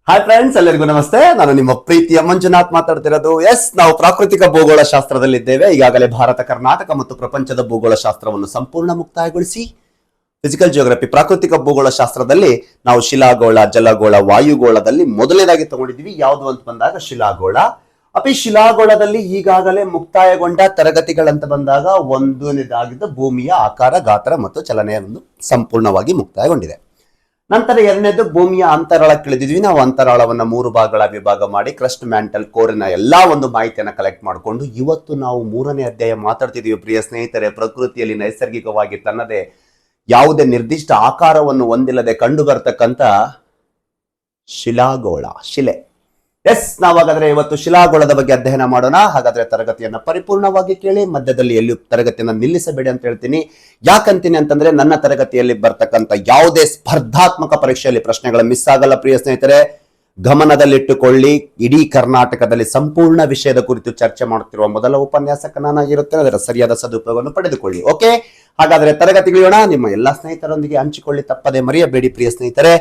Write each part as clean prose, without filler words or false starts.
Hi friends, ಎಲ್ಲರಿಗೂ ನಮಸ್ತೆ. ನಾನು ನಿಮ್ಮ ಪ್ರೀತಿಯ ಮಂಜುನಾಥ್ ಮಾತಾಡ್ತಿರೋದು. ನಾವು ಪ್ರಾಕೃತಿಕ ಭೂಗೋಳ ಶಾಸ್ತ್ರದಲ್ಲಿದ್ದೇವೆ. ಈಗಾಗಲೇ ಭಾರತ, ಕರ್ನಾಟಕ ಮತ್ತು ಪ್ರಪಂಚದ ಭೂಗೋಳ ಶಾಸ್ತ್ರವನ್ನು ಸಂಪೂರ್ಣ ಮುಕ್ತಾಯಗೊಳಿಸಿ ಫಿಸಿಕಲ್ ಜಿಯೋಗ್ರಫಿ ಪ್ರಾಕೃತಿಕ ಭೂಗೋಳ ಶಾಸ್ತ್ರದಲ್ಲಿ ನಾವು ಶಿಲಾಗೋಳ, ಜಲಗೋಳ, ವಾಯುಗೋಳದಲ್ಲಿ ಮೊದಲನೇದಾಗಿ ತಗೊಂಡಿದ್ವಿ. ಯಾವುದು ಅಂತ ಬಂದಾಗ ಶಿಲಾಗೋಳ. ಶಿಲಾಗೋಳದಲ್ಲಿ ಈಗಾಗಲೇ ಮುಕ್ತಾಯಗೊಂಡ ತರಗತಿಗಳಂತ ಬಂದಾಗ ಒಂದನೇದಾಗಿದ್ದ ಭೂಮಿಯ ಆಕಾರ, ಗಾತ್ರ ಮತ್ತು ಚಲನೆಯನ್ನು ಸಂಪೂರ್ಣವಾಗಿ ಮುಕ್ತಾಯಗೊಂಡಿದೆ. ನಂತರ ಎರಡನೇದು ಭೂಮಿಯ ಅಂತರಾಳಕ್ಕಿಳಿದಿದ್ವಿ. ನಾವು ಅಂತರಾಳವನ್ನ 3 ಭಾಗಗಳ ವಿಭಾಗ ಮಾಡಿ ಕ್ರಸ್ಟ್, ಮ್ಯಾಂಟಲ್, ಕೋರಿನ ಎಲ್ಲಾ ಒಂದು ಮಾಹಿತಿಯನ್ನು ಕಲೆಕ್ಟ್ ಮಾಡಿಕೊಂಡು ಇವತ್ತು ನಾವು 3ನೇ ಅಧ್ಯಾಯ ಮಾತಾಡ್ತಿದೀವಿ. ಪ್ರಿಯ ಸ್ನೇಹಿತರೆ, ಪ್ರಕೃತಿಯಲ್ಲಿ ನೈಸರ್ಗಿಕವಾಗಿ ತನ್ನದೇ ಯಾವುದೇ ನಿರ್ದಿಷ್ಟ ಆಕಾರವನ್ನು ಹೊಂದಿಲ್ಲದೆ ಕಂಡು ಬರ್ತಕ್ಕಂಥ ಶಿಲಾಗೋಳ, ಶಿಲೆ. ನಾವಾಗಾದ್ರೆ ಇವತ್ತು ಶಿಲಾಗೋಳದ ಬಗ್ಗೆ ಅಧ್ಯಯನ ಮಾಡೋಣ. ಹಾಗಾದ್ರೆ ತರಗತಿಯನ್ನ ಪರಿಪೂರ್ಣವಾಗಿ ಕೇಳಿ, ಮಧ್ಯದಲ್ಲಿ ಎಲ್ಲಿ ತರಗತಿಯನ್ನ ನಿಲ್ಲಿಸಬೇಡಿ ಅಂತ ಹೇಳ್ತೀನಿ. ಯಾಕಂತೀನಿ ಅಂತಂದ್ರೆ ನನ್ನ ತರಗತಿಯಲ್ಲಿ ಬರ್ತಕ್ಕಂಥ ಯಾವುದೇ ಸ್ಪರ್ಧಾತ್ಮಕ ಪರೀಕ್ಷೆಯಲ್ಲಿ ಪ್ರಶ್ನೆಗಳು ಮಿಸ್ ಆಗಲ್ಲ. ಪ್ರಿಯ ಸ್ನೇಹಿತರೆ, ಗಮನದಲ್ಲಿಟ್ಟುಕೊಳ್ಳಿ. ಇಡೀ ಕರ್ನಾಟಕದಲ್ಲಿ ಸಂಪೂರ್ಣ ವಿಷಯದ ಕುರಿತು ಚರ್ಚೆ ಮಾಡುತ್ತಿರುವ ಮೊದಲ ಉಪನ್ಯಾಸಕ ನಾನಾಗಿರುತ್ತೇನೆ. ಅದರ ಸರಿಯಾದ ಸದುಪಯೋಗವನ್ನು ಪಡೆದುಕೊಳ್ಳಿ. ಓಕೆ, ಹಾಗಾದ್ರೆ ತರಗತಿಗಳೋಣ. ನಿಮ್ಮ ಎಲ್ಲಾ ಸ್ನೇಹಿತರೊಂದಿಗೆ ಹಂಚಿಕೊಳ್ಳಿ, ತಪ್ಪದೆ ಮರೆಯಬೇಡಿ. ಪ್ರಿಯ ಸ್ನೇಹಿತರೆ,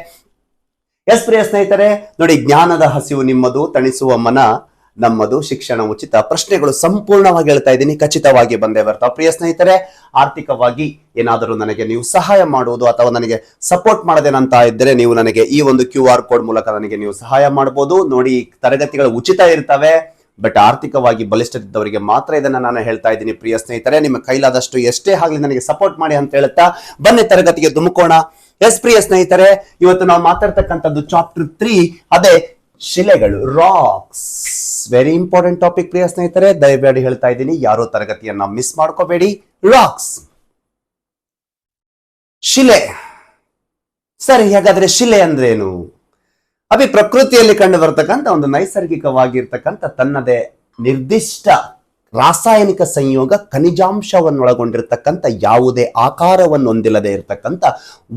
ಪ್ರಿಯ ಸ್ನೇಹಿತರೆ, ನೋಡಿ, ಜ್ಞಾನದ ಹಸಿವು ನಿಮ್ಮದು, ತಣಿಸುವ ಮನ ನಮ್ಮದು, ಶಿಕ್ಷಣ ಉಚಿತ. ಪ್ರಶ್ನೆಗಳು ಸಂಪೂರ್ಣವಾಗಿ ಹೇಳ್ತಾ ಇದ್ದೀನಿ, ಖಚಿತವಾಗಿ ಬಂದೇ ಬರ್ತಾವ. ಪ್ರಿಯ ಸ್ನೇಹಿತರೆ, ಆರ್ಥಿಕವಾಗಿ ಏನಾದರೂ ನನಗೆ ನೀವು ಸಹಾಯ ಮಾಡುವುದು ಅಥವಾ ನನಗೆ ಸಪೋರ್ಟ್ ಮಾಡದೇನಂತ ಇದ್ದರೆ ನೀವು ನನಗೆ ಈ ಒಂದು QR ಕೋಡ್ ಮೂಲಕ ನನಗೆ ನೀವು ಸಹಾಯ ಮಾಡಬಹುದು. ನೋಡಿ, ತರಗತಿಗಳು ಉಚಿತ ಇರ್ತವೆ, ಬಟ್ ಆರ್ಥಿಕವಾಗಿ ಬಲಿಷ್ಠರಿದ್ದವರಿಗೆ ಮಾತ್ರ ಇದನ್ನ ನಾನು ಹೇಳ್ತಾ ಇದ್ದೀನಿ. ಪ್ರಿಯ ಸ್ನೇಹಿತರೆ, ನಿಮ್ಮ ಕೈಲಾದಷ್ಟು ಎಷ್ಟೇ ಆಗಲಿ ನನಗೆ ಸಪೋರ್ಟ್ ಮಾಡಿ ಅಂತ ಹೇಳುತ್ತಾ ಬನ್ನಿ ತರಗತಿಗೆ ಧುಮುಕೋಣ. ಪ್ರಿಯ ಸ್ನೇಹಿತರೆ, ಇವತ್ತು ನಾವು ಮಾತಾಡ್ತಕ್ಕಂಥದ್ದು ಚಾಪ್ಟರ್ 3, ಅದೇ ಶಿಲೆಗಳು, ರಾಕ್ಸ್. ವೆರಿ ಇಂಪಾರ್ಟೆಂಟ್ ಟಾಪಿಕ್ ಪ್ರಿಯ ಸ್ನೇಹಿತರೆ, ದಯವಿಟ್ಟು ಹೇಳ್ತಾ ಇದ್ದೀನಿ, ಯಾರೋ ತರಗತಿಯನ್ನ ಮಿಸ್ ಮಾಡ್ಕೋಬೇಡಿ. ರಾಕ್ಸ್, ಶಿಲೆ. ಸರಿ, ಹಾಗಾದ್ರೆ ಶಿಲೆ ಅಂದ್ರೆ ಏನು? ಪ್ರಕೃತಿಯಲ್ಲಿ ಕಂಡು ಬರ್ತಕ್ಕಂಥ ಒಂದು ನೈಸರ್ಗಿಕವಾಗಿರ್ತಕ್ಕಂಥ ತನ್ನದೇ ನಿರ್ದಿಷ್ಟ ರಾಸಾಯನಿಕ ಸಂಯೋಗ, ಖನಿಜಾಂಶವನ್ನೊಳಗೊಂಡಿರ್ತಕ್ಕಂಥ ಯಾವುದೇ ಆಕಾರವನ್ನು ಹೊಂದಿಲ್ಲದೆ ಇರತಕ್ಕಂಥ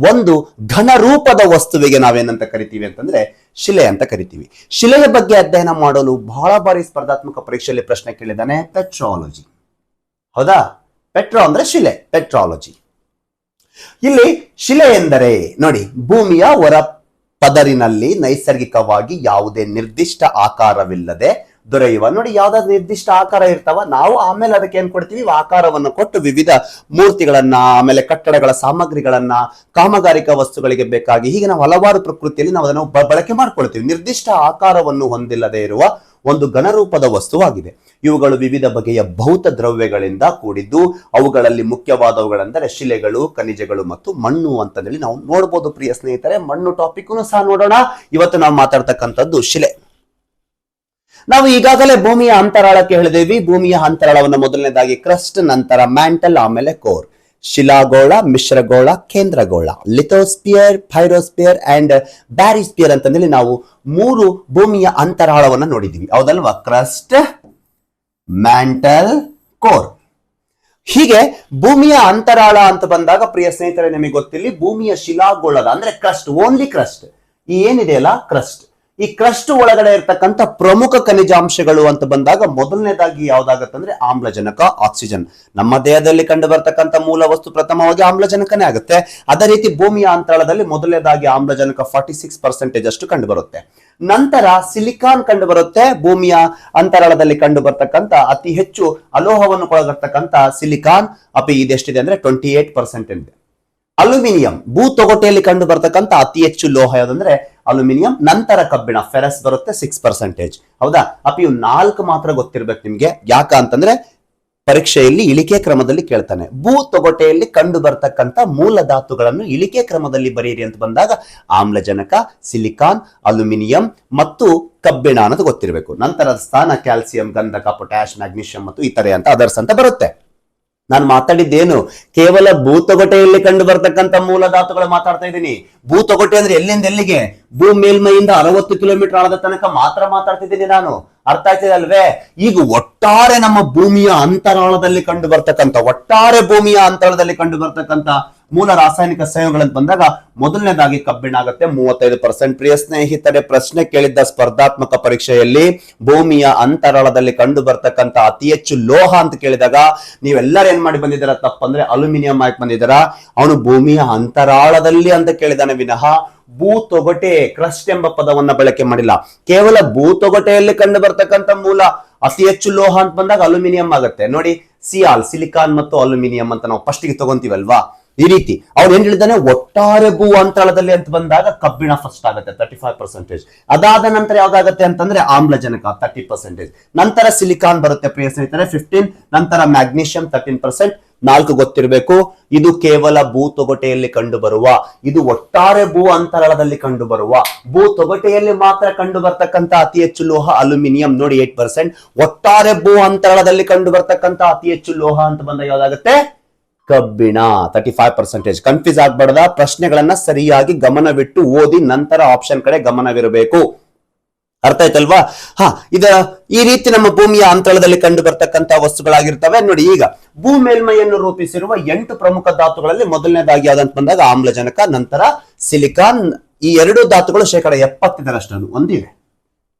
ಒಂದು ಘನರೂಪದ ವಸ್ತುವಿಗೆ ನಾವೇನಂತ ಕರಿತೀವಿ ಅಂತಂದ್ರೆ ಶಿಲೆ ಅಂತ ಕರಿತೀವಿ. ಶಿಲೆಯ ಬಗ್ಗೆ ಅಧ್ಯಯನ ಮಾಡಲು ಬಹಳ ಬಾರಿ ಸ್ಪರ್ಧಾತ್ಮಕ ಪರೀಕ್ಷೆಯಲ್ಲಿ ಪ್ರಶ್ನೆ ಕೇಳಿದಾನೆ, ಪೆಟ್ರಾಲಜಿ. ಹೌದಾ? ಪೆಟ್ರೋ ಅಂದ್ರೆ ಶಿಲೆ, ಪೆಟ್ರಾಲಜಿ. ಇಲ್ಲಿ ಶಿಲೆ ಎಂದರೆ ನೋಡಿ, ಭೂಮಿಯ ಹೊರ ಪದರಿನಲ್ಲಿ ನೈಸರ್ಗಿಕವಾಗಿ ಯಾವುದೇ ನಿರ್ದಿಷ್ಟ ಆಕಾರವಿಲ್ಲದೆ ದೊರೆಯುವ, ನೋಡಿ, ಯಾವ್ದಾದ್ರು ನಿರ್ದಿಷ್ಟ ಆಕಾರ ಇರ್ತಾವ, ನಾವು ಆಮೇಲೆ ಅದಕ್ಕೆ ಏನ್ ಕೊಡ್ತೀವಿ, ಆಕಾರವನ್ನು ಕೊಟ್ಟು ವಿವಿಧ ಮೂರ್ತಿಗಳನ್ನ, ಆಮೇಲೆ ಕಟ್ಟಡಗಳ ಸಾಮಗ್ರಿಗಳನ್ನ, ಕಾಮಗಾರಿಕಾ ವಸ್ತುಗಳಿಗೆ ಬೇಕಾಗಿ ಹೀಗೆ ನಾವು ಹಲವಾರು ಪ್ರಕೃತಿಯಲ್ಲಿ ನಾವು ಅದನ್ನು ಬಳಕೆ ಮಾಡ್ಕೊಳ್ತೀವಿ. ನಿರ್ದಿಷ್ಟ ಆಕಾರವನ್ನು ಹೊಂದಿಲ್ಲದೆ ಇರುವ ಒಂದು ಘನರೂಪದ ವಸ್ತುವಾಗಿದೆ. ಇವುಗಳು ವಿವಿಧ ಬಗೆಯ ಭೌತ ದ್ರವ್ಯಗಳಿಂದ ಕೂಡಿದ್ದು, ಅವುಗಳಲ್ಲಿ ಮುಖ್ಯವಾದವುಗಳೆಂದರೆ ಶಿಲೆಗಳು, ಖನಿಜಗಳು ಮತ್ತು ಮಣ್ಣು ಅಂತಂದೇಳಿ ನಾವು ನೋಡ್ಬೋದು. ಪ್ರಿಯ ಸ್ನೇಹಿತರೆ, ಮಣ್ಣು ಟಾಪಿಕ್ ಸಹ ನೋಡೋಣ. ಇವತ್ತು ನಾವು ಮಾತಾಡ್ತಕ್ಕಂಥದ್ದು ಶಿಲೆ. ನಾವು ಈಗಾಗಲೇ ಭೂಮಿಯ ಅಂತರಾಳಕ್ಕೆ ಹೇಳಿದೇವಿ. ಭೂಮಿಯ ಅಂತರಾಳವನ್ನು ಮೊದಲನೇದಾಗಿ ಕ್ರಸ್ಟ್, ನಂತರ ಮ್ಯಾಂಟಲ್, ಆಮೇಲೆ ಕೋರ್. ಶಿಲಾಗೋಳ, ಮಿಶ್ರಗೋಳ, ಕೇಂದ್ರಗೋಳ, ಲಿಥೋಸ್ಪಿಯರ್, ಪೈರೋಸ್ಪಿಯರ್ ಅಂಡ್ ಬ್ಯಾರಿಸ್ಪಿಯರ್ ಅಂತಂದೇಳಿ ನಾವು 3 ಭೂಮಿಯ ಅಂತರಾಳವನ್ನ ನೋಡಿದೀವಿ. ಹೌದಲ್ವಾ? Crust, mantle, core. ಹೀಗೆ ಭೂಮಿಯ ಅಂತರಾಳ ಅಂತ ಬಂದಾಗ ಪ್ರಿಯ ಸ್ನೇಹಿತರೆ, ನಿಮಗೆ ಗೊತ್ತಿಲ್ಲ, ಭೂಮಿಯ ಶಿಲಾಗೋಳದ ಅಂದ್ರೆ ಕ್ರಸ್ಟ್, ಓನ್ಲಿ ಕ್ರಸ್ಟ್, ಈ ಏನಿದೆಯಲ್ಲ ಕ್ರಸ್ಟ್, ಈ ಕ್ರಸ್ಟ್ ಒಳಗಡೆ ಇರ್ತಕ್ಕಂಥ ಪ್ರಮುಖ ಖನಿಜಾಂಶಗಳು ಅಂತ ಬಂದಾಗ ಮೊದಲನೇದಾಗಿ ಯಾವ್ದಾಗತ್ತಂದ್ರೆ ಆಮ್ಲಜನಕ, ಆಕ್ಸಿಜನ್. ನಮ್ಮ ದೇಹದಲ್ಲಿ ಕಂಡು ಬರ್ತಕ್ಕಂಥ ಮೂಲ ವಸ್ತು ಪ್ರಥಮವಾಗಿ ಆಮ್ಲಜನಕನೇ ಆಗುತ್ತೆ. ಅದೇ ರೀತಿ ಭೂಮಿಯ ಅಂತರಾಳದಲ್ಲಿ ಮೊದಲನೇದಾಗಿ ಆಮ್ಲಜನಕ 46% ಅಷ್ಟು ಕಂಡು ಬರುತ್ತೆ. ನಂತರ ಸಿಲಿಕಾನ್ ಕಂಡು ಬರುತ್ತೆ. ಭೂಮಿಯ ಅಂತರಾಳದಲ್ಲಿ ಕಂಡು ಬರ್ತಕ್ಕಂಥ ಅತಿ ಹೆಚ್ಚು ಅಲೋಹವನ್ನು ಕೊಳಗಿರ್ತಕ್ಕಂಥ ಸಿಲಿಕಾನ್ ಇದೆಷ್ಟಿದೆ ಅಂದ್ರೆ 28% ಇದೆ. ಅಲ್ಯೂಮಿನಿಯಂ, ಭೂ ತೊಗಟೆಯಲ್ಲಿ ಕಂಡು ಬರ್ತಕ್ಕಂಥ ಅತಿ ಹೆಚ್ಚು ಲೋಹ ಯಾವ್ದಂದ್ರೆ ಅಲ್ಯೂಮಿನಿಯಂ. ನಂತರ ಕಬ್ಬಿಣ, ಫೆರಸ್ ಬರುತ್ತೆ 6%. ಹೌದಾ? ಇವು 4 ಮಾತ್ರ ಗೊತ್ತಿರ್ಬೇಕು ನಿಮ್ಗೆ. ಯಾಕ ಅಂತಂದ್ರೆ ಪರೀಕ್ಷೆಯಲ್ಲಿ ಇಳಿಕೆ ಕ್ರಮದಲ್ಲಿ ಕೇಳ್ತಾನೆ. ಭೂ ತೊಗಟೆಯಲ್ಲಿ ಕಂಡು ಬರ್ತಕ್ಕಂಥ ಮೂಲ ಧಾತುಗಳನ್ನು ಇಳಿಕೆ ಕ್ರಮದಲ್ಲಿ ಬರೀರಿ ಅಂತ ಬಂದಾಗ ಆಮ್ಲಜನಕ, ಸಿಲಿಕಾನ್, ಅಲ್ಯೂಮಿನಿಯಂ ಮತ್ತು ಕಬ್ಬಿಣ ಅನ್ನೋದು ಗೊತ್ತಿರಬೇಕು. ನಂತರ ಸ್ಥಾನ ಕ್ಯಾಲ್ಸಿಯಂ, ಗಂಧಕ, ಪೊಟ್ಯಾಶ್, ಮ್ಯಾಗ್ನೀಷಿಯಂ ಮತ್ತು ಇತರೆ ಅಂತ ಅದರ್ಸ್ ಅಂತ ಬರುತ್ತೆ. ನಾನು ಮಾತಾಡಿದ್ದೇನು ಕೇವಲ ಭೂತೊಗಟೆಯಲ್ಲಿ ಕಂಡು ಬರ್ತಕ್ಕಂಥ ಮೂಲ ಧಾತುಗಳು ಮಾತಾಡ್ತಾ ಇದ್ದೀನಿ. ಭೂತೊಗಟೆ ಅಂದ್ರೆ ಎಲ್ಲಿಂದ ಎಲ್ಲಿಗೆ? ಭೂ ಮೇಲ್ಮೈಯಿಂದ 60 ಕಿಲೋಮೀಟರ್ ಆಳದ ತನಕ ಮಾತ್ರ ಮಾತಾಡ್ತಿದ್ದೀನಿ ನಾನು. ಅರ್ಥ ಆಗ್ತಿದೆ ಅಲ್ವೇ? ಈಗ ಒಟ್ಟಾರೆ ನಮ್ಮ ಭೂಮಿಯ ಅಂತರಾಳದಲ್ಲಿ ಕಂಡು ಬರ್ತಕ್ಕಂಥ ಮೂಲ ರಾಸಾಯನಿಕ ಸಂಯೋಗಗಳನ್ನು ಬಂದಾಗ ಮೊದಲನೇದಾಗಿ ಕಬ್ಬಿಣ ಆಗುತ್ತೆ 35%. ಪ್ರಿಯ ಸ್ನೇಹಿತರೆ, ಪ್ರಶ್ನೆ ಕೇಳಿದ್ದ ಸ್ಪರ್ಧಾತ್ಮಕ ಪರೀಕ್ಷೆಯಲ್ಲಿ ಭೂಮಿಯ ಅಂತರಾಳದಲ್ಲಿ ಕಂಡು ಬರ್ತಕ್ಕಂಥ ಅತಿ ಹೆಚ್ಚು ಲೋಹ ಅಂತ ಕೇಳಿದಾಗ ನೀವೆಲ್ಲರೂ ಏನ್ ಮಾಡಿ ಬಂದಿದ್ದೀರಾ? ತಪ್ಪಂದ್ರೆ ಅಲ್ಯೂಮಿನಿಯಂ ಆಗಿ ಬಂದಿದ್ದೀರಾ. ಅವನು ಭೂಮಿಯ ಅಂತರಾಳದಲ್ಲಿ ಅಂತ ಕೇಳಿದಾನೆ ವಿನಃ ಭೂತೊಗಟೆ ಕ್ರಸ್ಟ್ ಎಂಬ ಪದವನ್ನ ಬಳಕೆ ಮಾಡಿಲ್ಲ. ಕೇವಲ ಭೂತೊಗಟೆಯಲ್ಲಿ ಕಂಡು ಬರ್ತಕ್ಕಂಥ ಮೂಲ ಅತಿ ಹೆಚ್ಚು ಲೋಹ ಅಂತ ಬಂದಾಗ ಅಲ್ಯೂಮಿನಿಯಂ ಆಗುತ್ತೆ. ನೋಡಿ, ಸಿಲಿಕಾನ್ ಮತ್ತು ಅಲ್ಯೂಮಿನಿಯಂ ಅಂತ ನಾವು ಫಸ್ಟ್ ಗೆ ತಗೊಂತೀವಲ್ವಾ, ಈ ರೀತಿ ಅವ್ರು ಏನ್ ಹೇಳಿದಾನೆ, ಒಟ್ಟಾರೆ ಭೂ ಅಂತರಾಳದಲ್ಲಿ ಅಂತ ಬಂದಾಗ ಕಬ್ಬಿಣ ಫಸ್ಟ್ ಆಗುತ್ತೆ 35%. ಅದಾದ ನಂತರ ಯಾವ್ದಾಗತ್ತೆ ಅಂತಂದ್ರೆ ಆಮ್ಲಜನಕ 30%, ನಂತರ ಸಿಲಿಕಾನ್ ಬರುತ್ತೆ ಪ್ರಿಯ ಸ್ನೇಹಿತರೆ 15, ನಂತರ ಮ್ಯಾಗ್ನೀಷಿಯಂ 13%. 4 ಗೊತ್ತಿರಬೇಕು, ಇದು ಕೇವಲ ಭೂ ತೊಗಟೆಯಲ್ಲಿ ಕಂಡು ಬರುವ, ಇದು ಒಟ್ಟಾರೆ ಭೂ ಅಂತರಾಳದಲ್ಲಿ ಕಂಡು ಬರುವ, ಭೂ ತೊಗಟೆಯಲ್ಲಿ ಮಾತ್ರ ಕಂಡು ಬರ್ತಕ್ಕಂಥ ಅತಿ ಹೆಚ್ಚು ಲೋಹ ಅಲ್ಯೂಮಿನಿಯಂ ನೋಡಿ 8%. ಒಟ್ಟಾರೆ ಭೂ ಅಂತರಾಳದಲ್ಲಿ ಕಂಡು ಬರ್ತಕ್ಕಂಥ ಅತಿ ಹೆಚ್ಚು ಲೋಹ ಅಂತ ಬಂದ ಯಾವ್ದಾಗುತ್ತೆ? ಕಬ್ಬಿಣ 35%. ಕನ್ಫ್ಯೂಸ್ ಆಗ್ಬಾರ್ದ, ಪ್ರಶ್ನೆಗಳನ್ನ ಸರಿಯಾಗಿ ಗಮನವಿಟ್ಟು ಓದಿ ನಂತರ ಆಪ್ಷನ್ ಕಡೆ ಗಮನವಿರಬೇಕು. ಅರ್ಥ ಆಯ್ತಲ್ವಾ? ಈ ರೀತಿ ನಮ್ಮ ಭೂಮಿಯ ಅಂತರಾಳದಲ್ಲಿ ಕಂಡು ಬರ್ತಕ್ಕಂಥ ವಸ್ತುಗಳಾಗಿರ್ತವೆ. ನೋಡಿ, ಈಗ ಭೂ ಮೇಲ್ಮೈಯನ್ನು ರೂಪಿಸಿರುವ 8 ಪ್ರಮುಖ ಧಾತುಗಳಲ್ಲಿ ಮೊದಲನೇದಾಗಿ ಯಾವ್ದಂತ ಬಂದಾಗ ಆಮ್ಲಜನಕ, ನಂತರ ಸಿಲಿಕಾನ್. ಈ 2 ಧಾತುಗಳು 70% ಹೊಂದಿವೆ.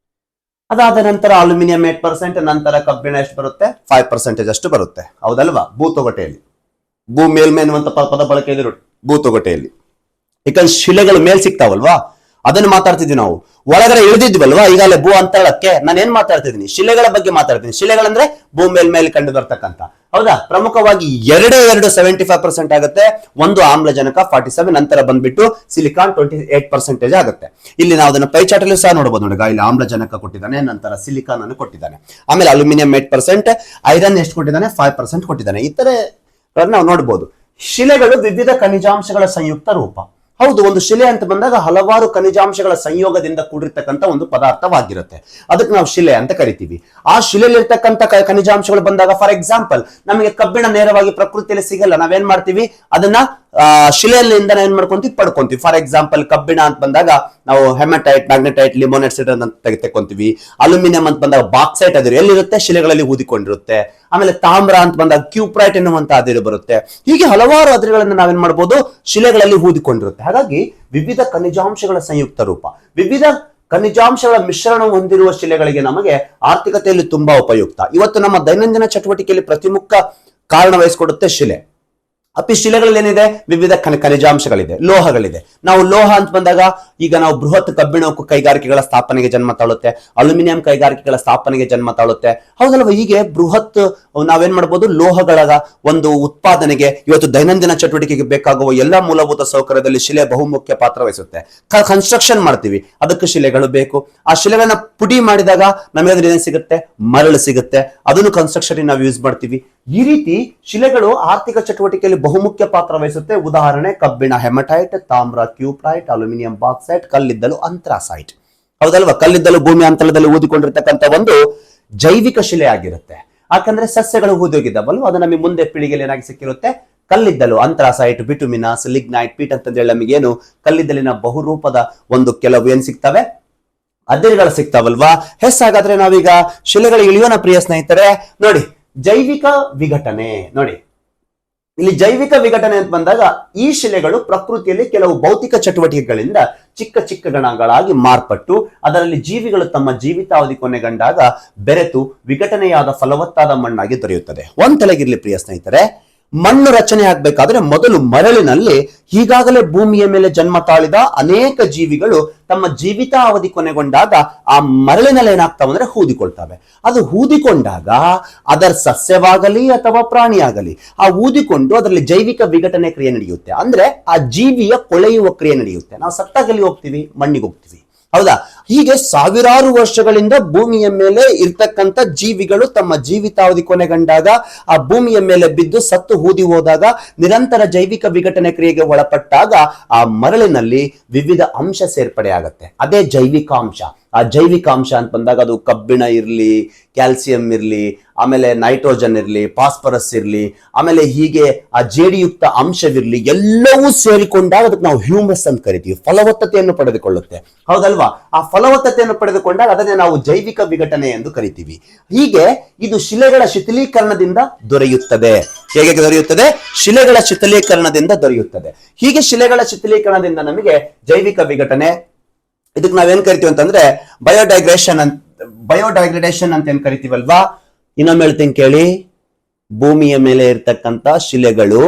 ಅದಾದ ನಂತರ ಅಲ್ಯೂಮಿನಿಯಂ 8%, ನಂತರ ಕಬ್ಬಿಣ ಎಷ್ಟು ಬರುತ್ತೆ? 5% ಅಷ್ಟು ಬರುತ್ತೆ. ಹೌದಲ್ವಾ? ಭೂತೊಗಟೆಯಲ್ಲಿ ಭೂ ಮೇಲ್ಮೈ ಅನ್ನುವಂತ ಪದ ಬಳಕೆ ಇದೆ ನೋಡಿ ಭೂತೊಗಟೆಯಲ್ಲಿ. ಯಾಕಂದ್ರೆ ಶಿಲೆಗಳು ಮೇಲ್ ಸಿಗ್ತಾವಲ್ವಾ, ಅದನ್ನು ಮಾತಾಡ್ತಿದ್ವಿ ನಾವು. ಒಳಗಡೆ ಇಳಿದಿದ್ವಲ್ವಾ ಈಗಾಗಲೇ ಭೂ ಅಂತರಾಳಕ್ಕೆ, ನಾನು ಏನ್ ಮಾತಾಡ್ತಿದ್ದೀನಿ? ಶಿಲೆಗಳ ಬಗ್ಗೆ ಮಾತಾಡ್ತೀನಿ. ಶಿಲೆಗಳಂದ್ರೆ ಭೂ ಮೇಲ್ಮೇಲೆ ಕಂಡು ಬರ್ತಕ್ಕಂಥ, ಹೌದಾ? ಪ್ರಮುಖವಾಗಿ 75% ಆಗುತ್ತೆ. ಒಂದು ಆಮ್ಲಜನಕ 47, ನಂತರ ಬಂದ್ಬಿಟ್ಟು ಸಿಲಿಕಾನ್ 28% ಆಗುತ್ತೆ. ಇಲ್ಲಿ ನಾವು ಅದನ್ನ ಪೈ ಚಾರ್ಟ್ ಅಲ್ಲಿ ಸಹ ನೋಡಬಹುದು. ನೋಡಿ, ಇಲ್ಲಿ ಆಮ್ಲಜನಕ ಕೊಟ್ಟಿದ್ದಾನೆ, ನಂತರ ಸಿಲಿಕಾನ್ ಅನ್ನು ಕೊಟ್ಟಿದ್ದಾನೆ, ಆಮೇಲೆ ಅಲ್ಯೂಮಿನಿಯಂ 8%, ಐರನ್ ಎಷ್ಟು ಕೊಟ್ಟಿದ್ದಾನೆ? 5% ಕೊಟ್ಟಿದ್ದಾನೆ. ಈ ತರ ನಾವು ನೋಡಬಹುದು. ಶಿಲೆಗಳು ವಿವಿಧ ಖನಿಜಾಂಶಗಳ ಸಂಯುಕ್ತ ರೂಪ. ಹೌದು, ಒಂದು ಶಿಲೆ ಅಂತ ಬಂದಾಗ ಹಲವಾರು ಖನಿಜಾಂಶಗಳ ಸಂಯೋಗದಿಂದ ಕೂಡಿರ್ತಕ್ಕಂಥ ಒಂದು ಪದಾರ್ಥವಾಗಿರುತ್ತೆ. ಅದಕ್ಕೆ ನಾವು ಶಿಲೆ ಅಂತ ಕರಿತೀವಿ. ಆ ಶಿಲೆಯಲ್ಲಿರ್ತಕ್ಕಂಥ ಖನಿಜಾಂಶಗಳು ಬಂದಾಗ, ಫಾರ್ ಎಕ್ಸಾಂಪಲ್, ನಮಗೆ ಕಬ್ಬಿಣ ನೇರವಾಗಿ ಪ್ರಕೃತಿಯಲ್ಲಿ ಸಿಗಲ್ಲ. ನಾವೇನ್ ಮಾಡ್ತೀವಿ? ಅದನ್ನ ಶಿಲೆಯಲ್ಲಿಂದ ಏನ್ ಮಾಡ್ಕೊಂತೀವಿ? ಪಡ್ಕೊಂತೀವಿ. ಫಾರ್ ಎಕ್ಸಾಂಪಲ್, ಕಬ್ಬಿಣ ಅಂತ ಬಂದಾಗ ನಾವು ಹೆಮಟೈಟ್, ಮ್ಯಾಗ್ನೆಟೈಟ್, ಲಿಮೋನೆಟ್ ಅಂತ ತೆಕ್ಕೊಂತೀವಿ. ಅಲ್ಯೂಮಿನಿಯಂ ಅಂತ ಬಂದಾಗ ಬಾಕ್ಸೈಟ್ ಅದಿರು ಎಲ್ಲಿರುತ್ತೆ? ಶಿಲೆಗಳಲ್ಲಿ ಊದಿಕೊಂಡಿರುತ್ತೆ. ಆಮೇಲೆ ತಾಮ್ರ ಅಂತ ಬಂದಾಗ ಕ್ಯೂಪ್ರೈಟ್ ಎನ್ನುವಂತ ಅದಿರು ಬರುತ್ತೆ. ಹೀಗೆ ಹಲವಾರು ಅದಿರುಗಳನ್ನ ನಾವೇನ್ ಮಾಡ್ಬೋದು? ಶಿಲೆಗಳಲ್ಲಿ ಊದಿಕೊಂಡಿರುತ್ತೆ. ಹಾಗಾಗಿ ವಿವಿಧ ಖನಿಜಾಂಶಗಳ ಸಂಯುಕ್ತ ರೂಪ, ವಿವಿಧ ಖನಿಜಾಂಶಗಳ ಮಿಶ್ರಣ ಹೊಂದಿರುವ ಶಿಲೆಗಳಿಗೆ ನಮಗೆ ಆರ್ಥಿಕತೆಯಲ್ಲಿ ತುಂಬಾ ಉಪಯುಕ್ತ. ಇವತ್ತು ನಮ್ಮ ದೈನಂದಿನ ಚಟುವಟಿಕೆಯಲ್ಲಿ ಪ್ರತಿಮುಖ ಕಾರಣ ವಹಿಸಿಕೊಡುತ್ತೆ ಶಿಲೆ. ಶಿಲೆಗಳಲ್ಲಿ ಏನಿದೆ? ವಿವಿಧ ಖನಿಜಾಂಶಗಳಿದೆ, ಲೋಹಗಳಿದೆ. ನಾವು ಲೋಹ ಅಂತ ಬಂದಾಗ ಈಗ ನಾವು ಬೃಹತ್ ಕಬ್ಬಿಣ ಕೈಗಾರಿಕೆಗಳ ಸ್ಥಾಪನೆಗೆ ಜನ್ಮ ತಾಳುತ್ತೆ, ಅಲ್ಯೂಮಿನಿಯಂ ಕೈಗಾರಿಕೆಗಳ ಸ್ಥಾಪನೆಗೆ ಜನ್ಮ ತಾಳುತ್ತೆ. ಹೌದಲ್ವಾ? ಹೀಗೆ ಬೃಹತ್ ನಾವೇನ್ ಮಾಡ್ಬೋದು? ಲೋಹಗಳ ಒಂದು ಉತ್ಪಾದನೆಗೆ, ಇವತ್ತು ದೈನಂದಿನ ಚಟುವಟಿಕೆಗೆ ಬೇಕಾಗುವ ಎಲ್ಲಾ ಮೂಲಭೂತ ಸೌಕರ್ಯದಲ್ಲಿ ಶಿಲೆ ಬಹುಮುಖ್ಯ ಪಾತ್ರ ವಹಿಸುತ್ತೆ. ಕನ್ಸ್ಟ್ರಕ್ಷನ್ ಮಾಡ್ತೀವಿ, ಅದಕ್ಕೆ ಶಿಲೆಗಳು ಬೇಕು. ಆ ಶಿಲೆಗಳನ್ನ ಪುಡಿ ಮಾಡಿದಾಗ ನಮಗೆ ಅದ್ರ ಏನ್ ಸಿಗುತ್ತೆ? ಮರಳು ಸಿಗುತ್ತೆ. ಅದನ್ನು ಕನ್ಸ್ಟ್ರಕ್ಷನ್ ನಾವು ಯೂಸ್ ಮಾಡ್ತೀವಿ. ಈ ರೀತಿ ಶಿಲೆಗಳು ಆರ್ಥಿಕ ಚಟುವಟಿಕೆಯಲ್ಲಿ ಬಹುಮುಖ್ಯ ಪಾತ್ರ ವಹಿಸುತ್ತೆ. ಉದಾಹರಣೆ ಕಬ್ಬಿಣ ಹೆಮಟೈಟ್, ತಾಮ್ರ ಕ್ಯೂಪ್ರೈಟ್, ಅಲ್ಯೂಮಿನಿಯಂ ಬಾಕ್ಸೈಟ್, ಕಲ್ಲಿದ್ದಲು ಅಂಥ್ರಾಸೈಟ್. ಹೌದಲ್ವಾ? ಕಲ್ಲಿದ್ದಲು ಭೂಮಿ ಅಂತರದಲ್ಲಿ ಊದಿಕೊಂಡಿರ್ತಕ್ಕಂಥ ಒಂದು ಜೈವಿಕ ಶಿಲೆ ಆಗಿರುತ್ತೆ. ಯಾಕಂದ್ರೆ ಸಸ್ಯಗಳು ಊದೋಗಿದ್ದಾವಲ್ವ, ಅದು ನಮಗೆ ಮುಂದೆ ಪೀಳಿಗೆಯಲ್ಲಿ ಏನಾಗಿ ಸಿಕ್ಕಿರುತ್ತೆ? ಕಲ್ಲಿದ್ದಲು, ಅಂಥ್ರಾಸೈಟ್, ಬಿಟುಮಿನಸ್, ಲಿಗ್ನೈಟ್, ಪೀಟ್ ಅಂತಂದೇಳಿ ನಮಗೇನು ಕಲ್ಲಿದ್ದಲಿನ ಬಹುರೂಪದ ಒಂದು ಕೆಲವು ಏನ್ ಸಿಗ್ತವೆ? ಅದಿರುಗಳು ಸಿಗ್ತಾವಲ್ವಾ? ಹಾಗಾದ್ರೆ ನಾವೀಗ ಶಿಲೆಗಳು ಇಳಿಯೋಣ ಪ್ರಿಯ ಸ್ನೇಹಿತರೆ. ನೋಡಿ, ಜೈವಿಕ ವಿಘಟನೆ. ನೋಡಿ, ಇಲ್ಲಿ ಜೈವಿಕ ವಿಘಟನೆ ಅಂತ ಬಂದಾಗ ಈ ಶಿಲೆಗಳು ಪ್ರಕೃತಿಯಲ್ಲಿ ಕೆಲವು ಭೌತಿಕ ಚಟುವಟಿಕೆಗಳಿಂದ ಚಿಕ್ಕ ಚಿಕ್ಕ ಗಣಗಳಾಗಿ ಮಾರ್ಪಟ್ಟು ಅದರಲ್ಲಿ ಜೀವಿಗಳು ತಮ್ಮ ಜೀವಿತಾವಧಿ ಕೊನೆಗೊಂಡಾಗ ಬೆರೆತು ವಿಘಟನೆಯಾದ ಫಲವತ್ತಾದ ಮಣ್ಣಾಗಿ ದೊರೆಯುತ್ತದೆ. ಒಂದೆಲಗಿರ್ಲಿ ಪ್ರಿಯ ಸ್ನೇಹಿತರೆ, ಮಣ್ಣು ರಚನೆ ಆಗ್ಬೇಕಾದ್ರೆ ಮೊದಲು ಮರಳಿನಲ್ಲಿ ಈಗಾಗಲೇ ಭೂಮಿಯ ಮೇಲೆ ಜನ್ಮ ತಾಳಿದ ಅನೇಕ ಜೀವಿಗಳು ತಮ್ಮ ಜೀವಿತಾವಧಿ ಕೊನೆಗೊಂಡಾಗ ಆ ಮರಳಿನಲ್ಲಿ ಏನಾಗ್ತಾವ ಅಂದ್ರೆ ಹೂದಿಕೊಳ್ತವೆ. ಅದು ಹೂದಿಕೊಂಡಾಗ ಅದರ ಸಸ್ಯವಾಗಲಿ ಅಥವಾ ಪ್ರಾಣಿಯಾಗಲಿ ಆ ಹೂದಿಕೊಂಡು ಅದರಲ್ಲಿ ಜೈವಿಕ ವಿಘಟನೆ ಕ್ರಿಯೆ ನಡೆಯುತ್ತೆ. ಅಂದ್ರೆ ಆ ಜೀವಿಯ ಕೊಳೆಯುವ ಕ್ರಿಯೆ ನಡೆಯುತ್ತೆ. ನಾವು ಸತ್ತಾಗಲಿ ಹೋಗ್ತೀವಿ, ಮಣ್ಣಿಗೆ ಹೋಗ್ತೀವಿ. ಹೌದಾ? ಹೀಗೆ ಸಾವಿರಾರು ವರ್ಷಗಳಿಂದ ಭೂಮಿಯ ಮೇಲೆ ಇರ್ತಕ್ಕಂಥ ಜೀವಿಗಳು ತಮ್ಮ ಜೀವಿತಾವಧಿ ಕೊನೆಗೊಂಡಾಗ ಆ ಭೂಮಿಯ ಮೇಲೆ ಬಿದ್ದು ಸತ್ತು ಹೂದಿ ಹೋದಾಗ ನಿರಂತರ ಜೈವಿಕ ವಿಘಟನೆ ಕ್ರಿಯೆಗೆ ಒಳಪಟ್ಟಾಗ ಆ ಮರಳಿನಲ್ಲಿ ವಿವಿಧ ಅಂಶ ಸೇರ್ಪಡೆ ಆಗತ್ತೆ. ಅದೇ ಜೈವಿಕ ಅಂಶ. ಆ ಜೈವಿಕ ಅಂಶ ಅಂತ ಬಂದಾಗ ಅದು ಕಬ್ಬಿಣ ಇರ್ಲಿ, ಕ್ಯಾಲ್ಸಿಯಂ ಇರ್ಲಿ, ಆಮೇಲೆ ನೈಟ್ರೋಜನ್ ಇರ್ಲಿ, ಫಾಸ್ಫರಸ್ ಇರ್ಲಿ, ಆಮೇಲೆ ಹೀಗೆ ಆ ಜೇಡಿಯುಕ್ತ ಅಂಶವಿರ್ಲಿ, ಎಲ್ಲವೂ ಸೇರಿಕೊಂಡಾಗ ಅದಕ್ಕೆ ನಾವು ಹ್ಯೂಮಸ್ ಅಂತ ಕರಿತೀವಿ, ಫಲವತ್ತತೆಯನ್ನು ಪಡೆದುಕೊಳ್ಳುತ್ತೆ. ಹೌದಲ್ವಾ? ಆ ಫಲವತ್ತತೆಯನ್ನು ಪಡೆದುಕೊಂಡಾಗ ಅದನ್ನೇ ನಾವು ಜೈವಿಕ ವಿಘಟನೆ ಎಂದು ಕರಿತೀವಿ. ಹೀಗೆ ಇದು ಶಿಲೆಗಳ ಶಿಥಿಲೀಕರಣದಿಂದ ದೊರೆಯುತ್ತದೆ. ಹೇಗೆ ದೊರೆಯುತ್ತದೆ? ಶಿಲೆಗಳ ಶಿಥಿಲೀಕರಣದಿಂದ ದೊರೆಯುತ್ತದೆ. ಹೀಗೆ ಶಿಲೆಗಳ ಶಿಥಿಲೀಕರಣದಿಂದ ನಮಗೆ ಜೈವಿಕ ವಿಘಟನೆ, ಇದಕ್ಕೆ ನಾವೇನ್ ಕರಿತೀವಿ ಅಂತಂದ್ರೆ ಬಯೋಡೈಗ್ರೇಡೇಷನ್ ಅಂತ ಏನ್ ಕರಿತೀವಲ್ವಾ? ಇನ್ನೊಮ್ಮೆ ಹೇಳ್ತೀನಿ ಕೇಳಿ. ಭೂಮಿಯ ಮೇಲೆ ಇರ್ತಕ್ಕಂಥ ಶಿಲೆಗಳು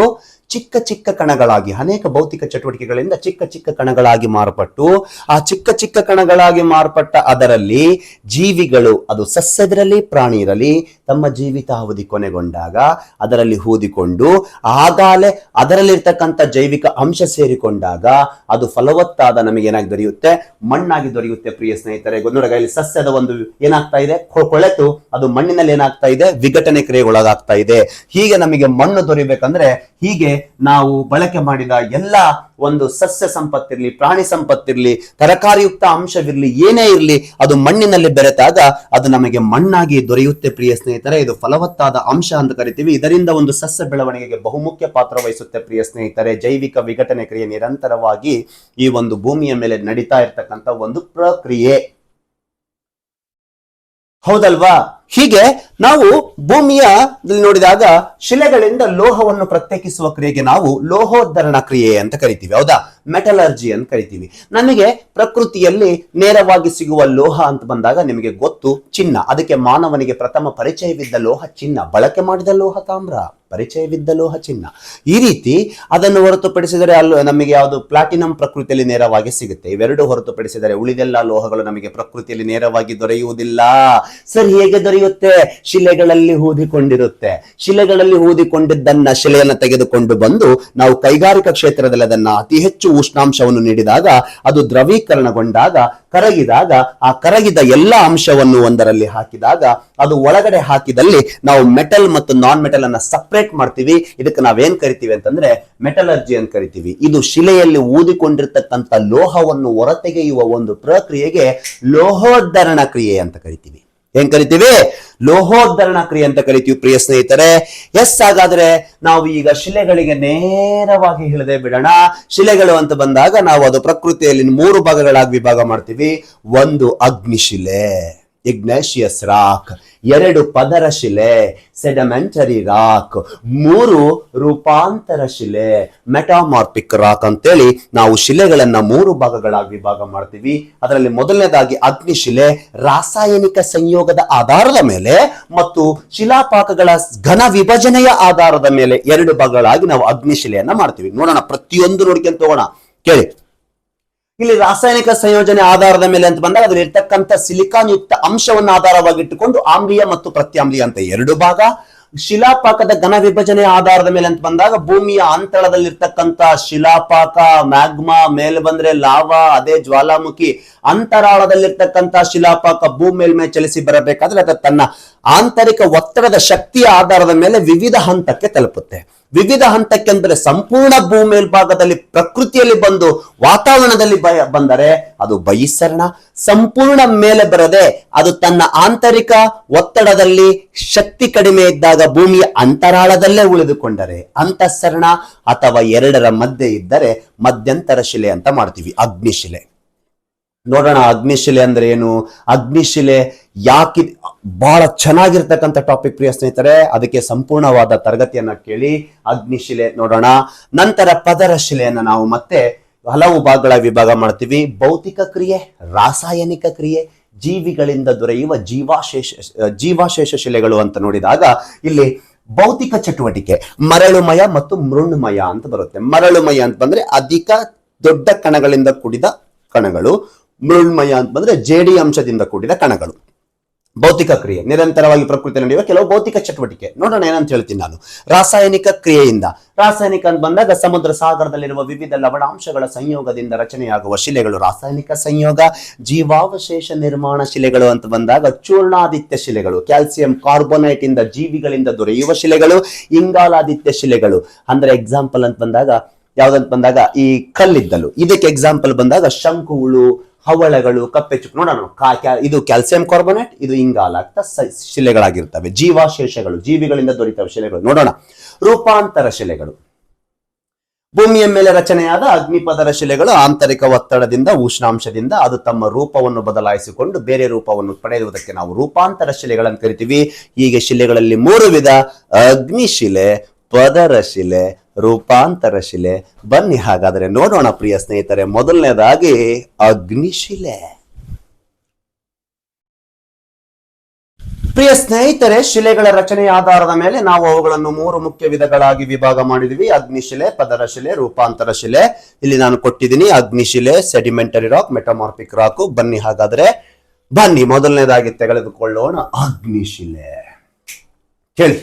ಚಿಕ್ಕ ಚಿಕ್ಕ ಕಣಗಳಾಗಿ ಅನೇಕ ಭೌತಿಕ ಚಟುವಟಿಕೆಗಳಿಂದ ಚಿಕ್ಕ ಚಿಕ್ಕ ಕಣಗಳಾಗಿ ಮಾರ್ಪಟ್ಟು, ಆ ಚಿಕ್ಕ ಚಿಕ್ಕ ಕಣಗಳಾಗಿ ಮಾರ್ಪಟ್ಟ ಅದರಲ್ಲಿ ಜೀವಿಗಳು, ಅದು ಸಸ್ಯದಿರಲಿ ಪ್ರಾಣಿ ಇರಲಿ, ತಮ್ಮ ಜೀವಿತಾವಧಿ ಕೊನೆಗೊಂಡಾಗ ಅದರಲ್ಲಿ ಹೂದಿಕೊಂಡು ಆಗಾಲೆ ಅದರಲ್ಲಿರ್ತಕ್ಕಂಥ ಜೈವಿಕ ಅಂಶ ಸೇರಿಕೊಂಡಾಗ ಅದು ಫಲವತ್ತಾದ ನಮಗೆ ಏನಾಗಿ ದೊರೆಯುತ್ತೆ? ಮಣ್ಣಾಗಿ ದೊರೆಯುತ್ತೆ. ಪ್ರಿಯ ಸ್ನೇಹಿತರೆ, ನೋಡಗ ಇಲ್ಲಿ ಸಸ್ಯದ ಒಂದು ಏನಾಗ್ತಾ ಇದೆ? ಕೊಳೆತು ಅದು ಮಣ್ಣಿನಲ್ಲಿ ಏನಾಗ್ತಾ ಇದೆ? ವಿಘಟನೆ ಕ್ರಿಯೆಗೊಳಗಾಗ್ತಾ ಇದೆ. ಹೀಗೆ ನಮಗೆ ಮಣ್ಣು ದೊರೆಯಬೇಕಂದ್ರೆ ಹೀಗೆ ನಾವು ಬಳಕೆ ಮಾಡಿದ ಎಲ್ಲ ಒಂದು ಸಸ್ಯ ಸಂಪತ್ತಿರ್ಲಿ, ಪ್ರಾಣಿ ಸಂಪತ್ತಿರ್ಲಿ, ತರಕಾರಿಯುಕ್ತ ಅಂಶವಿರ್ಲಿ, ಏನೇ ಇರ್ಲಿ, ಅದು ಮಣ್ಣಿನಲ್ಲಿ ಬೆರೆತಾಗ ಅದು ನಮಗೆ ಮಣ್ಣಾಗಿ ದೊರೆಯುತ್ತೆ. ಪ್ರಿಯ ಸ್ನೇಹಿತರೆ, ಇದು ಫಲವತ್ತಾದ ಅಂಶ ಅಂತ ಕರಿತೀವಿ. ಇದರಿಂದ ಒಂದು ಸಸ್ಯ ಬೆಳವಣಿಗೆಗೆ ಬಹುಮುಖ್ಯ ಪಾತ್ರ ವಹಿಸುತ್ತೆ. ಪ್ರಿಯ ಸ್ನೇಹಿತರೆ, ಜೈವಿಕ ವಿಘಟನೆ ಕ್ರಿಯೆ ನಿರಂತರವಾಗಿ ಈ ಒಂದು ಭೂಮಿಯ ಮೇಲೆ ನಡೀತಾ ಇರ್ತಕ್ಕಂಥ ಒಂದು ಪ್ರಕ್ರಿಯೆ. ಹೌದಲ್ವಾ? ಹೀಗೆ ನಾವು ಭೂಮಿಯ ನೋಡಿದಾಗ ಶಿಲೆಗಳಿಂದ ಲೋಹವನ್ನು ಪ್ರತ್ಯೇಕಿಸುವ ಕ್ರಿಯೆಗೆ ನಾವು ಲೋಹೋದ್ಧರಣ ಕ್ರಿಯೆ ಅಂತ ಕರಿತೀವಿ. ಹೌದಾ? ಮೆಟಲರ್ಜಿ ಅಂತ ಕರಿತೀವಿ. ನಮಗೆ ಪ್ರಕೃತಿಯಲ್ಲಿ ನೇರವಾಗಿ ಸಿಗುವ ಲೋಹ ಅಂತ ಬಂದಾಗ ನಿಮಗೆ ಗೊತ್ತು, ಚಿನ್ನ. ಅದಕ್ಕೆ ಮಾನವನಿಗೆ ಪ್ರಥಮ ಪರಿಚಯವಿದ್ದ ಲೋಹ ಚಿನ್ನ. ಬಳಕೆ ಮಾಡಿದ ಲೋಹ ತಾಮ್ರ, ಪರಿಚಯವಿದ್ದ ಲೋಹ ಚಿನ್ನ. ಈ ರೀತಿ ಅದನ್ನು ಹೊರತುಪಡಿಸಿದರೆ ನಮಗೆ ಯಾವುದು? ಪ್ಲಾಟಿನಂ ಪ್ರಕೃತಿಯಲ್ಲಿ ನೇರವಾಗಿ ಸಿಗುತ್ತೆ. ಇವೆರಡು ಹೊರತುಪಡಿಸಿದರೆ ಉಳಿದೆಲ್ಲ ಲೋಹಗಳು ನಮಗೆ ಪ್ರಕೃತಿಯಲ್ಲಿ ನೇರವಾಗಿ ದೊರೆಯುವುದಿಲ್ಲ. ಸರಿ, ಹೇಗೆ ದೊರೆಯುತ್ತೆ? ಶಿಲೆಗಳಲ್ಲಿ ಹೂದಿಕೊಂಡಿರುತ್ತೆ. ಶಿಲೆಗಳಲ್ಲಿ ಹೂದಿಕೊಂಡಿದ್ದನ್ನ ಶಿಲೆಯನ್ನು ತೆಗೆದುಕೊಂಡು ಬಂದು ನಾವು ಕೈಗಾರಿಕಾ ಕ್ಷೇತ್ರದಲ್ಲಿ ಅದನ್ನ ಅತಿ ಹೆಚ್ಚು ಉಷ್ಣಾಂಶವನ್ನು ನೀಡಿದಾಗ ಅದು ದ್ರವೀಕರಣಗೊಂಡಾಗ, ಕರಗಿದಾಗ, ಆ ಕರಗಿದ ಎಲ್ಲ ಅಂಶವನ್ನು ಒಂದರಲ್ಲಿ ಹಾಕಿದಾಗ ಅದು ಒಳಗಡೆ ಹಾಕಿದಲ್ಲಿ ನಾವು ಮೆಟಲ್ ಮತ್ತು ನಾನ್ ಮೆಟಲ್ ಅನ್ನ ಸಪರೇಟ್ ಮಾಡ್ತೀವಿ. ಇದಕ್ಕೆ ನಾವೇನ್ ಕರಿತೀವಿ ಅಂತಂದ್ರೆ ಮೆಟಲರ್ಜಿ ಅಂತ ಕರಿತೀವಿ. ಇದು ಶಿಲೆಯಲ್ಲಿ ಊದಿಕೊಂಡಿರ್ತಕ್ಕಂಥ ಲೋಹವನ್ನು ಹೊರತೆಗೆಯುವ ಒಂದು ಪ್ರಕ್ರಿಯೆಗೆ ಲೋಹೋದ್ಧರಣ ಕ್ರಿಯೆ ಅಂತ ಕರಿತೀವಿ. ಏನ್ ಕರಿತೀವಿ? ಲೋಹೋದ್ಧರಣ ಕ್ರಿಯೆ ಅಂತ ಕರಿತೀವಿ. ಪ್ರಿಯ ಸ್ನೇಹಿತರೆ, ಎಸ್, ಹಾಗಾದ್ರೆ ನಾವು ಈಗ ಶಿಲೆಗಳಿಗೆ ನೇರವಾಗಿ ಹೇಳದೆ ಬಿಡೋಣ. ಶಿಲೆಗಳು ಅಂತ ಬಂದಾಗ ನಾವು ಅದು ಪ್ರಕೃತಿಯಲ್ಲಿ 3 ಭಾಗಗಳಾಗಿ ವಿಭಾಗ ಮಾಡ್ತೀವಿ. ಒಂದು ಅಗ್ನಿಶಿಲೆ, ಇಗ್ನೇಷಿಯಸ್ ರಾಕ್. 2 ಪದರ ಶಿಲೆ, ಸೆಡಮೆಂಟರಿ ರಾಕ್. 3 ರೂಪಾಂತರ ಶಿಲೆ, ಮೆಟಾಮಾರ್ಫಿಕ್ ರಾಕ್ ಅಂತೇಳಿ ನಾವು ಶಿಲೆಗಳನ್ನ 3 ಭಾಗಗಳಾಗಿ ವಿಭಾಗ ಮಾಡ್ತೀವಿ. ಅದರಲ್ಲಿ ಮೊದಲನೇದಾಗಿ ಅಗ್ನಿಶಿಲೆ, ರಾಸಾಯನಿಕ ಸಂಯೋಗದ ಆಧಾರದ ಮೇಲೆ ಮತ್ತು ಶಿಲಾಪಾಕಗಳ ಘನ ವಿಭಜನೆಯ ಆಧಾರದ ಮೇಲೆ 2 ಭಾಗಗಳಾಗಿ ನಾವು ಅಗ್ನಿಶಿಲೆಯನ್ನ ಮಾಡ್ತೀವಿ. ನೋಡೋಣ, ಪ್ರತಿಯೊಂದು ನೋಡ್ಕೊಂತ ಹೋಗೋಣ. ಕೇಳಿ, ಇಲ್ಲಿ ರಾಸಾಯನಿಕ ಸಂಯೋಜನೆ ಆಧಾರದ ಮೇಲೆ ಅಂತ ಬಂದಾಗ ಅದ್ರಲ್ಲಿ ಇರ್ತಕ್ಕಂಥ ಸಿಲಿಕಾನ್ ಯುಕ್ತ ಅಂಶವನ್ನು ಆಧಾರವಾಗಿಟ್ಟುಕೊಂಡು ಆಮ್ಲೀಯ ಮತ್ತು ಪ್ರತ್ಯಾಮ್ಲೀಯ ಅಂತ 2 ಭಾಗ. ಶಿಲಾಪಾಕದ ಘನ ವಿಭಜನೆ ಆಧಾರದ ಮೇಲೆ ಅಂತ ಬಂದಾಗ ಭೂಮಿಯ ಅಂತರಾಳದಲ್ಲಿರ್ತಕ್ಕಂಥ ಶಿಲಾಪಾಕ, ಮ್ಯಾಗ್ಮಾ, ಮೇಲೆ ಬಂದ್ರೆ ಲಾವಾ, ಅದೇ ಜ್ವಾಲಾಮುಖಿ. ಅಂತರಾಳದಲ್ಲಿರ್ತಕ್ಕಂಥ ಶಿಲಾಪಾಕ ಭೂಮಿ ಮೇಲ್ಮೈ ಚಲಿಸಿ ಬರಬೇಕಾದ್ರೆ ಅದು ತನ್ನ ಆಂತರಿಕ ಒತ್ತಡದ ಶಕ್ತಿಯ ಆಧಾರದ ಮೇಲೆ ವಿವಿಧ ಹಂತಕ್ಕೆ ತಲುಪುತ್ತೆ. ವಿವಿಧ ಹಂತಕ್ಕೆ ಅಂದ್ರೆ ಸಂಪೂರ್ಣ ಭೂಮಿ ಮೇಲ್ಭಾಗದಲ್ಲಿ ಪ್ರಕೃತಿಯಲ್ಲಿ ಬಂದು ವಾತಾವರಣದಲ್ಲಿ ಬಂದರೆ ಅದು ಬಹಿಸ್ಸರಣ. ಸಂಪೂರ್ಣ ಮೇಲೆ ಬರದೆ ಅದು ತನ್ನ ಆಂತರಿಕ ಒತ್ತಡದಲ್ಲಿ ಶಕ್ತಿ ಕಡಿಮೆ ಇದ್ದಾಗ ಭೂಮಿಯ ಅಂತರಾಳದಲ್ಲೇ ಉಳಿದುಕೊಂಡರೆ ಅಂತಃಸರಣ, ಅಥವಾ 2ರ ಮಧ್ಯೆ ಇದ್ದರೆ ಮಧ್ಯಂತರ ಶಿಲೆ ಅಂತ ಮಾಡ್ತೀವಿ, ಅಗ್ನಿಶಿಲೆ. ನೋಡೋಣ, ಅಗ್ನಿಶಿಲೆ ಅಂದ್ರೆ ಏನು? ಅಗ್ನಿಶಿಲೆ ಯಾಕೆ ಬಹಳ ಚೆನ್ನಾಗಿರ್ತಕ್ಕಂಥ ಟಾಪಿಕ್ ಪ್ರಿಯ ಸ್ನೇಹಿತರೆ, ಅದಕ್ಕೆ ಸಂಪೂರ್ಣವಾದ ತರಗತಿಯನ್ನ ಕೇಳಿ. ಅಗ್ನಿಶಿಲೆ ನೋಡೋಣ. ನಂತರ ಪದರ ಶಿಲೆಯನ್ನ ನಾವು ಮತ್ತೆ ಹಲವು ಭಾಗಗಳ ವಿಭಾಗ ಮಾಡ್ತೀವಿ. ಭೌತಿಕ ಕ್ರಿಯೆ, ರಾಸಾಯನಿಕ ಕ್ರಿಯೆ, ಜೀವಿಗಳಿಂದ ದೊರೆಯುವ ಜೀವಾಶೇಷ ಶಿಲೆಗಳು ಅಂತ ನೋಡಿದಾಗ ಇಲ್ಲಿ ಭೌತಿಕ ಚಟುವಟಿಕೆ ಮರಳುಮಯ ಮತ್ತು ಮೃಣ್ಮಯ ಅಂತ ಬರುತ್ತೆ. ಮರಳುಮಯ ಅಂತ ಬಂದ್ರೆ ಅಧಿಕ ದೊಡ್ಡ ಕಣಗಳಿಂದ ಕೂಡಿದ ಕಣಗಳು. ಮೃಣ್ಮಯ ಅಂತ ಬಂದ್ರೆ ಜೇಡಿ ಅಂಶದಿಂದ ಕೂಡಿದ ಕಣಗಳು. ಭೌತಿಕ ಕ್ರಿಯೆ ನಿರಂತರವಾಗಿ ಪ್ರಕೃತಿ ನಡೆಯುವ ಕೆಲವು ಭೌತಿಕ ಚಟುವಟಿಕೆ. ನೋಡೋಣ ಏನಂತ ಹೇಳ್ತೀನಿ ನಾನು. ರಾಸಾಯನಿಕ ಕ್ರಿಯೆಯಿಂದ, ರಾಸಾಯನಿಕ ಅಂತ ಬಂದಾಗ ಸಮುದ್ರ ಸಾಗರದಲ್ಲಿರುವ ವಿವಿಧ ಲವಣಾಂಶಗಳ ಸಂಯೋಗದಿಂದ ರಚನೆಯಾಗುವ ಶಿಲೆಗಳು ರಾಸಾಯನಿಕ ಸಂಯೋಗ. ಜೀವಾವಶೇಷ ನಿರ್ಮಾಣ ಶಿಲೆಗಳು ಅಂತ ಬಂದಾಗ ಚೂರ್ಣಾದಿತ್ಯ ಶಿಲೆಗಳು, ಕ್ಯಾಲ್ಸಿಯಂ ಕಾರ್ಬೋನೇಟ್ ಇಂದ ಜೀವಿಗಳಿಂದ ದೊರೆಯುವ ಶಿಲೆಗಳು. ಇಂಗಾಲಾದಿತ್ಯ ಶಿಲೆಗಳು ಅಂದ್ರೆ ಎಕ್ಸಾಂಪಲ್ ಅಂತ ಬಂದಾಗ ಯಾವ್ದಂತ ಬಂದಾಗ ಈ ಕಲ್ಲಿದ್ದಲು, ಇದಕ್ಕೆ ಎಕ್ಸಾಂಪಲ್ ಬಂದಾಗ ಶಂಕುಗಳು, ಹವಳಗಳು, ಕಪ್ಪೆಚ್ಚು. ನೋಡೋಣ, ಇದು ಕ್ಯಾಲ್ಸಿಯಂ ಕಾರ್ಬೋನೇಟ್, ಇದು ಇಂಗಾಲ ಆಗ್ತಾ ಶಿಲೆಗಳಾಗಿರ್ತವೆ. ಜೀವಾಶೇಷಗಳು, ಜೀವಿಗಳಿಂದ ದೊರೆತವೆ ಶಿಲೆಗಳು. ನೋಡೋಣ, ರೂಪಾಂತರ ಶಿಲೆಗಳು. ಭೂಮಿಯ ಮೇಲೆ ರಚನೆಯಾದ ಅಗ್ನಿಪದರ ಶಿಲೆಗಳು ಆಂತರಿಕ ಒತ್ತಡದಿಂದ, ಉಷ್ಣಾಂಶದಿಂದ ಅದು ತಮ್ಮ ರೂಪವನ್ನು ಬದಲಾಯಿಸಿಕೊಂಡು ಬೇರೆ ರೂಪವನ್ನು ಪಡೆಯುವುದಕ್ಕೆ ನಾವು ರೂಪಾಂತರ ಶಿಲೆಗಳನ್ನು ಕರಿತೀವಿ. ಹೀಗೆ ಶಿಲೆಗಳಲ್ಲಿ 3 ವಿಧ: ಅಗ್ನಿಶಿಲೆ, ಪದರ ಶಿಲೆ, ರೂಪಾಂತರ ಶಿಲೆ. ಬನ್ನಿ ಹಾಗಾದ್ರೆ ನೋಡೋಣ ಪ್ರಿಯ ಸ್ನೇಹಿತರೆ. ಮೊದಲನೇದಾಗಿ ಅಗ್ನಿಶಿಲೆ. ಪ್ರಿಯ ಸ್ನೇಹಿತರೆ, ಶಿಲೆಗಳ ರಚನೆಯ ಆಧಾರದ ಮೇಲೆ ನಾವು ಅವುಗಳನ್ನು 3 ಮುಖ್ಯ ವಿಧಗಳಾಗಿ ವಿಭಾಗ ಮಾಡಿದ್ವಿ: ಅಗ್ನಿಶಿಲೆ, ಪದರ ಶಿಲೆ, ರೂಪಾಂತರ ಶಿಲೆ. ಇಲ್ಲಿ ನಾನು ಕೊಟ್ಟಿದ್ದೀನಿ ಅಗ್ನಿಶಿಲೆ, ಸೆಡಿಮೆಂಟರಿ ರಾಕ್, ಮೆಟಮಾರ್ಫಿಕ್ ರಾಕ್. ಬನ್ನಿ ಹಾಗಾದ್ರೆ, ಬನ್ನಿ ಮೊದಲನೇದಾಗಿ ತೆಗೆದುಕೊಳ್ಳೋಣ ಅಗ್ನಿಶಿಲೆ. ಕೇಳಿ,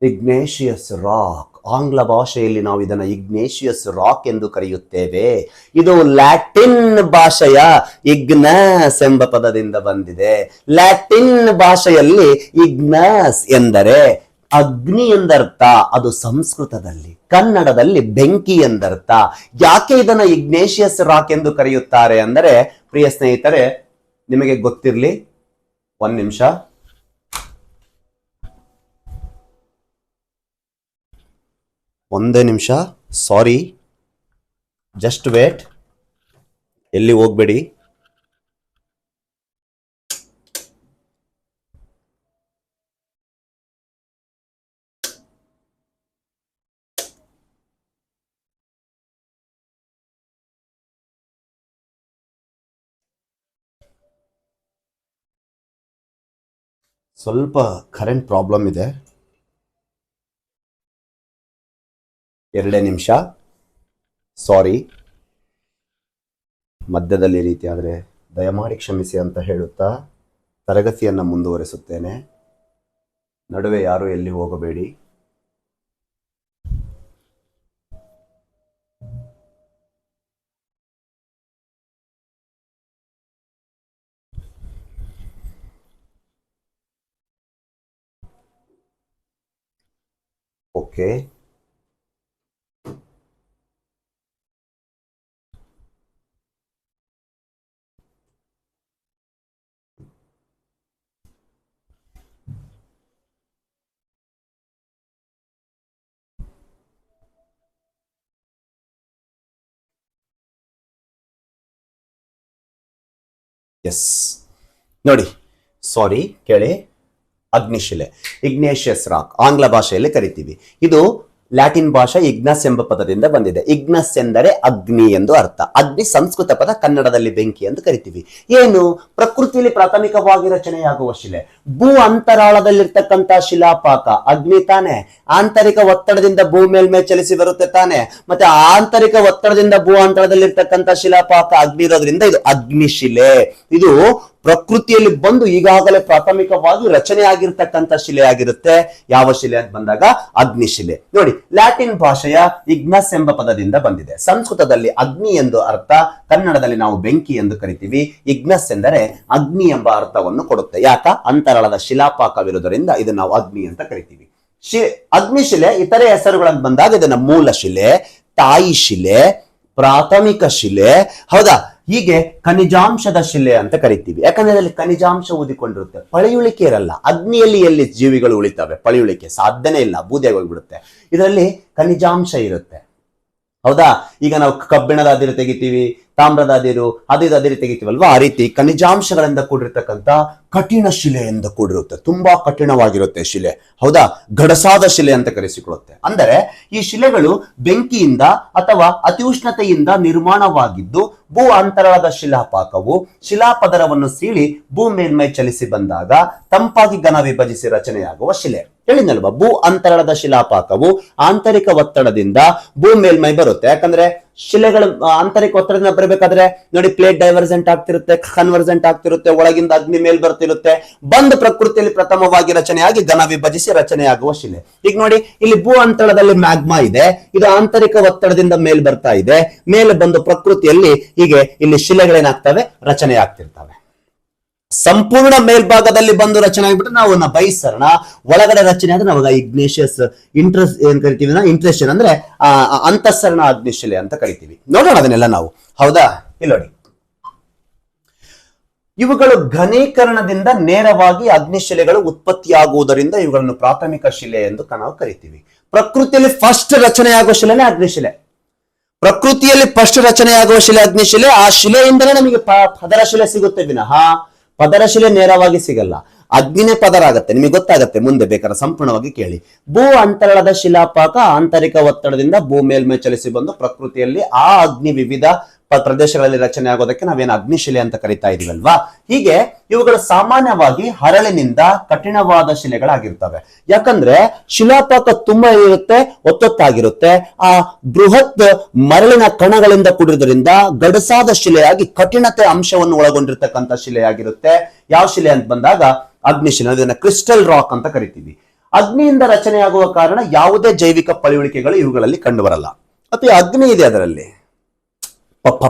ಇಗ್ನೇಷಿಯಸ್ ರಾಕ್. ಆಂಗ್ಲ ಭಾಷೆಯಲ್ಲಿ ನಾವು ಇದನ್ನ ಇಗ್ನೇಷಿಯಸ್ ರಾಕ್ ಎಂದು ಕರೆಯುತ್ತೇವೆ. ಇದು ಲ್ಯಾಟಿನ್ ಭಾಷೆಯ ಇಗ್ನಸ್ ಎಂಬ ಪದದಿಂದ ಬಂದಿದೆ. ಲ್ಯಾಟಿನ್ ಭಾಷೆಯಲ್ಲಿ ಇಗ್ನಸ್ ಎಂದರೆ ಅಗ್ನಿ ಎಂದರ್ಥ. ಅದು ಸಂಸ್ಕೃತದಲ್ಲಿ, ಕನ್ನಡದಲ್ಲಿ ಬೆಂಕಿ ಎಂದರ್ಥ. ಯಾಕೆ ಇದನ್ನ ಇಗ್ನೇಷಿಯಸ್ ರಾಕ್ ಎಂದು ಕರೆಯುತ್ತಾರೆ ಅಂದರೆ, ಪ್ರಿಯ ಸ್ನೇಹಿತರೆ ನಿಮಗೆ ಗೊತ್ತಿರಲಿ, 1 ನಿಮಿಷ. ಒಂದೇ ನಿಮಿಷ, ಸಾರಿ, ಜಸ್ಟ್ ವೇಟ್, ಎಲ್ಲಿ ಹೋಗ್ಬೇಡಿ. ಸ್ವಲ್ಪ ಕರೆಂಟ್ ಪ್ರಾಬ್ಲಮ್ ಇದೆ, 2 ನಿಮಿಷ, ಸಾರಿ. ಮಧ್ಯದಲ್ಲಿ ರೀತಿ ಆದರೆ ದಯಮಾಡಿ ಕ್ಷಮಿಸಿ ಅಂತ ಹೇಳುತ್ತಾ ತರಗತಿಯನ್ನು ಮುಂದುವರಿಸುತ್ತೇನೆ. ನಡುವೆ ಯಾರು ಎಲ್ಲಿ ಹೋಗಬೇಡಿ. ಓಕೆ, ಎಸ್ ನೋಡಿ, ಸಾರಿ, ಕೇಳಿ. ಅಗ್ನಿಶಿಲೆ, ಇಗ್ನೇಷಿಯಸ್ ರಾಕ್, ಆಂಗ್ಲ ಭಾಷೆಯಲ್ಲಿ ಕರಿತೀವಿ. ಇದು ಲ್ಯಾಟಿನ್ ಭಾಷೆ ಇಗ್ನಸ್ ಎಂಬ ಪದದಿಂದ ಬಂದಿದೆ. ಇಗ್ನಸ್ ಎಂದರೆ ಅಗ್ನಿ ಎಂದು ಅರ್ಥ. ಅಗ್ನಿ ಸಂಸ್ಕೃತ ಪದ, ಕನ್ನಡದಲ್ಲಿ ಬೆಂಕಿ ಎಂದು ಕರಿತೀವಿ. ಏನು? ಪ್ರಕೃತಿಯಲ್ಲಿ ಪ್ರಾಥಮಿಕವಾಗಿ ರಚನೆಯಾಗುವ ಶಿಲೆ. ಭೂ ಅಂತರಾಳದಲ್ಲಿರ್ತಕ್ಕಂಥ ಶಿಲಾಪಾಕ ಅಗ್ನಿ ತಾನೆ. ಆಂತರಿಕ ಒತ್ತಡದಿಂದ ಭೂ ಮೇಲ್ಮೈ ಚಲಿಸಿ ಬರುತ್ತೆ ತಾನೆ. ಮತ್ತೆ ಆಂತರಿಕ ಒತ್ತಡದಿಂದ ಭೂ ಅಂತರದಲ್ಲಿರ್ತಕ್ಕಂಥ ಶಿಲಾಪಾಕ ಅಗ್ನಿ ಇರೋದ್ರಿಂದ ಇದು ಅಗ್ನಿಶಿಲೆ. ಇದು ಪ್ರಕೃತಿಯಲ್ಲಿ ಬಂದು ಈಗಾಗಲೇ ಪ್ರಾಥಮಿಕವಾಗಿ ರಚನೆ ಆಗಿರ್ತಕ್ಕಂಥ ಶಿಲೆ ಆಗಿರುತ್ತೆ. ಯಾವ ಶಿಲೆ ಅಂತ ಬಂದಾಗ ಅಗ್ನಿಶಿಲೆ. ನೋಡಿ, ಲ್ಯಾಟಿನ್ ಭಾಷೆಯ ಇಗ್ನಸ್ ಎಂಬ ಪದದಿಂದ ಬಂದಿದೆ. ಸಂಸ್ಕೃತದಲ್ಲಿ ಅಗ್ನಿ ಎಂದು ಅರ್ಥ, ಕನ್ನಡದಲ್ಲಿ ನಾವು ಬೆಂಕಿ ಎಂದು ಕರಿತೀವಿ. ಇಗ್ನಸ್ ಎಂದರೆ ಅಗ್ನಿ ಎಂಬ ಅರ್ಥವನ್ನು ಕೊಡುತ್ತೆ. ಯಾಕ? ಅಂತರಾಳದ ಶಿಲಾಪಾಕವಿರುವುದರಿಂದ ಇದು ನಾವು ಅಗ್ನಿ ಅಂತ ಕರಿತೀವಿ. ಅಗ್ನಿಶಿಲೆ ಇತರೆ ಹೆಸರುಗಳನ್ನು ಬಂದಾಗ ಇದನ್ನ ಮೂಲ ಶಿಲೆ, ತಾಯಿ ಶಿಲೆ, ಪ್ರಾಥಮಿಕ ಶಿಲೆ, ಹೌದಾ, ಹೀಗೆ ಖನಿಜಾಂಶದ ಶಿಲೆ ಅಂತ ಕರಿತೀವಿ. ಯಾಕಂದ್ರೆ ಅದರಲ್ಲಿ ಖನಿಜಾಂಶ ಊದಿಕೊಂಡಿರುತ್ತೆ, ಪಳೆಯುಳಿಕೆ ಇರಲ್ಲ. ಅಗ್ನಿಯಲ್ಲಿ ಎಲ್ಲಿ ಜೀವಿಗಳು ಉಳಿತವೆ? ಪಳೆಯುಳಿಕೆ ಸಾಧ್ಯನೇ ಇಲ್ಲ, ಬೂದಿಯಾಗಿ ಹೋಗ್ಬಿಡುತ್ತೆ. ಇದರಲ್ಲಿ ಖನಿಜಾಂಶ ಇರುತ್ತೆ, ಹೌದಾ. ಈಗ ನಾವು ಕಬ್ಬಿಣದ ಅದಿರು ತೆಗಿತೀವಿ, ತಾಮ್ರದ ಅದಿರು, ಅದಿರು ತೆಗಿತೀವಲ್ವಾ, ಆ ರೀತಿ ಖನಿಜಾಂಶಗಳಿಂದ ಕೂಡಿರ್ತಕ್ಕಂಥ ಕಠಿಣ ಶಿಲೆಯಿಂದ ಕೂಡಿರುತ್ತೆ. ತುಂಬಾ ಕಠಿಣವಾಗಿರುತ್ತೆ ಶಿಲೆ, ಹೌದಾ. ಗಡಸಾದ ಶಿಲೆ ಅಂತ ಕರೆಸಿಕೊಳ್ಳುತ್ತೆ. ಅಂದರೆ ಈ ಶಿಲೆಗಳು ಬೆಂಕಿಯಿಂದ ಅಥವಾ ಅತಿಉಷ್ಣತೆಯಿಂದ ನಿರ್ಮಾಣವಾಗಿದ್ದು, ಭೂ ಅಂತರಾಳದ ಶಿಲಾಪಾಕವು ಶಿಲಾಪದರವನ್ನು ಸೀಳಿ ಭೂ ಮೇಲ್ಮೈ ಚಲಿಸಿ ಬಂದಾಗ ತಂಪಾಗಿ ಘನ ವಿಭಜಿಸಿ ರಚನೆಯಾಗುವ ಶಿಲೆ. ಹೇಳಿದ್ನಲ್ವಾ, ಭೂ ಅಂತರಾಳದ ಶಿಲಾಪಾಕವು ಆಂತರಿಕ ಒತ್ತಡದಿಂದ ಭೂ ಮೇಲ್ಮೈ ಬರುತ್ತೆ. ಯಾಕಂದ್ರೆ ಶಿಲೆಗಳು ಆಂತರಿಕ ಒತ್ತಡದಿಂದ ಬರಬೇಕಾದ್ರೆ ನೋಡಿ, ಪ್ಲೇಟ್ ಡೈವರ್ಜೆಂಟ್ ಆಗ್ತಿರುತ್ತೆ, ಕನ್ವರ್ಜೆಂಟ್ ಆಗ್ತಿರುತ್ತೆ, ಒಳಗಿಂದ ಅಗ್ನಿ ಮೇಲ್ ಬರ್ತಿರುತ್ತೆ, ಬಂದು ಪ್ರಕೃತಿಯಲ್ಲಿ ಪ್ರಥಮವಾಗಿ ರಚನೆಯಾಗಿ ಘನ ವಿಭಜಿಸಿ ರಚನೆಯಾಗುವ ಶಿಲೆ. ಈಗ ನೋಡಿ, ಇಲ್ಲಿ ಭೂ ಅಂತರದಲ್ಲಿ ಮ್ಯಾಗ್ಮಾ ಇದೆ, ಇದು ಆಂತರಿಕ ಒತ್ತಡದಿಂದ ಮೇಲ್ ಬರ್ತಾ ಇದೆ, ಮೇಲೆ ಬಂದು ಪ್ರಕೃತಿಯಲ್ಲಿ ಹೀಗೆ ಇಲ್ಲಿ ಶಿಲೆಗಳೇನಾಗ್ತವೆ, ರಚನೆ ಆಗ್ತಿರ್ತವೆ. ಸಂಪೂರ್ಣ ಮೇಲ್ಭಾಗದಲ್ಲಿ ಬಂದು ರಚನೆ ಆಗ್ಬಿಟ್ರೆ ನಾವು ಬೈಸರಣ, ಒಳಗಡೆ ರಚನೆ ಆದ್ರೆ ನಾವು ಇಗ್ನೇಷಿಯಸ್ ಇಂಟ್ರೆಸ್ಟ್ ಏನ್ ಕರಿತೀವಿ, ಇಂಟ್ರೆಷನ್ ಅಂದ್ರೆ ಅಂತಃಸರಣ ಅಗ್ನಿಶಿಲೆ ಅಂತ ಕರಿತೀವಿ. ನೋಡೋಣ ಅದನ್ನೆಲ್ಲ ನಾವು. ಹೌದಾ, ಇಲ್ಲಿ ನೋಡಿ, ಇವುಗಳು ಘನೀಕರಣದಿಂದ ನೇರವಾಗಿ ಅಗ್ನಿಶಿಲೆಗಳು ಉತ್ಪತ್ತಿಯಾಗುವುದರಿಂದ ಇವುಗಳನ್ನು ಪ್ರಾಥಮಿಕ ಶಿಲೆ ಎಂದು ನಾವು ಕರಿತೀವಿ. ಪ್ರಕೃತಿಯಲ್ಲಿ ಫಸ್ಟ್ ರಚನೆಯಾಗುವ ಶಿಲೆನೇ ಅಗ್ನಿಶಿಲೆ. ಪ್ರಕೃತಿಯಲ್ಲಿ ಫಸ್ಟ್ ರಚನೆಯಾಗುವ ಶಿಲೆ ಅಗ್ನಿಶಿಲೆ. ಆ ಶಿಲೆಯಿಂದಲೇ ನಮಗೆ ಪದರ ಶಿಲೆ ಸಿಗುತ್ತೆ ವಿನಃ ಪದರ ಶಿಲೆ ನೇರವಾಗಿ ಸಿಗಲ್ಲ. ಅಗ್ನಿನೇ ಪದರ ಆಗತ್ತೆ, ನಿಮಗೆ ಗೊತ್ತಾಗತ್ತೆ ಮುಂದೆ ಬೇಕಾದ್ರೆ ಸಂಪೂರ್ಣವಾಗಿ ಕೇಳಿ. ಭೂ ಅಂತರಾಳದ ಶಿಲಾಪಾಕ ಆಂತರಿಕ ಒತ್ತಡದಿಂದ ಭೂ ಮೇಲ್ಮೈ ಚಲಿಸಿ ಬಂದು ಪ್ರಕೃತಿಯಲ್ಲಿ ಆ ಅಗ್ನಿ ವಿವಿಧ ಪ್ರದೇಶಗಳಲ್ಲಿ ರಚನೆ ಆಗೋದಕ್ಕೆ ನಾವೇನು ಅಗ್ನಿಶಿಲೆ ಅಂತ ಕರಿತಾ ಇದೀವಲ್ವಾ. ಹೀಗೆ ಇವುಗಳು ಸಾಮಾನ್ಯವಾಗಿ ಹರಳಿನಿಂದ ಕಠಿಣವಾದ ಶಿಲೆಗಳಾಗಿರ್ತವೆ. ಯಾಕಂದ್ರೆ ಶಿಲಾಪಾಕ ತುಂಬಾ ಇರುತ್ತೆ, ಒತ್ತೊತ್ತಾಗಿರುತ್ತೆ. ಆ ಬೃಹತ್ ಮರಳಿನ ಕಣಗಳಿಂದ ಕೂಡಿರೋದ್ರಿಂದ ಗಡಸಾದ ಶಿಲೆಯಾಗಿ ಕಠಿಣತೆ ಅಂಶವನ್ನು ಒಳಗೊಂಡಿರ್ತಕ್ಕಂಥ ಶಿಲೆಯಾಗಿರುತ್ತೆ. ಯಾವ ಶಿಲೆ ಅಂತ ಬಂದಾಗ ಅಗ್ನಿಶಿಲೆ, ಅದನ್ನ ಕ್ರಿಸ್ಟಲ್ ರಾಕ್ ಅಂತ ಕರಿತೀವಿ. ಅಗ್ನಿಯಿಂದ ರಚನೆಯಾಗುವ ಕಾರಣ ಯಾವುದೇ ಜೈವಿಕ ಪಳೆಯುಳಿಕೆಗಳು ಇವುಗಳಲ್ಲಿ ಕಂಡು ಬರಲ್ಲ. ಅಥವಾ ಅಗ್ನಿ ಇದೆ ಅದರಲ್ಲಿ,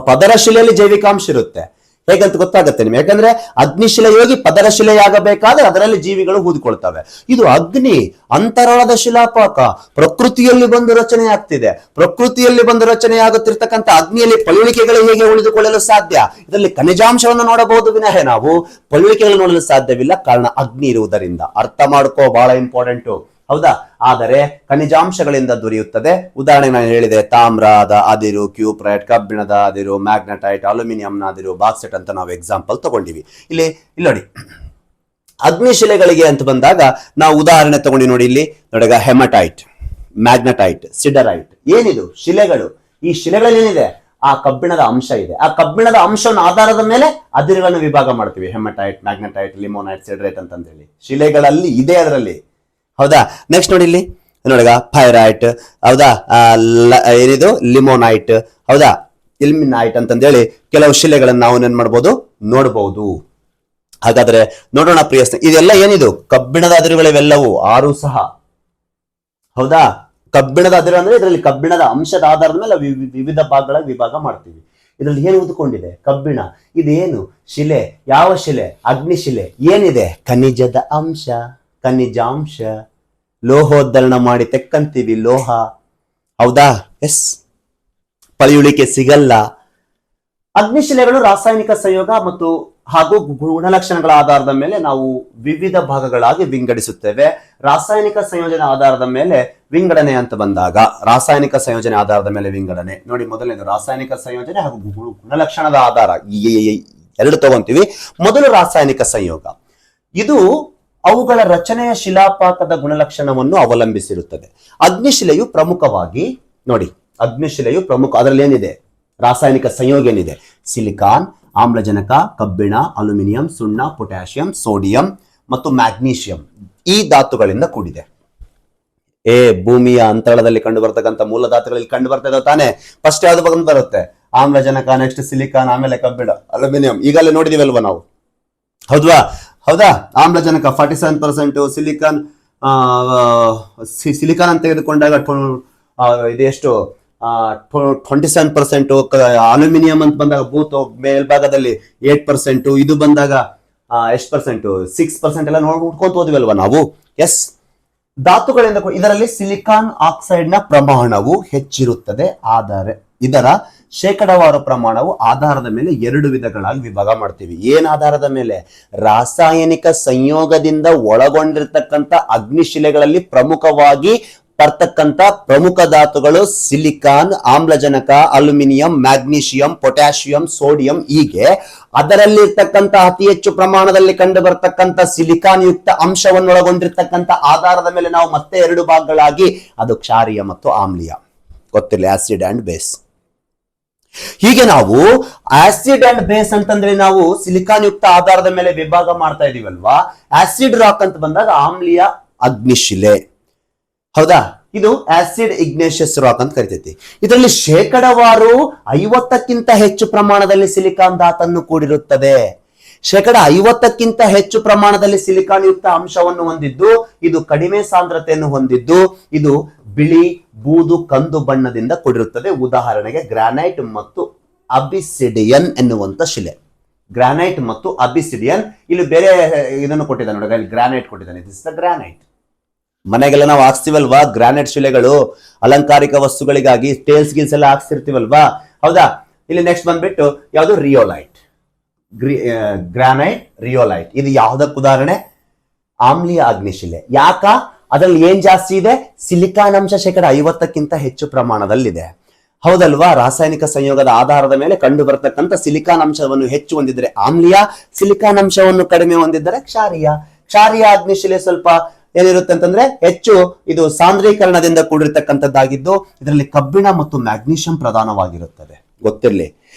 ಪದರ ಶಿಲೆಯಲ್ಲಿ ಜೈವಿಕಾಂಶ ಇರುತ್ತೆ. ಹೇಗಂತ ಗೊತ್ತಾಗುತ್ತೆ ನಿಮ್ಗೆ. ಯಾಕಂದ್ರೆ ಅಗ್ನಿಶಿಲೆ ಹೋಗಿ ಪದರ ಶಿಲೆಯಾಗಬೇಕಾದ್ರೆ ಅದರಲ್ಲಿ ಜೀವಿಗಳು ಊದಿಕೊಳ್ತವೆ. ಇದು ಅಗ್ನಿ ಅಂತರಾಳದ ಶಿಲಾಪಾಕ ಪ್ರಕೃತಿಯಲ್ಲಿ ಬಂದು ರಚನೆ ಆಗ್ತಿದೆ. ಪ್ರಕೃತಿಯಲ್ಲಿ ಬಂದು ರಚನೆ ಆಗುತ್ತಿರ್ತಕ್ಕಂಥ ಅಗ್ನಿಯಲ್ಲಿ ಪಳುವಳಿಕೆಗಳು ಹೇಗೆ ಉಳಿದುಕೊಳ್ಳಲು ಸಾಧ್ಯ? ಇದರಲ್ಲಿ ಖನಿಜಾಂಶವನ್ನು ನೋಡಬಹುದು ವಿನಃ ನಾವು ಪಳುವಳಿಕೆಗಳು ನೋಡಲು ಸಾಧ್ಯವಿಲ್ಲ, ಕಾರಣ ಅಗ್ನಿ ಇರುವುದರಿಂದ. ಅರ್ಥ ಮಾಡ್ಕೋ, ಬಹಳ ಇಂಪಾರ್ಟೆಂಟು. ಹೌದಾ, ಆದರೆ ಖನಿಜಾಂಶಗಳಿಂದ ದೊರೆಯುತ್ತದೆ. ಉದಾಹರಣೆ ನಾನು ಹೇಳಿದೆ, ತಾಮ್ರದ ಅದಿರು, ಕ್ಯೂಪ್ರೈಟ್, ಕಬ್ಬಿಣದ ಅದಿರು, ಮ್ಯಾಗ್ನೆಟೈಟ್, ಅಲ್ಯೂಮಿನಿಯಂನ ಅದಿರು, ಬಾಕ್ಸೈಟ್ ಅಂತ ನಾವು ಎಕ್ಸಾಂಪಲ್ ತಗೊಂಡಿವಿ. ಇಲ್ಲಿ ನೋಡಿ, ಅಗ್ನಿಶಿಲೆಗಳಿಗೆ ಅಂತ ಬಂದಾಗ ನಾವು ಉದಾಹರಣೆ ತಗೊಂಡಿ ನೋಡಿ. ಇಲ್ಲಿ ನೋಡಿಗ ಹೆಮಟೈಟ್, ಮ್ಯಾಗ್ನೆಟೈಟ್, ಸಿಡರೈಟ್, ಏನಿದು ಶಿಲೆಗಳು. ಈ ಶಿಲೆಗಳಲ್ಲಿ ಏನಿದೆ? ಆ ಕಬ್ಬಿಣದ ಅಂಶ ಇದೆ. ಆ ಕಬ್ಬಿಣದ ಅಂಶವನ್ನು ಆಧಾರದ ಮೇಲೆ ಅದಿರುಗಳನ್ನು ವಿಭಾಗ ಮಾಡ್ತೀವಿ. ಹೆಮಟೈಟ್, ಮ್ಯಾಗ್ನೆಟೈಟ್, ಲಿಮೋನೈಟ್, ಸಿಡರೈಟ್ ಅಂತಂದೇಳಿ ಶಿಲೆಗಳಲ್ಲಿ ಇದೆ ಅದರಲ್ಲಿ. ಹೌದಾ, ನೆಕ್ಸ್ಟ್ ನೋಡಿ ಇಲ್ಲಿ ನೋಡಿಗ ಪೈರೈಟ್, ಹೌದಾ, ಏನಿದು ಲಿಮೋನೈಟ್, ಹೌದಾ, ಇಲ್ಮಿನೈಟ್ ಅಂತಂದೇಳಿ ಕೆಲವು ಶಿಲೆಗಳನ್ನು ನಾವು ಏನ್ ಮಾಡ್ಬೋದು, ನೋಡ್ಬಹುದು. ಹಾಗಾದ್ರೆ ನೋಡೋಣ ಪ್ರಿಯ ಸ್ನೇಹಿತರೆ, ಇದೆಲ್ಲ ಏನಿದು ಕಬ್ಬಿಣದ ಅದಿರುಗಳಿವೆಲ್ಲವೂ 6 ಸಹ. ಹೌದಾ, ಕಬ್ಬಿಣದ ಅದಿರು ಅಂದ್ರೆ ಇದರಲ್ಲಿ ಕಬ್ಬಿಣದ ಅಂಶದ ಆಧಾರದ ಮೇಲೆ ವಿವಿಧ ಭಾಗಗಳಾಗಿ ವಿಭಾಗ ಮಾಡ್ತೀವಿ. ಇದರಲ್ಲಿ ಏನು ಉದ್ಕೊಂಡಿದೆ? ಕಬ್ಬಿಣ. ಇದೇನು ಶಿಲೆ? ಯಾವ ಶಿಲೆ? ಅಗ್ನಿಶಿಲೆ. ಏನಿದೆ? ಖನಿಜದ ಅಂಶ, ಖನಿಜಾಂಶ. ಲೋಹೋದ್ಧರಣ ಮಾಡಿ ತೆಕ್ಕಂತೀವಿ, ಲೋಹ. ಹೌದಾ, ಎಸ್, ಪಳೆಯುಳಿಕೆ ಸಿಗಲ್ಲ. ಅಗ್ನಿಶಿಲೆಗಳು ರಾಸಾಯನಿಕ ಸಂಯೋಗ ಮತ್ತು ಹಾಗೂ ಗುಣಲಕ್ಷಣಗಳ ಆಧಾರದ ಮೇಲೆ ನಾವು ವಿವಿಧ ಭಾಗಗಳಾಗಿ ವಿಂಗಡಿಸುತ್ತೇವೆ. ರಾಸಾಯನಿಕ ಸಂಯೋಜನೆ ಆಧಾರದ ಮೇಲೆ ವಿಂಗಡಣೆ ಅಂತ ಬಂದಾಗ, ರಾಸಾಯನಿಕ ಸಂಯೋಜನೆ ಆಧಾರದ ಮೇಲೆ ವಿಂಗಡಣೆ ನೋಡಿ. ಮೊದಲನೇದು ರಾಸಾಯನಿಕ ಸಂಯೋಜನೆ ಹಾಗೂ ಗುಣಲಕ್ಷಣದ ಆಧಾರ, ಎರಡು ತಗೊಂತೀವಿ. ಮೊದಲು ರಾಸಾಯನಿಕ ಸಂಯೋಗ. ಇದು ಅವುಗಳ ರಚನೆಯ ಶಿಲಾಪಾಕದ ಗುಣಲಕ್ಷಣವನ್ನು ಅವಲಂಬಿಸಿರುತ್ತದೆ. ಅಗ್ನಿಶಿಲೆಯು ಪ್ರಮುಖವಾಗಿ ನೋಡಿ, ಅಗ್ನಿಶಿಲೆಯು ಪ್ರಮುಖ, ಅದರಲ್ಲಿ ಏನಿದೆ? ರಾಸಾಯನಿಕ ಸಂಯೋಗ ಏನಿದೆ? ಸಿಲಿಕಾನ್, ಆಮ್ಲಜನಕ, ಕಬ್ಬಿಣ, ಅಲ್ಯೂಮಿನಿಯಂ, ಸುಣ್ಣ, ಪೊಟ್ಯಾಷಿಯಂ, ಸೋಡಿಯಂ ಮತ್ತು ಮ್ಯಾಗ್ನೀಷಿಯಂ ಈ ಧಾತುಗಳಿಂದ ಕೂಡಿದೆ. ಭೂಮಿಯ ಅಂತರಾಳದಲ್ಲಿ ಕಂಡು ಬರ್ತಕ್ಕಂಥ ಮೂಲ ಧಾತುಗಳಲ್ಲಿ ಕಂಡು ಬರ್ತಾ ಇದಾವೆ ತಾನೆ. ಫಸ್ಟ್ ಯಾವ್ದು ಬಂದು ಬರುತ್ತೆ? ಆಮ್ಲಜನಕ, ನೆಕ್ಸ್ಟ್ ಸಿಲಿಕಾನ್, ಆಮೇಲೆ ಕಬ್ಬಿಣ, ಅಲ್ಯೂಮಿನಿಯಂ. ಈಗಲೇ ನೋಡಿದಿವಲ್ವಾ ನಾವು? ಹೌದಾ, ಹೌದಾ. ಆಮ್ಲಜನಕ 47%, ಸಿಲಿಕಾನ್ ಸಿಲಿಕಾನ್ ಅಂತ ತೆಗೆದುಕೊಂಡಾಗ ಇದೆಷ್ಟು 27%, ಅಲ್ಯೂಮಿನಿಯಂ ಅಂತ ಬಂದಾಗ ಭೂತ ಮೇಲ್ಭಾಗದಲ್ಲಿ 8%, ಇದು ಬಂದಾಗ ಎಷ್ಟು ಪರ್ಸೆಂಟ್? 6% ಎಲ್ಲ ನೋಡ್ಕೊಂತ ಹೋದ್ವಲ್ವಾ ನಾವು. ಎಸ್, ಧಾತುಗಳಿಂದ ಇದರಲ್ಲಿ ಸಿಲಿಕಾನ್ ಆಕ್ಸೈಡ್ ನ ಪ್ರಮಾಣವು ಹೆಚ್ಚಿರುತ್ತದೆ. ಆದರೆ ಇದರ ಶೇಕಡಾವಾರು ಪ್ರಮಾಣವು ಆಧಾರದ ಮೇಲೆ 2 ವಿಧಗಳಾಗಿ ವಿಭಾಗ ಮಾಡ್ತೀವಿ. ಏನ್ ಆಧಾರದ ಮೇಲೆ? ರಾಸಾಯನಿಕ ಸಂಯೋಗದಿಂದ ಒಳಗೊಂಡಿರ್ತಕ್ಕಂಥ ಅಗ್ನಿಶಿಲೆಗಳಲ್ಲಿ ಪ್ರಮುಖವಾಗಿ ಬರ್ತಕ್ಕಂಥ ಪ್ರಮುಖ ಧಾತುಗಳು ಸಿಲಿಕಾನ್, ಆಮ್ಲಜನಕ, ಅಲ್ಯೂಮಿನಿಯಂ, ಮ್ಯಾಗ್ನೀಷಿಯಂ, ಪೊಟ್ಯಾಷಿಯಂ, ಸೋಡಿಯಂ. ಹೀಗೆ ಅದರಲ್ಲಿರ್ತಕ್ಕಂಥ ಅತಿ ಹೆಚ್ಚು ಪ್ರಮಾಣದಲ್ಲಿ ಕಂಡು ಬರ್ತಕ್ಕಂಥ ಸಿಲಿಕಾನ್ ಯುಕ್ತ ಅಂಶವನ್ನು ಒಳಗೊಂಡಿರ್ತಕ್ಕಂಥ ಆಧಾರದ ಮೇಲೆ ನಾವು ಮತ್ತೆ 2 ಭಾಗಗಳಾಗಿ, ಅದು ಕ್ಷಾರೀಯ ಮತ್ತು ಆಮ್ಲೀಯ, ಗೊತ್ತಿಲ್ಲ, ಆಸಿಡ್ ಅಂಡ್ ಬೇಸ್. ಹೀಗೆ ನಾವು ಆಸಿಡ್ ಅಂಡ್ ಬೇಸ್ ಅಂತಂದ್ರೆ ನಾವು ಸಿಲಿಕಾನ್ ಯುಕ್ತ ಆಧಾರದ ಮೇಲೆ ವಿಭಾಗ ಮಾಡ್ತಾ ಇದೀವಲ್ವಾ. ಆಸಿಡ್ ರಾಕ್ ಅಂತ ಬಂದಾಗ ಆಮ್ಲೀಯ ಅಗ್ನಿಶಿಲೆ. ಹೌದಾ, ಇದು ಆಸಿಡ್ ಇಗ್ನೇಷಿಯಸ್ ರಾಕ್ ಅಂತ ಕರಿತೈತಿ. ಇದರಲ್ಲಿ ಶೇಕಡವಾರು 50ಕ್ಕಿಂತ ಹೆಚ್ಚು ಪ್ರಮಾಣದಲ್ಲಿ ಸಿಲಿಕಾನ್ ಧಾತನ್ನು ಕೂಡಿರುತ್ತದೆ. 50ಕ್ಕಿಂತ ಹೆಚ್ಚು ಪ್ರಮಾಣದಲ್ಲಿ ಸಿಲಿಕಾನ್ ಯುಕ್ತ ಅಂಶವನ್ನು ಹೊಂದಿದ್ದು, ಇದು ಕಡಿಮೆ ಸಾಂದ್ರತೆಯನ್ನು ಹೊಂದಿದ್ದು, ಇದು ಬಿಳಿ, ಬೂದು, ಕಂದು ಬಣ್ಣದಿಂದ ಕೂಡಿರುತ್ತದೆ. ಉದಾಹರಣೆಗೆ ಗ್ರಾನೈಟ್ ಮತ್ತು ಅಬಿಸಿಡಿಯನ್ ಎನ್ನುವಂತ ಶಿಲೆ. ಗ್ರಾನೈಟ್ ಮತ್ತು ಅಬಿಸಿಡಿಯನ್. ಇಲ್ಲಿ ಬೇರೆ ಇದನ್ನು ಕೊಟ್ಟಿದ್ದಾನೆ ನೋಡಿ, ಅಲ್ಲಿ ಗ್ರಾನೈಟ್ ಕೊಟ್ಟಿದ್ದಾನೆ. This is the granite. ಮನೆಗೆಲ್ಲ ನಾವು ಹಾಕ್ಸ್ತೀವಲ್ವಾ ಗ್ರಾನೈಟ್ ಶಿಲೆಗಳು, ಅಲಂಕಾರಿಕ ವಸ್ತುಗಳಿಗಾಗಿ ಟೇಲ್ಸ್ ಗಿಲ್ಸ್ ಎಲ್ಲ ಹಾಕ್ಸಿರ್ತೀವಲ್ವಾ, ಹೌದಾ. ಇಲ್ಲಿ ನೆಕ್ಸ್ಟ್ ಬಂದ್ಬಿಟ್ಟು ಯಾವುದು, ರಿಯೋಲೈಟ್. ಗ್ರಾನೈಟ್, ರಿಯೋಲೈಟ್. ಇದು ಯಾವ್ದಕ್ಕೆ ಉದಾಹರಣೆ, ಆಮ್ಲೀಯ ಅಗ್ನಿಶಿಲೆ. ಯಾಕ, ಅದ್ರಲ್ಲಿ ಏನ್ ಜಾಸ್ತಿ ಇದೆ, ಸಿಲಿಕಾನ್ ಅಂಶ 50% ಹೆಚ್ಚು ಪ್ರಮಾಣದಲ್ಲಿದೆ, ಹೌದಲ್ವಾ. ರಾಸಾಯನಿಕ ಸಂಯೋಗದ ಆಧಾರದ ಮೇಲೆ ಕಂಡು ಬರತಕ್ಕಂಥ ಸಿಲಿಕಾನ್ ಅಂಶವನ್ನು ಹೆಚ್ಚು ಹೊಂದಿದ್ರೆ ಆಮ್ಲೀಯ, ಸಿಲಿಕಾನ್ ಅಂಶವನ್ನು ಕಡಿಮೆ ಹೊಂದಿದ್ದರೆ ಕ್ಷಾರೀಯ. ಕ್ಷಾರೀಯ ಅಗ್ನಿಶಿಲೆ ಸ್ವಲ್ಪ ಏನಿರುತ್ತೆ ಅಂತಂದ್ರೆ ಹೆಚ್ಚು ಇದು ಸಾಂದ್ರೀಕರಣದಿಂದ ಕೂಡಿರ್ತಕ್ಕಂಥದ್ದಾಗಿದ್ದು ಇದರಲ್ಲಿ ಕಬ್ಬಿಣ ಮತ್ತು ಮ್ಯಾಗ್ನೀಷಿಯಂ ಪ್ರಧಾನವಾಗಿರುತ್ತದೆ, ಗೊತ್ತಿರಲಿ.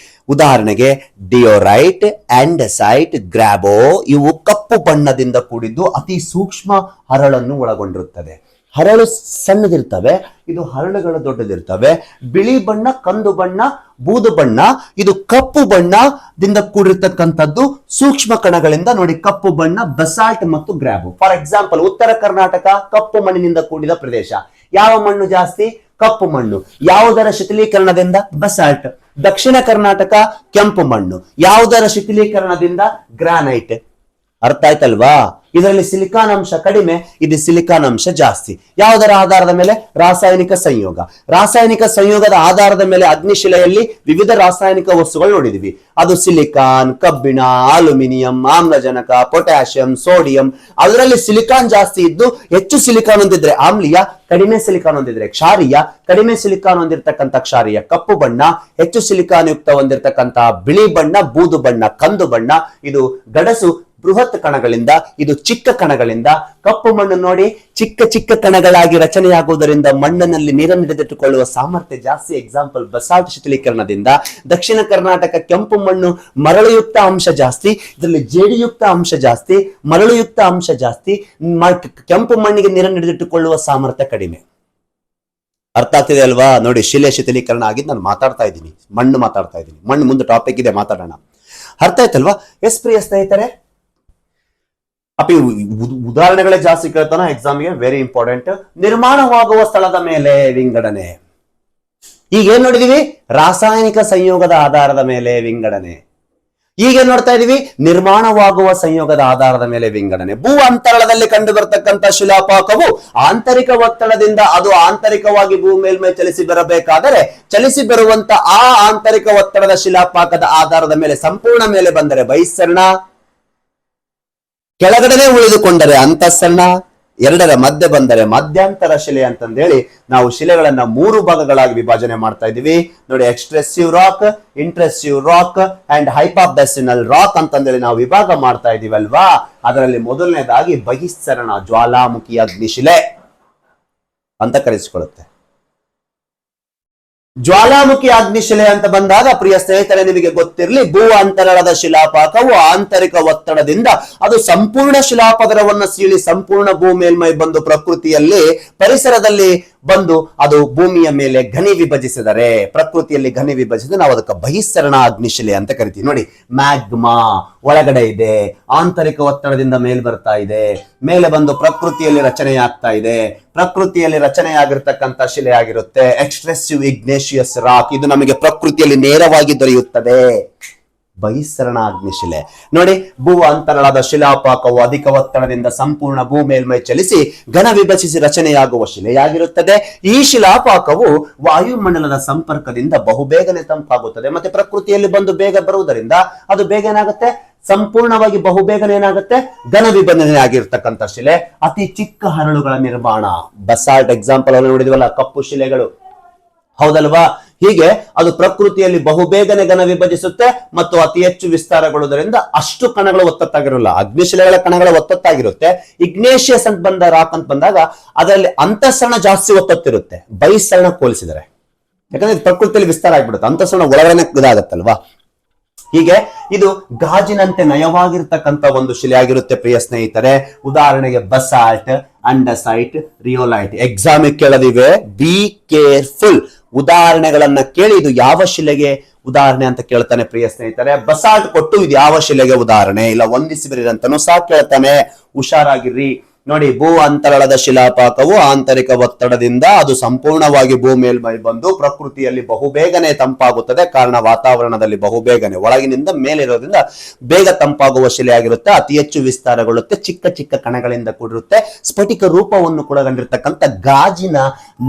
ಉದಾಹರಣೆಗೆ ಡಿಯೋರೈಟ್, ಆಂಡಸೈಟ್, ಗ್ರಾಬೋ ಇವು ಕಪ್ಪು ಬಣ್ಣದಿಂದ ಕೂಡಿದ್ದು ಅತಿ ಸೂಕ್ಷ್ಮ ಹರಳನ್ನು ಒಳಗೊಂಡಿರುತ್ತದೆ. ಹರಳು ಸಣ್ಣದಿರ್ತವೆ, ಇದು ಹರಳುಗಳು ದೊಡ್ಡದಿರ್ತವೆ. ಬಿಳಿ ಬಣ್ಣ, ಕಂದು ಬಣ್ಣ, ಬೂದು ಬಣ್ಣ, ಇದು ಕಪ್ಪು ಬಣ್ಣದಿಂದ ಕೂಡಿರ್ತಕ್ಕಂಥದ್ದು ಸೂಕ್ಷ್ಮ ಕಣಗಳಿಂದ. ನೋಡಿ, ಕಪ್ಪು ಬಣ್ಣ ಬಸಾಲ್ಟ್ ಮತ್ತು ಗ್ರಾಬು. ಫಾರ್ ಎಕ್ಸಾಂಪಲ್, ಉತ್ತರ ಕರ್ನಾಟಕ ಕಪ್ಪು ಮಣ್ಣಿನಿಂದ ಕೂಡಿದ ಪ್ರದೇಶ. ಯಾವ ಮಣ್ಣು ಜಾಸ್ತಿ, ಕಪ್ಪು ಮಣ್ಣು. ಯಾವುದರ ಶಿಥಿಲೀಕರಣದಿಂದ, ಬಸಾಲ್ಟ್. ದಕ್ಷಿಣ ಕರ್ನಾಟಕ ಕೆಂಪು ಮಣ್ಣು. ಯಾವುದರ ಶಿಥಿಲೀಕರಣದಿಂದ, ಗ್ರಾನೈಟ್. ಅರ್ಥ ಆಯ್ತಲ್ವಾ. ಇದರಲ್ಲಿ ಸಿಲಿಕಾನ್ ಅಂಶ ಕಡಿಮೆ, ಇದು ಸಿಲಿಕಾನ್ ಅಂಶ ಜಾಸ್ತಿ. ಯಾವುದರ ಆಧಾರದ ಮೇಲೆ, ರಾಸಾಯನಿಕ ಸಂಯೋಗ. ರಾಸಾಯನಿಕ ಸಂಯೋಗದ ಆಧಾರದ ಮೇಲೆ ಅಗ್ನಿಶಿಲೆಯಲ್ಲಿ ವಿವಿಧ ರಾಸಾಯನಿಕ ವಸ್ತುಗಳು ನೋಡಿದ್ವಿ. ಅದು ಸಿಲಿಕಾನ್, ಕಬ್ಬಿಣ, ಅಲ್ಯೂಮಿನಿಯಂ, ಆಮ್ಲಜನಕ, ಪೊಟ್ಯಾಷಿಯಂ, ಸೋಡಿಯಂ. ಅದರಲ್ಲಿ ಸಿಲಿಕಾನ್ ಜಾಸ್ತಿ ಇದ್ದು ಹೆಚ್ಚು ಸಿಲಿಕಾನ್ ಹೊಂದಿದ್ರೆ ಆಮ್ಲೀಯ, ಕಡಿಮೆ ಸಿಲಿಕಾನ್ ಹೊಂದಿದ್ರೆ ಕ್ಷಾರೀಯ. ಕಡಿಮೆ ಸಿಲಿಕಾನ್ ಹೊಂದಿರತಕ್ಕಂಥ ಕ್ಷಾರೀಯ ಕಪ್ಪು ಬಣ್ಣ, ಹೆಚ್ಚು ಸಿಲಿಕಾನ್ ಯುಕ್ತ ಹೊಂದಿರತಕ್ಕಂಥ ಬಿಳಿ ಬಣ್ಣ, ಬೂದು ಬಣ್ಣ, ಕಂದು ಬಣ್ಣ. ಇದು ಗಡಸು ಬೃಹತ್ ಕಣಗಳಿಂದ, ಇದು ಚಿಕ್ಕ ಕಣಗಳಿಂದ. ಕಪ್ಪು ಮಣ್ಣು ನೋಡಿ, ಚಿಕ್ಕ ಚಿಕ್ಕ ಕಣಗಳಾಗಿ ರಚನೆಯಾಗುವುದರಿಂದ ಮಣ್ಣಿನಲ್ಲಿ ನೀರನ್ನು ಹಿಡಿದಿಟ್ಟುಕೊಳ್ಳುವ ಸಾಮರ್ಥ್ಯ ಜಾಸ್ತಿ. ಎಕ್ಸಾಂಪಲ್ ಬಸಾಲ್ಟ್ ಶಿಥಿಲೀಕರಣದಿಂದ. ದಕ್ಷಿಣ ಕರ್ನಾಟಕ ಕೆಂಪು ಮಣ್ಣು, ಮರಳುಯುಕ್ತ ಅಂಶ ಜಾಸ್ತಿ, ಇದರಲ್ಲಿ ಜೇಡಿಯುಕ್ತ ಅಂಶ ಜಾಸ್ತಿ, ಮರಳುಯುಕ್ತ ಅಂಶ ಜಾಸ್ತಿ. ಕೆಂಪು ಮಣ್ಣಿಗೆ ನೀರನ್ನು ಹಿಡಿದಿಟ್ಟುಕೊಳ್ಳುವ ಸಾಮರ್ಥ್ಯ ಕಡಿಮೆ. ಅರ್ಥ ಆಗ್ತಿದೆ ಅಲ್ವಾ. ನೋಡಿ, ಶಿಲೆ ಶಿಥಿಲೀಕರಣ ಆಗಿದ್ದು ನಾನು ಮಾತಾಡ್ತಾ ಇದ್ದೀನಿ, ಮಣ್ಣು ಮಾತಾಡ್ತಾ ಇದ್ದೀನಿ. ಮಣ್ಣು ಮುಂದೆ ಟಾಪಿಕ್ ಇದೆ, ಮಾತಾಡೋಣ. ಅರ್ಥ ಆಯ್ತಲ್ವಾ. ಎಸ್ ಪ್ರಿಯ ಸ್ನೇಹಿತರೆ, ಅಪಿ ಉದಾಹರಣೆಗಳೇ ಜಾಸ್ತಿ ಕೇಳ್ತಾನ ಎಕ್ಸಾಮ್ಗೆ, ವೆರಿ ಇಂಪಾರ್ಟೆಂಟ್. ನಿರ್ಮಾಣವಾಗುವ ಸ್ಥಳದ ಮೇಲೆ ವಿಂಗಡಣೆ. ಈಗ ಏನ್ ನೋಡಿದೀವಿ, ರಾಸಾಯನಿಕ ಸಂಯೋಗದ ಆಧಾರದ ಮೇಲೆ ವಿಂಗಡಣೆ. ಈಗ ಏನ್ ನೋಡ್ತಾ ಇದೀವಿ, ನಿರ್ಮಾಣವಾಗುವ ಸಂಯೋಗದ ಆಧಾರದ ಮೇಲೆ ವಿಂಗಡಣೆ. ಭೂ ಅಂತರಳದಲ್ಲಿ ಕಂಡು ಬರ್ತಕ್ಕಂಥ ಶಿಲಾಪಾಕವು ಆಂತರಿಕ ಒತ್ತಡದಿಂದ ಅದು ಆಂತರಿಕವಾಗಿ ಭೂ ಮೇಲ್ಮೈ ಚಲಿಸಿ ಬರಬೇಕಾದರೆ ಚಲಿಸಿ ಬರುವಂತ ಆ ಆಂತರಿಕ ಒತ್ತಡದ ಶಿಲಾಪಾಕದ ಆಧಾರದ ಮೇಲೆ ಸಂಪೂರ್ಣ ಮೇಲೆ ಬಂದರೆ ಬಹಿಸ್ಸರಣ, ಕೆಳಗಡೆ ಉಳಿದುಕೊಂಡರೆ ಅಂತಃಸರಣ, ಎರಡರ ಮಧ್ಯೆ ಬಂದರೆ ಮಧ್ಯಂತರ ಶಿಲೆ ಅಂತಂದೇಳಿ ನಾವು ಶಿಲೆಗಳನ್ನ 3 ಭಾಗಗಳಾಗಿ ವಿಭಜನೆ ಮಾಡ್ತಾ ಇದೀವಿ. ನೋಡಿ, ಎಕ್ಸ್ಟ್ರೆಸಿವ್ ರಾಕ್, ಇಂಟ್ರೆಸಿವ್ ರಾಕ್ ಅಂಡ್ ಹೈಪಾಬೆಸಿನಲ್ ರಾಕ್ ಅಂತಂದೇಳಿ ನಾವು ವಿಭಾಗ ಮಾಡ್ತಾ ಇದೀವಿ ಅಲ್ವಾ. ಅದರಲ್ಲಿ ಮೊದಲನೇದಾಗಿ ಬಹಿಸ್ಸರಣ, ಜ್ವಾಲಾಮುಖಿ ಅಗ್ನಿಶಿಲೆ ಅಂತ ಕರೆಸಿಕೊಳ್ಳುತ್ತೆ. ಜ್ವಾಲಾಮುಖಿ ಅಗ್ನಿಶಿಲೆ ಅಂತ ಬಂದಾಗ ಪ್ರಿಯ ಸ್ನೇಹಿತರೆ ನಿಮಗೆ ಗೊತ್ತಿರಲಿ, ಭೂ ಅಂತರಾಳದ ಶಿಲಾಪಾಕವು ಆಂತರಿಕ ಒತ್ತಡದಿಂದ ಅದು ಸಂಪೂರ್ಣ ಶಿಲಾಪದರವನ್ನು ಸೀಳಿ ಸಂಪೂರ್ಣ ಭೂ ಮೇಲ್ಮೈ ಬಂದು ಪ್ರಕೃತಿಯಲ್ಲಿ ಪರಿಸರದಲ್ಲಿ ಬಂದು ಅದು ಭೂಮಿಯ ಮೇಲೆ ಘನಿ ವಿಭಜಿಸಿದರೆ, ಪ್ರಕೃತಿಯಲ್ಲಿ ಘನಿ ವಿಭಜಿಸಿದ್ರೆ ನಾವು ಅದಕ್ಕೆ ಬಹಿಸ್ಸರಣ ಅಗ್ನಿಶಿಲೆ ಅಂತ ಕರಿತೀವಿ. ನೋಡಿ, ಮ್ಯಾಗ್ಮಾ ಒಳಗಡೆ ಇದೆ, ಆಂತರಿಕ ಒತ್ತಡದಿಂದ ಮೇಲ್ ಬರ್ತಾ ಇದೆ, ಮೇಲೆ ಬಂದು ಪ್ರಕೃತಿಯಲ್ಲಿ ರಚನೆಯಾಗ್ತಾ ಇದೆ, ಪ್ರಕೃತಿಯಲ್ಲಿ ರಚನೆಯಾಗಿರ್ತಕ್ಕಂಥ ಶಿಲೆ ಆಗಿರುತ್ತೆ ಎಕ್ಸ್ಟ್ರೆಸಿವ್ ಇಗ್ನೇಷಿಯಸ್ ರಾಕ್. ಇದು ನಮಗೆ ಪ್ರಕೃತಿಯಲ್ಲಿ ನೇರವಾಗಿ ದೊರೆಯುತ್ತದೆ, ಬಹಿಸ್ಸರಣ ಅಗ್ನಿಶಿಲೆ. ನೋಡಿ, ಭೂ ಅಂತರಾಳದ ಶಿಲಾಪಾಕವು ಅಧಿಕ ಒತ್ತಡದಿಂದ ಸಂಪೂರ್ಣ ಭೂ ಮೇಲ್ಮೈ ಚಲಿಸಿ ಘನ ವಿಭಜಿಸಿ ರಚನೆಯಾಗುವ ಶಿಲೆಯಾಗಿರುತ್ತದೆ. ಈ ಶಿಲಾಪಾಕವು ವಾಯುಮಂಡಲದ ಸಂಪರ್ಕದಿಂದ ಬಹುಬೇಗನೆ ತಂಪಾಗುತ್ತದೆ. ಮತ್ತೆ ಪ್ರಕೃತಿಯಲ್ಲಿ ಬಂದು ಬೇಗ ಬರುವುದರಿಂದ ಅದು ಬೇಗ ಏನಾಗುತ್ತೆ, ಸಂಪೂರ್ಣವಾಗಿ ಬಹುಬೇಗನೆ ಏನಾಗುತ್ತೆ, ಘನ ವಿಭಜನೆ ಆಗಿರ್ತಕ್ಕಂಥ ಶಿಲೆ. ಅತಿ ಚಿಕ್ಕ ಹರಳುಗಳ ನಿರ್ಮಾಣ, ಬಸಾಲ್ಟ್ ಎಕ್ಸಾಂಪಲ್ ಅಲ್ಲಿ ನೋಡಿದ್ವಲ್ಲ, ಕಪ್ಪು ಶಿಲೆಗಳು, ಹೌದಲ್ವಾ. ಹೀಗೆ ಅದು ಪ್ರಕೃತಿಯಲ್ಲಿ ಬಹುಬೇಗನೆ ಘನ ವಿಭಜಿಸುತ್ತೆ ಮತ್ತು ಅತಿ ಹೆಚ್ಚು ವಿಸ್ತಾರಗೊಳ್ಳುವುದರಿಂದ ಅಷ್ಟು ಕಣಗಳು ಒತ್ತೊತ್ತಾಗಿರಲ್ಲ. ಅಗ್ನಿಶಿಲೆಗಳ ಕಣಗಳ ಒತ್ತೊತ್ತಾಗಿರುತ್ತೆ. ಇಗ್ನೇಷಿಯಸ್ ಅಂತ ಬಂದ ರಾಕ್ ಅಂತ ಬಂದಾಗ ಅದರಲ್ಲಿ ಅಂತಃಸರಣ ಜಾಸ್ತಿ ಒತ್ತೊತ್ತಿರುತ್ತೆ ಬಹಿಸ್ಸರಣ ಹೋಲಿಸಿದರೆ, ಯಾಕಂದ್ರೆ ಪ್ರಕೃತಿಯಲ್ಲಿ ವಿಸ್ತಾರ ಆಗ್ಬಿಡುತ್ತೆ, ಅಂತಃಸರಣ ಒಳಗಡೆ ಇದಾಗತ್ತಲ್ವಾ. ಹೀಗೆ ಇದು ಗಾಜಿನಂತೆ ನಯವಾಗಿರ್ತಕ್ಕಂಥ ಒಂದು ಶಿಲೆ ಆಗಿರುತ್ತೆ ಪ್ರಿಯ ಸ್ನೇಹಿತರೆ. ಉದಾಹರಣೆಗೆ ಬಸಾಲ್ಟ್, ಅಂಡಸೈಟ್, ರಿಯೋಲೈಟ್. ಎಕ್ಸಾಮ್ ಕೇಳದಿವೆ, ಬಿ ಕೇರ್ಫುಲ್. ಉದಾಹರಣೆಗಳನ್ನ ಕೇಳಿ ಇದು ಯಾವ ಶಿಲೆಗೆ ಉದಾಹರಣೆ ಅಂತ ಕೇಳ್ತಾನೆ ಪ್ರಿಯ ಸ್ನೇಹಿತರೆ. ಬಸಾಲ್ಟ್ ಕೊಟ್ಟು ಇದು ಯಾವ ಶಿಲೆಗೆ ಉದಾಹರಣೆ, ಇಲ್ಲ ಹೊಂದಿಸಿ ಬರೀರಿ ಅಂತಾನು ಸಹ ಕೇಳ್ತಾನೆ, ಹುಷಾರಾಗಿರ್ರಿ. ನೋಡಿ, ಭೂ ಅಂತರಾಳದ ಶಿಲಾಪಾಕವು ಆಂತರಿಕ ಒತ್ತಡದಿಂದ ಅದು ಸಂಪೂರ್ಣವಾಗಿ ಭೂ ಮೇಲ್ಮೈ ಬಂದು ಪ್ರಕೃತಿಯಲ್ಲಿ ಬಹುಬೇಗನೆ ತಂಪಾಗುತ್ತದೆ. ಕಾರಣ ವಾತಾವರಣದಲ್ಲಿ ಬಹುಬೇಗನೆ ಒಳಗಿನಿಂದ ಮೇಲಿರೋದ್ರಿಂದ ಬೇಗ ತಂಪಾಗುವ ಶಿಲೆಯಾಗಿರುತ್ತೆ. ಅತಿ ಹೆಚ್ಚು ವಿಸ್ತಾರಗೊಳ್ಳುತ್ತೆ, ಚಿಕ್ಕ ಚಿಕ್ಕ ಕಣಗಳಿಂದ ಕೂಡಿರುತ್ತೆ, ಸ್ಫಟಿಕ ರೂಪವನ್ನು ಒಳಗೊಂಡಿರ್ತಕ್ಕಂಥ ಗಾಜಿನ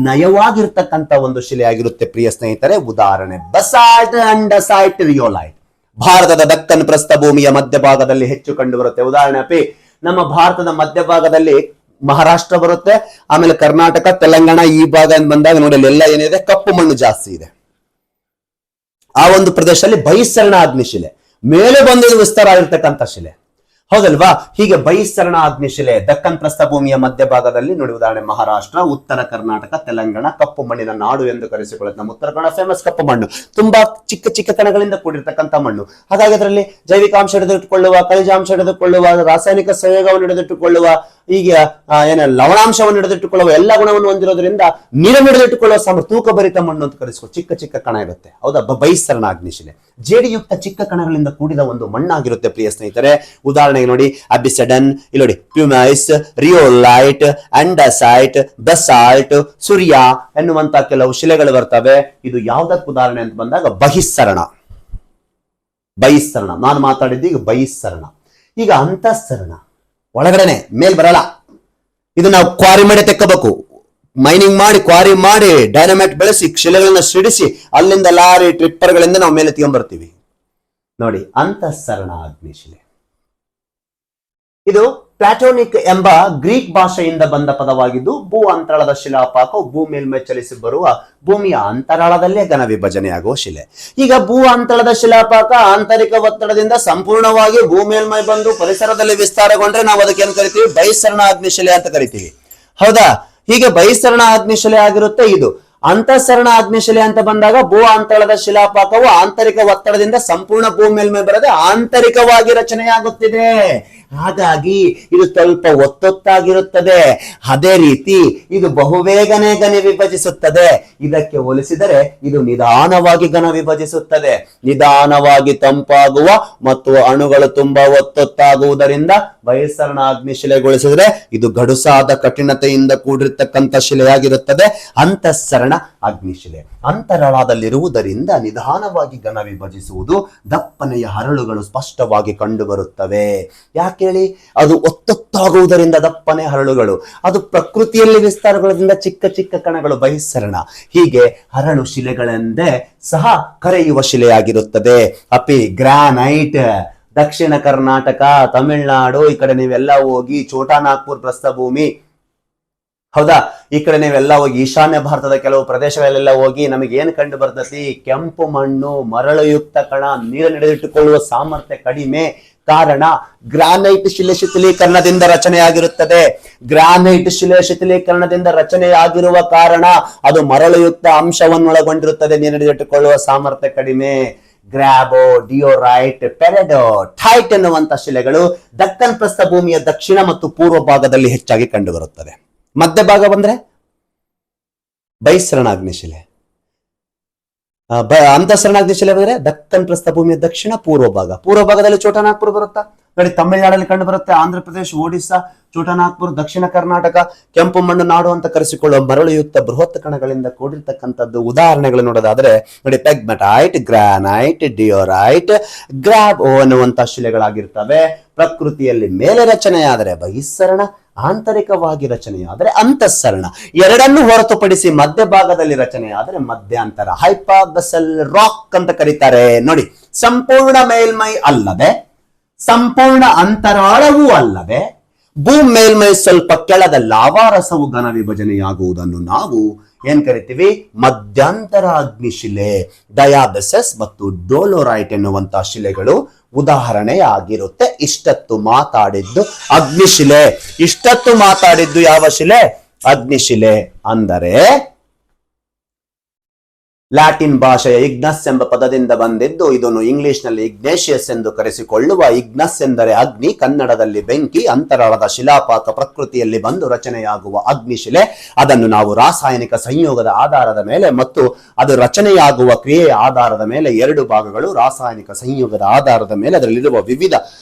ನಯವಾಗಿರ್ತಕ್ಕಂಥ ಒಂದು ಶಿಲೆಯಾಗಿರುತ್ತೆ ಪ್ರಿಯ ಸ್ನೇಹಿತರೆ. ಉದಾಹರಣೆ ಬಸಾಲ್ಟ್ ಅಂಡಸೈಟ್ ರಿಯೋಲೈಟ್. ಭಾರತದ ದಕ್ಕನ್ ಪ್ರಸ್ಥಭೂಮಿಯ ಮಧ್ಯಭಾಗದಲ್ಲಿ ಹೆಚ್ಚು ಕಂಡು ಬರುತ್ತೆ. ಉದಾಹರಣೆ ಅಪಿ ನಮ್ಮ ಭಾರತದ ಮಧ್ಯಭಾಗದಲ್ಲಿ ಮಹಾರಾಷ್ಟ್ರ ಬರುತ್ತೆ, ಆಮೇಲೆ ಕರ್ನಾಟಕ, ತೆಲಂಗಾಣ ಈ ಭಾಗ ಬಂದಾಗ ನೋಡಿ ಎಲ್ಲ ಏನಿದೆ, ಕಪ್ಪು ಮಣ್ಣು ಜಾಸ್ತಿ ಇದೆ. ಆ ಒಂದು ಪ್ರದೇಶದಲ್ಲಿ ಬಹಿಸ್ಸರಣ ಅಗ್ನಿಶಿಲೆ ಮೇಲೆ ಬಂದು ವಿಸ್ತಾರ ಆಗಿರ್ತಕ್ಕಂಥ ಶಿಲೆ, ಹೌದಲ್ವಾ? ಹೀಗೆ ಬಹಿಸ್ಸರಣ ಅಗ್ನಿಶಿಲೆ ದಕ್ಕನ್ ಪ್ರಸ್ಥಭೂಮಿಯ ಮಧ್ಯಭಾಗದಲ್ಲಿ ನೋಡಿ. ಉದಾಹರಣೆ ಮಹಾರಾಷ್ಟ್ರ, ಉತ್ತರ ಕರ್ನಾಟಕ, ತೆಲಂಗಾಣ ಕಪ್ಪು ಮಣ್ಣಿನ ನಾಡು ಎಂದು ಕರೆಸಿಕೊಳ್ಳುತ್ತೆ. ನಮ್ಮ ಉತ್ತರ ಕನ್ನಡ ಫೇಮಸ್ ಕಪ್ಪು ಮಣ್ಣು, ತುಂಬಾ ಚಿಕ್ಕ ಚಿಕ್ಕ ಕಣಗಳಿಂದ ಕೂಡಿರ್ತಕ್ಕಂಥ ಮಣ್ಣು. ಹಾಗಾಗಿ ಅದರಲ್ಲಿ ಜೈವಿಕಾಂಶ ಹಿಡಿದಿಟ್ಟುಕೊಳ್ಳುವ, ಖನಿಜಾಂಶ ಹಿಡಿದುಕೊಳ್ಳುವ, ರಾಸಾಯನಿಕ ಸಂಯೋಗವನ್ನು ಹಿಡಿದಿಟ್ಟುಕೊಳ್ಳುವ, ಈಗ ಲವಣಾಂಶವನ್ನು ಹಿಡಿದಿಟ್ಟುಕೊಳ್ಳುವ ಎಲ್ಲ ಗುಣವನ್ನು ಹೊಂದಿರೋದ್ರಿಂದ ನೀರನ್ನು ಹಿಡಿದಿಟ್ಟುಕೊಳ್ಳುವ ತೂಕಭರಿತ ಮಣ್ಣು ಅಂತ ಕರೆಸಿಕೊಳ್ಳುವ ಚಿಕ್ಕ ಚಿಕ್ಕ ಕಣ ಇರುತ್ತೆ, ಹೌದಾ? ಬಹಿಸ್ಸರಣ ಅಗ್ನಿಶಿಲೆ ಜೇಡಿಯುಕ್ತ ಚಿಕ್ಕ ಕಣಗಳಿಂದ ಕೂಡಿದ ಒಂದು ಮಣ್ಣಾಗಿರುತ್ತೆ ಪ್ರಿಯ ಸ್ನೇಹಿತರೆ. ಉದಾಹರಣೆಗೆ ನೋಡಿ, ಅಬಿಸೆಡನ್, ಇಲ್ಲಿ ನೋಡಿ ಪ್ಯೂಮೈಸ್, ರಿಯೋಲೈಟ್, ಅಂಡಸೈಟ್, ಬಸಾಲ್ಟ್, ಸುರಿಯಾ ಎನ್ನುವಂತ ಕೆಲವು ಶಿಲೆಗಳು ಬರ್ತವೆ. ಇದು ಯಾವುದಕ್ಕೆ ಉದಾಹರಣೆ ಅಂತ ಬಂದಾಗ ಬಹಿಸ್ಸರಣ. ಬಹಿಸ್ಸರಣ ನಾನು ಮಾತಾಡಿದ್ದು ಈಗ ಬಹಿಸ್ಸರಣ. ಈಗ ಅಂತಃಸರಣ ಒಳಗಡೆನೆ, ಮೇಲ್ ಬರಲ್ಲ. ಇದು ನಾವು ಕ್ವಾರಿ ಮಾಡಿ ತೆಕ್ಕಬೇಕು, ಮೈನಿಂಗ್ ಮಾಡಿ, ಕ್ವಾರಿ ಮಾಡಿ, ಡೈನಮೈಟ್ ಬೆಳೆಸಿ, ಶಿಲೆಗಳನ್ನ ಸಿಡಿಸಿ ಅಲ್ಲಿಂದ ಲಾರಿ ಟ್ರಿಪ್ಪರ್ಗಳಿಂದ ನಾವು ಮೇಲೆ ತಗೊಂಡ್ಬರ್ತೀವಿ. ನೋಡಿ, ಅಂತಃಸರಣ ಅಗ್ನಿಶಿಲೆ. ಇದು ಪ್ಲಾಟೋನಿಕ್ ಎಂಬ ಗ್ರೀಕ್ ಭಾಷೆಯಿಂದ ಬಂದ ಪದವಾಗಿದ್ದು, ಭೂ ಅಂತರಾಳದ ಶಿಲಾಪಾಕವು ಭೂ ಮೇಲ್ಮೈ ಚಲಿಸಿ ಬರುವ ಭೂಮಿಯ ಅಂತರಾಳದಲ್ಲೇ ಘನ ವಿಭಜನೆಯಾಗುವ ಶಿಲೆ. ಈಗ ಭೂ ಅಂತರಾಳದ ಶಿಲಾಪಾಕ ಆಂತರಿಕ ಒತ್ತಡದಿಂದ ಸಂಪೂರ್ಣವಾಗಿ ಭೂ ಮೇಲ್ಮೈ ಬಂದು ಪರಿಸರದಲ್ಲಿ ವಿಸ್ತಾರಗೊಂಡ್ರೆ ನಾವು ಅದಕ್ಕೆ ಏನ್ ಕರಿತೀವಿ? ಬಹಿಸ್ಸರಣ ಅಗ್ನಿಶಿಲೆ ಅಂತ ಕರಿತೀವಿ, ಹೌದಾ? ಹೀಗೆ ಬಹಿಸ್ಸರಣ ಅಗ್ನಿಶಿಲೆ ಆಗಿರುತ್ತೆ ಇದು. ಅಂತಃಸರಣ ಅಗ್ನಿಶಿಲೆ ಅಂತ ಬಂದಾಗ ಭೂ ಅಂತರಾಳದ ಶಿಲಾಪಾಕವು ಆಂತರಿಕ ಒತ್ತಡದಿಂದ ಸಂಪೂರ್ಣ ಭೂ ಮೇಲ್ಮೈ ಬರದೆ ಆಂತರಿಕವಾಗಿ ರಚನೆಯಾಗುತ್ತಿದೆ. ಹಾಗಾಗಿ ಇದು ಸ್ವಲ್ಪ ಒತ್ತೊತ್ತಾಗಿರುತ್ತದೆ. ಅದೇ ರೀತಿ ಇದು ಬಹುಬೇಗನೆ ಘನ ವಿಭಜಿಸುತ್ತದೆ. ಇದಕ್ಕೆ ಹೋಲಿಸಿದರೆ ಇದು ನಿಧಾನವಾಗಿ ಘನ ವಿಭಜಿಸುತ್ತದೆ. ನಿಧಾನವಾಗಿ ತಂಪಾಗುವ ಮತ್ತು ಅಣುಗಳು ತುಂಬಾ ಒತ್ತೊತ್ತಾಗುವುದರಿಂದ ಬಹಿಸ್ಸರಣ ಅಗ್ನಿಶಿಲೆಗೊಳಿಸಿದರೆ ಇದು ಗಡುಸಾದ ಕಠಿಣತೆಯಿಂದ ಕೂಡಿರ್ತಕ್ಕಂಥ ಶಿಲೆಯಾಗಿರುತ್ತದೆ ಅಂತಃಸರಣ ಅಗ್ನಿಶಿಲೆ. ಅಂತರಾಳದಲ್ಲಿರುವುದರಿಂದ ನಿಧಾನವಾಗಿ ಘನ ವಿಭಜಿಸುವುದು, ದಪ್ಪನೆಯ ಹರಳುಗಳು ಸ್ಪಷ್ಟವಾಗಿ ಕಂಡುಬರುತ್ತವೆ. ಯಾಕೆ ಹೇಳಿ? ಅದು ಒತ್ತೊತ್ತಾಗುವುದರಿಂದ ದಪ್ಪನೆ ಹರಳುಗಳು, ಅದು ಪ್ರಕೃತಿಯಲ್ಲಿ ವಿಸ್ತಾರಗೊಳ್ಳೋದ್ರಿಂದ ಚಿಕ್ಕ ಚಿಕ್ಕ ಕಣಗಳು ಬಹಿಸ್ಸರಣ. ಹೀಗೆ ಹರಳು ಶಿಲೆಗಳೆಂದೇ ಸಹ ಕರೆಯುವ ಶಿಲೆಯಾಗಿರುತ್ತದೆ. ಅಪಿ ಗ್ರಾನೈಟ್ ದಕ್ಷಿಣ ಕರ್ನಾಟಕ, ತಮಿಳುನಾಡು ಈ ಕಡೆ ನೀವೆಲ್ಲ ಹೋಗಿ, ಛೋಟಾ ನಾಗ್ಪುರ್ ಪ್ರಸ್ಥಭೂಮಿ, ಹೌದಾ? ಈ ಕಡೆ ನೀವೆಲ್ಲ ಹೋಗಿ ಈಶಾನ್ಯ ಭಾರತದ ಕೆಲವು ಪ್ರದೇಶಗಳೆಲ್ಲ ಹೋಗಿ ನಮಗೆ ಏನ್ ಕಂಡು ಬರ್ತತಿ? ಕೆಂಪು ಮಣ್ಣು, ಮರಳುಯುಕ್ತ ಕಣ, ನೀರನ್ನು ಹಿಡಿದಿಟ್ಟುಕೊಳ್ಳುವ ಸಾಮರ್ಥ್ಯ ಕಡಿಮೆ. ಕಾರಣ ಗ್ರಾನೈಟ್ ಶಿಲೆ ಶಿಥಿಲೀಕರಣದಿಂದ ರಚನೆಯಾಗಿರುತ್ತದೆ. ಗ್ರಾನೈಟ್ ಶಿಲೆ ಶಿಥಿಲೀಕರಣದಿಂದ ರಚನೆಯಾಗಿರುವ ಕಾರಣ ಅದು ಮರಳುಯುಕ್ತ ಅಂಶವನ್ನೊಳಗೊಂಡಿರುತ್ತದೆ. ನೀರು ಹಿಡಿದಿಟ್ಟುಕೊಳ್ಳುವ ಸಾಮರ್ಥ್ಯ ಕಡಿಮೆ. ಗ್ರಾಬೋ, ಡಿಯೋರೈಟ್, ಪೆರಿಡೋಟೈಟ್ ಎನ್ನುವಂತ ಶಿಲೆಗಳು ದಕ್ಕನ್ ಪ್ರಸ್ಥಭೂಮಿಯ ದಕ್ಷಿಣ ಮತ್ತು ಪೂರ್ವ ಭಾಗದಲ್ಲಿ ಹೆಚ್ಚಾಗಿ ಕಂಡುಬರುತ್ತದೆ. ಮಧ್ಯಭಾಗ ಬಂದ್ರೆ ಬಹಿಸ್ಸರಣ ಅಗ್ನಿಶಿಲೆ, ಅಂತಃಸರಣ ಅಗ್ನಿಶಿಲೆ ಬಂದ್ರೆ ದಕ್ಕನ್ ಪ್ರಸ್ಥಭೂಮಿಯ ದಕ್ಷಿಣ ಪೂರ್ವ ಭಾಗ. ಪೂರ್ವ ಭಾಗದಲ್ಲಿ ಛೋಟಾ ನಾಗ್ಪುರ್ ಬರುತ್ತಾ ನೋಡಿ, ತಮಿಳುನಾಡಲ್ಲಿ ಕಂಡು ಬರುತ್ತೆ. ಆಂಧ್ರ ಪ್ರದೇಶ, ಒಡಿಸ್ಸಾ, ಛೋಟಾ ನಾಗ್ಪುರ್, ದಕ್ಷಿಣ ಕರ್ನಾಟಕ ಕೆಂಪು ಮಣ್ಣು ನಾಡು ಅಂತ ಕರೆಸಿಕೊಳ್ಳುವ ಮರಳುಯುಕ್ತ ಬೃಹತ್ ಕಣಗಳಿಂದ ಕೂಡಿರ್ತಕ್ಕಂಥದ್ದು. ಉದಾಹರಣೆಗಳು ನೋಡೋದಾದ್ರೆ ನೋಡಿ, ಪೆಗ್ಮಟೈಟ್, ಗ್ರಾನೈಟ್, ಡಿಯೋರೈಟ್, ಗ್ರಾಬೋ ಅನ್ನುವಂತ ಶಿಲೆಗಳಾಗಿರ್ತವೆ. ಪ್ರಕೃತಿಯಲ್ಲಿ ಮೇಲೆ ರಚನೆಯಾದರೆ ಬಹಿಸ್ಸರಣ, ಆಂತರಿಕವಾಗಿ ರಚನೆಯಾದರೆ ಅಂತಃಸರಣ. ಎರಡನ್ನು ಹೊರತುಪಡಿಸಿ ಮಧ್ಯಭಾಗದಲ್ಲಿ ರಚನೆಯಾದರೆ ಮಧ್ಯಂತರ, ಹೈಪಾಗಸಲ್ ರಾಕ್ ಅಂತ ಕರೀತಾರೆ. ನೋಡಿ, ಸಂಪೂರ್ಣ ಮೇಲ್ಮೈ ಅಲ್ಲದೆ ಸಂಪೂರ್ಣ ಅಂತರಾಳವೂ ಅಲ್ಲದೆ ಭೂ ಮೇಲ್ಮೈ ಸ್ವಲ್ಪ ಕೆಳದ ಲಾವಾರಸವು ಘನ ವಿಭಜನೆಯಾಗುವುದನ್ನು ನಾವು ಏನ್ ಕರಿತೀವಿ? ಮಧ್ಯಂತರ ಅಗ್ನಿಶಿಲೆ. ಡಯಾಬೆಸಸ್ ಮತ್ತು ಡೋಲೋರೈಟ್ ಎನ್ನುವಂತಹ ಶಿಲೆಗಳು ಉದಾಹರಣೆಯಾಗಿರುತ್ತೆ. ಇಷ್ಟತ್ತು ಮಾತಾಡಿದ್ದು ಅಗ್ನಿಶಿಲೆ. ಇಷ್ಟತ್ತು ಮಾತಾಡಿದ್ದು ಯಾವ ಶಿಲೆ? ಅಗ್ನಿಶಿಲೆ. ಅಂದರೆ ಲ್ಯಾಟಿನ್ ಭಾಷೆಯ ಇಗ್ನಸ್ ಎಂಬ ಪದದಿಂದ ಬಂದಿದ್ದು, ಇದನ್ನು ಇಂಗ್ಲಿಷ್ ನಲ್ಲಿ ಇಗ್ನೇಷಿಯಸ್ ಎಂದು ಕರೆಸಿಕೊಳ್ಳುವ. ಇಗ್ನಸ್ ಎಂದರೆ ಅಗ್ನಿ, ಕನ್ನಡದಲ್ಲಿ ಬೆಂಕಿ. ಅಂತರಾಳದ ಶಿಲಾಪಾಕ ಪ್ರಕೃತಿಯಲ್ಲಿ ಬಂದು ರಚನೆಯಾಗುವ ಅಗ್ನಿಶಿಲೆ. ಅದನ್ನು ನಾವು ರಾಸಾಯನಿಕ ಸಂಯೋಗದ ಆಧಾರದ ಮೇಲೆ ಮತ್ತು ಅದು ರಚನೆಯಾಗುವ ಕ್ರಿಯೆಯ ಆಧಾರದ ಮೇಲೆ ಎರಡು ಭಾಗಗಳು, ರಾಸಾಯನಿಕ ಸಂಯೋಗದ ಆಧಾರದ ಮೇಲೆ ಅದರಲ್ಲಿರುವ ವಿವಿಧ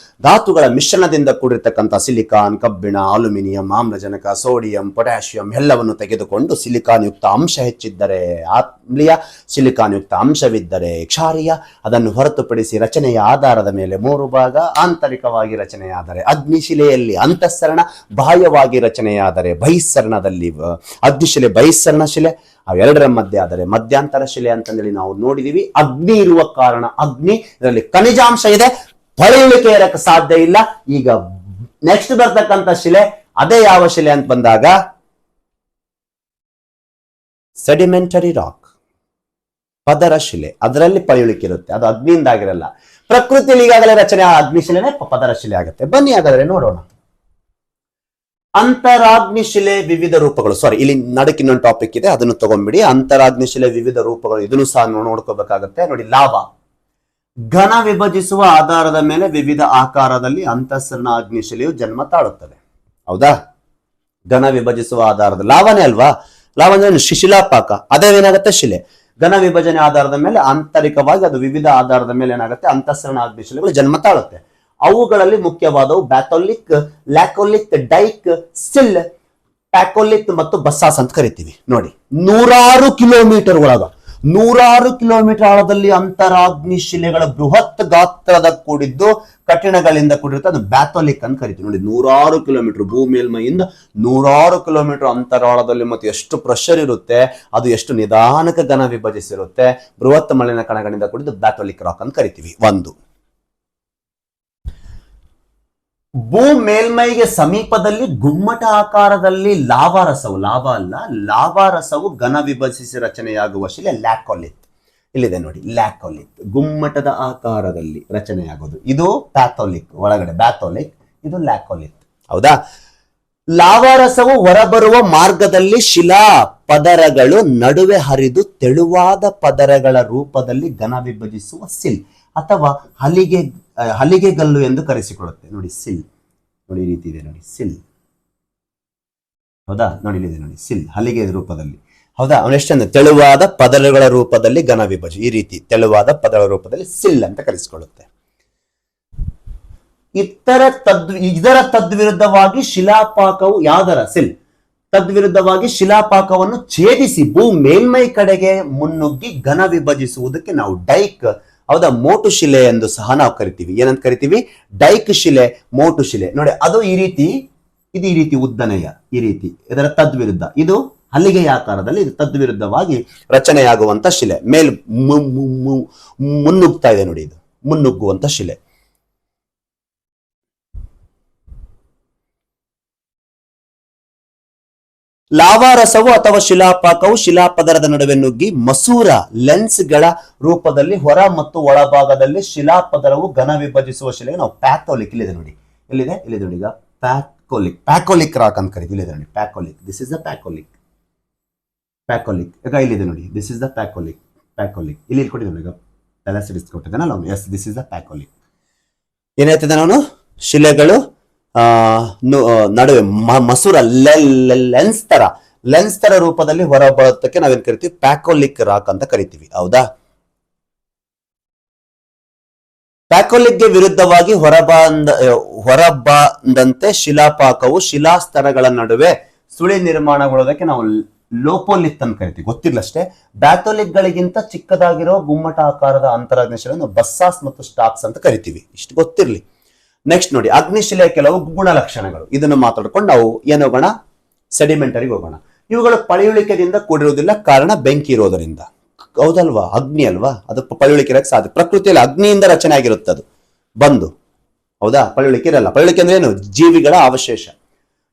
ಧಾತುಗಳ ಮಿಶ್ರಣದಿಂದ ಕೂಡಿರ್ತಕ್ಕಂಥ ಸಿಲಿಕಾನ್, ಕಬ್ಬಿಣ, ಅಲ್ಯೂಮಿನಿಯಂ, ಆಮ್ಲಜನಕ, ಸೋಡಿಯಂ, ಪೊಟ್ಯಾಷಿಯಂ ಎಲ್ಲವನ್ನು ತೆಗೆದುಕೊಂಡು ಸಿಲಿಕಾನ್ ಯುಕ್ತ ಅಂಶ ಹೆಚ್ಚಿದ್ದರೆ ಆಮ್ಲೀಯ, ಸಿಲಿಕಾನ್ ಯುಕ್ತ ಅಂಶವಿದ್ದರೆ ಕ್ಷಾರೀಯ. ಅದನ್ನು ಹೊರತುಪಡಿಸಿ ರಚನೆಯ ಆಧಾರದ ಮೇಲೆ 3 ಭಾಗ. ಆಂತರಿಕವಾಗಿ ರಚನೆಯಾದರೆ ಅಗ್ನಿಶಿಲೆಯಲ್ಲಿ ಅಂತಃಸರಣ, ಬಾಹ್ಯವಾಗಿ ರಚನೆಯಾದರೆ ಬಹಿಸ್ಸರಣದಲ್ಲಿ ಅಗ್ನಿಶಿಲೆ, ಬಹಿಸ್ಸರಣ ಶಿಲೆ. ಅವೆರಡರ ಮಧ್ಯೆ ಆದರೆ ಮಧ್ಯಂತರ ಶಿಲೆ ಅಂತಂದೇಳಿ ನಾವು ನೋಡಿದೀವಿ. ಅಗ್ನಿ ಇರುವ ಕಾರಣ ಅಗ್ನಿ, ಇದರಲ್ಲಿ ಖನಿಜಾಂಶ ಇದೆ, ಪಳೆಯುಳಿಕೆ ಇರಕ್ಕೆ ಸಾಧ್ಯ ಇಲ್ಲ. ಈಗ ನೆಕ್ಸ್ಟ್ ಬರ್ತಕ್ಕಂಥ ಶಿಲೆ, ಅದೇ ಯಾವ ಶಿಲೆ ಅಂತ ಬಂದಾಗ ಸೆಡಿಮೆಂಟರಿ ರಾಕ್, ಪದರ ಶಿಲೆ. ಅದರಲ್ಲಿ ಪಳೆಯುಳಿಕೆ ಇರುತ್ತೆ, ಅದು ಅಗ್ನಿಯಿಂದ ಆಗಿರಲ್ಲ. ಪ್ರಕೃತಿಯಲ್ಲಿ ಈಗಾಗಲೇ ರಚನೆ ಅಗ್ನಿಶಿಲೆನೇ ಪದರ ಶಿಲೆ ಆಗುತ್ತೆ. ಬನ್ನಿ ಹಾಗಾದ್ರೆ ನೋಡೋಣ. ಅಂತರಾಗ್ನಿಶಿಲೆ ವಿವಿಧ ರೂಪಗಳು. ಸಾರಿ, ಇಲ್ಲಿ ನಡಕ್ಕೆ ಇನ್ನೊಂದು ಟಾಪಿಕ್ ಇದೆ, ಅದನ್ನು ತಗೊಂಡ್ಬಿಡಿ. ಅಂತರಾಗ್ನಿಶಿಲೆ ವಿವಿಧ ರೂಪಗಳು, ಇದನ್ನು ಸಹ ನೋಡ್ಕೋಬೇಕಾಗತ್ತೆ. ನೋಡಿ, ಲಾವಾ ಘನ ವಿಭಜಿಸುವ ಆಧಾರದ ಮೇಲೆ ವಿವಿಧ ಆಕಾರದಲ್ಲಿ ಅಂತಃಸರಣ ಅಗ್ನಿಶಿಲೆಯು ಜನ್ಮ ತಾಳುತ್ತದೆ. ಹೌದಾ? ಘನ ವಿಭಜಿಸುವ ಆಧಾರದ ಲಾವನೇ ಅಲ್ವಾ? ಲಾವ ಅಂದ್ರೆ ಶಿಶಿಲಾಪಾಕ, ಅದೇನಾಗುತ್ತೆ ಶಿಲೆ. ಘನ ವಿಭಜನೆ ಆಧಾರದ ಮೇಲೆ ಆಂತರಿಕವಾಗಿ ಅದು ವಿವಿಧ ಆಧಾರದ ಮೇಲೆ ಏನಾಗುತ್ತೆ ಅಂತಃಸರಣ ಅಗ್ನಿಶಿಲೆಗಳು ಜನ್ಮ ತಾಳುತ್ತೆ. ಅವುಗಳಲ್ಲಿ ಮುಖ್ಯವಾದವು ಬ್ಯಾಥೋಲಿಕ್, ಲ್ಯಾಕೋಲಿಕ್, ಡೈಕ್, ಸಿಲ್, ಪ್ಯಾಕೋಲಿಕ್ ಮತ್ತು ಬಸ್ಸಾಸ್ ಅಂತ ಕರಿತೀವಿ. ನೋಡಿ, 100 ಕಿಲೋಮೀಟರ್ ಒಳಗ 100 ಕಿಲೋಮೀಟರ್ ಆಳದಲ್ಲಿ ಅಂತರಾಗ್ನಿ ಶಿಲೆಗಳ ಬೃಹತ್ ಗಾತ್ರದ ಕೂಡಿದ್ದು ಕಠಿಣಗಳಿಂದ ಕೂಡಿರುತ್ತೆ. ಅದು ಬ್ಯಾಥೋಲಿಕ್ ಅಂತ ಕರಿತೀವಿ. ನೋಡಿ, 100 ಕಿಲೋಮೀಟರ್ ಭೂಮಿ ಮೇಲ್ಮೈಯಿಂದ 100 ಕಿಲೋಮೀಟರ್ ಅಂತರಾಳದಲ್ಲಿ ಮತ್ತೆ ಎಷ್ಟು ಪ್ರೆಷರ್ ಇರುತ್ತೆ, ಅದು ಎಷ್ಟು ನಿಧಾನಕ್ಕೆ ಘನ ವಿಭಜಿಸಿರುತ್ತೆ, ಬೃಹತ್ ಮಲಿನ ಕಣಗಳಿಂದ ಕೂಡಿದ್ದು ಬ್ಯಾಥೋಲಿಕ್ ರಾಕ್ ಅಂತ ಕರಿತೀವಿ. ಒಂದು, ಭೂ ಮೇಲ್ಮೈಗೆ ಸಮೀಪದಲ್ಲಿ ಗುಮ್ಮಟ ಆಕಾರದಲ್ಲಿ ಲಾವಾರಸವು, ಲಾವಾ ಅಲ್ಲ, ಲಾವಾರಸವು ಘನ ವಿಭಜಿಸಿ ರಚನೆಯಾಗುವ ಶಿಲೆ ಲ್ಯಾಕೋಲಿತ್. ಇಲ್ಲಿದೆ ನೋಡಿ, ಲ್ಯಾಕೋಲಿತ್ ಗುಮ್ಮಟದ ಆಕಾರದಲ್ಲಿ ರಚನೆಯಾಗೋದು. ಇದು ಪ್ಯಾಥೋಲಿಕ್, ಒಳಗಡೆ ಬ್ಯಾಥೋಲಿಕ್, ಇದು ಲ್ಯಾಕೋಲಿತ್. ಹೌದಾ? ಲಾವಾರಸವು ಹೊರಬರುವ ಮಾರ್ಗದಲ್ಲಿ ಶಿಲಾ ಪದರಗಳು ನಡುವೆ ಹರಿದು ತೆಳುವಾದ ಪದರಗಳ ರೂಪದಲ್ಲಿ ಘನ ವಿಭಜಿಸುವ ಸಿಲ್ ಅಥವಾ ಹಲಿಗೆಗಲ್ಲು ಎಂದು ಕರೆಸಿಕೊಳ್ಳುತ್ತೆ. ನೋಡಿ, ಸಿಲ್ ನೋಡಿ, ಈ ರೀತಿ ಇದೆ ನೋಡಿ, ಸಿಲ್. ಹೌದಾ? ನೋಡಿ, ಇಲ್ಲಿದೆ ನೋಡಿ, ಸಿಲ್, ಹಲಿಗೆ ರೂಪದಲ್ಲಿ. ಹೌದಾ? ಅವನೆಷ್ಟಂದ್ರೆ ತೆಳುವಾದ ಪದರಗಳ ರೂಪದಲ್ಲಿ ಘನ ವಿಭಜನೆ, ಈ ರೀತಿ ತೆಳುವಾದ ಪದರ ರೂಪದಲ್ಲಿ ಸಿಲ್ ಅಂತ ಕರೆಸಿಕೊಳ್ಳುತ್ತೆ. ಇದರ ತದ್ವಿರುದ್ಧವಾಗಿ ಶಿಲಾಪಾಕವು, ಯಾವ್ದರ ಸಿಲ್ ತದ್ವಿರುದ್ಧವಾಗಿ ಶಿಲಾಪಾಕವನ್ನು ಛೇದಿಸಿ ಭೂ ಮೇಲ್ಮೈ ಕಡೆಗೆ ಮುನ್ನುಗ್ಗಿ ಘನ ವಿಭಜಿಸುವುದಕ್ಕೆ ನಾವು ಡೈಕ್, ಹೌದಾ, ಮೋಟು ಶಿಲೆ ಎಂದು ಸಹ ನಾವು ಕರಿತೀವಿ. ಏನಂತ ಕರಿತೀವಿ? ಡೈಕ್ ಶಿಲೆ, ಮೋಟು ಶಿಲೆ. ನೋಡಿ, ಅದು ಈ ರೀತಿ, ಇದು ಈ ರೀತಿ ಉದ್ದನೆಯ, ಈ ರೀತಿ ಇದರ ತದ್ವಿರುದ್ಧ. ಇದು ಹಲಿಗೆಯ ಆಕಾರದಲ್ಲಿ, ಇದು ತದ್ವಿರುದ್ಧವಾಗಿ ರಚನೆಯಾಗುವಂತ ಶಿಲೆ. ಮೇಲ್ ಮುನ್ನುಗ್ತಾ ಇದೆ ನೋಡಿ, ಇದು ಮುನ್ನುಗ್ಗುವಂತ ಶಿಲೆ. ಲಾವಾರಸವು ಅಥವಾ ಶಿಲಾಪಾಕವು ಶಿಲಾಪದರದ ನಡುವೆ ನುಗ್ಗಿ ಮಸೂರ ಲೆನ್ಸ್ಗಳ ರೂಪದಲ್ಲಿ ಹೊರ ಮತ್ತು ಒಳಭಾಗದಲ್ಲಿ ಶಿಲಾಪದರವು ಘನ ವಿಭಜಿಸುವ ಶಿಲೆಗೆ ನಾವು ಪ್ಯಾಥೋಲಿಕ್, ಇಲ್ಲಿದೆ ನೋಡಿ, ಇಲ್ಲಿದೆ ನೋಡಿ, ಈಗ ಪ್ಯಾಕೋಲಿಕ್ ರಾಕ್ ಅಂತ ಕರೀತೀವಿ. ಇಲ್ಲಿದೆ ನೋಡಿ, ಪ್ಯಾಕೋಲಿಕ್, ದಿಸ್ ಇಸ್ ದ ಪ್ಯಾಕೋಲಿಕ್. ಈಗ ಇಲ್ಲಿದೆ ನೋಡಿ, ದಿಸ್ ಇಸ್ ದ ಪ್ಯಾಕೋಲಿಕ್. ಇಲ್ಲಿ ಕೊಟ್ಟಿದ್ದಾನೆ, ಈಗ ತಲೆಸಿಡಿಸ್ ಕೊಟ್ಟಿದ್ದಾನಲ್ಲ ಅವನು. Yes, this is the phacolith. ಏನ್ ಹೇಳ್ತಿದ್ದಾನೆ ಅವನು? ಶಿಲೆಗಳು ನಡುವೆ ಮಸೂರ ಲೆನ್ಸ್ ತರ ರೂಪದಲ್ಲಿ ಹೊರಬರೋದಕ್ಕೆ ನಾವೇನ್ ಕರಿತೀವಿ? ಪ್ಯಾಕೋಲಿಕ್ ರಾಕ್ ಅಂತ ಕರಿತೀವಿ. ಹೌದಾ? ಪ್ಯಾಕೋಲಿಕ್ಗೆ ವಿರುದ್ಧವಾಗಿ ಹೊರಬಂದಂತೆ ಶಿಲಾಪಾಕವು ಶಿಲಾಸ್ತರಗಳ ನಡುವೆ ಸುಳಿ ನಿರ್ಮಾಣಗೊಳ್ಳೋದಕ್ಕೆ ನಾವು ಲೋಪೋಲಿತ್ ಅಂತ ಕರಿತೀವಿ. ಗೊತ್ತಿರ್ಲಷ್ಟೇ. ಬ್ಯಾಥೋಲಿಕ್ ಗಳಿಗಿಂತ ಚಿಕ್ಕದಾಗಿರೋ ಗುಮ್ಮಟ ಆಕಾರದ ಅಂತರಾಗ್ನಿಶಿಲೆಯನ್ನು ಬಸ್ಸಾಸ್ ಮತ್ತು ಸ್ಟಾಕ್ಸ್ ಅಂತ ಕರಿತೀವಿ. ಇಷ್ಟು ಗೊತ್ತಿರ್ಲಿ. ನೆಕ್ಸ್ಟ್ ನೋಡಿ, ಅಗ್ನಿಶಿಲೆಯ ಕೆಲವು ಗುಣಲಕ್ಷಣಗಳು. ಇದನ್ನು ಮಾತಾಡ್ಕೊಂಡು ನಾವು ಏನು ಹೋಗೋಣ? ಸೆಡಿಮೆಂಟರಿಗೆ ಹೋಗೋಣ. ಇವುಗಳು ಪಳೆಯುಳಿಕೆದಿಂದ ಕೂಡಿರುವುದಿಲ್ಲ, ಕಾರಣ ಬೆಂಕಿ ಇರೋದರಿಂದ. ಹೌದಲ್ವಾ? ಅಗ್ನಿ ಅಲ್ವಾ, ಅದು ಪಳೆಯುಳಿಕೆ ಇರಕ್ಕೆ ಸಾಧ್ಯ. ಪ್ರಕೃತಿಯಲ್ಲಿ ಅಗ್ನಿಯಿಂದ ರಚನೆ ಆಗಿರುತ್ತೆ ಅದು ಬಂದು. ಹೌದಾ? ಪಳೆಯುಳಿಕೆ ಇರಲ್ಲ. ಪಳೆಯುಳಿಕೆ ಅಂದ್ರೆ ಏನು? ಜೀವಿಗಳ ಅವಶೇಷ.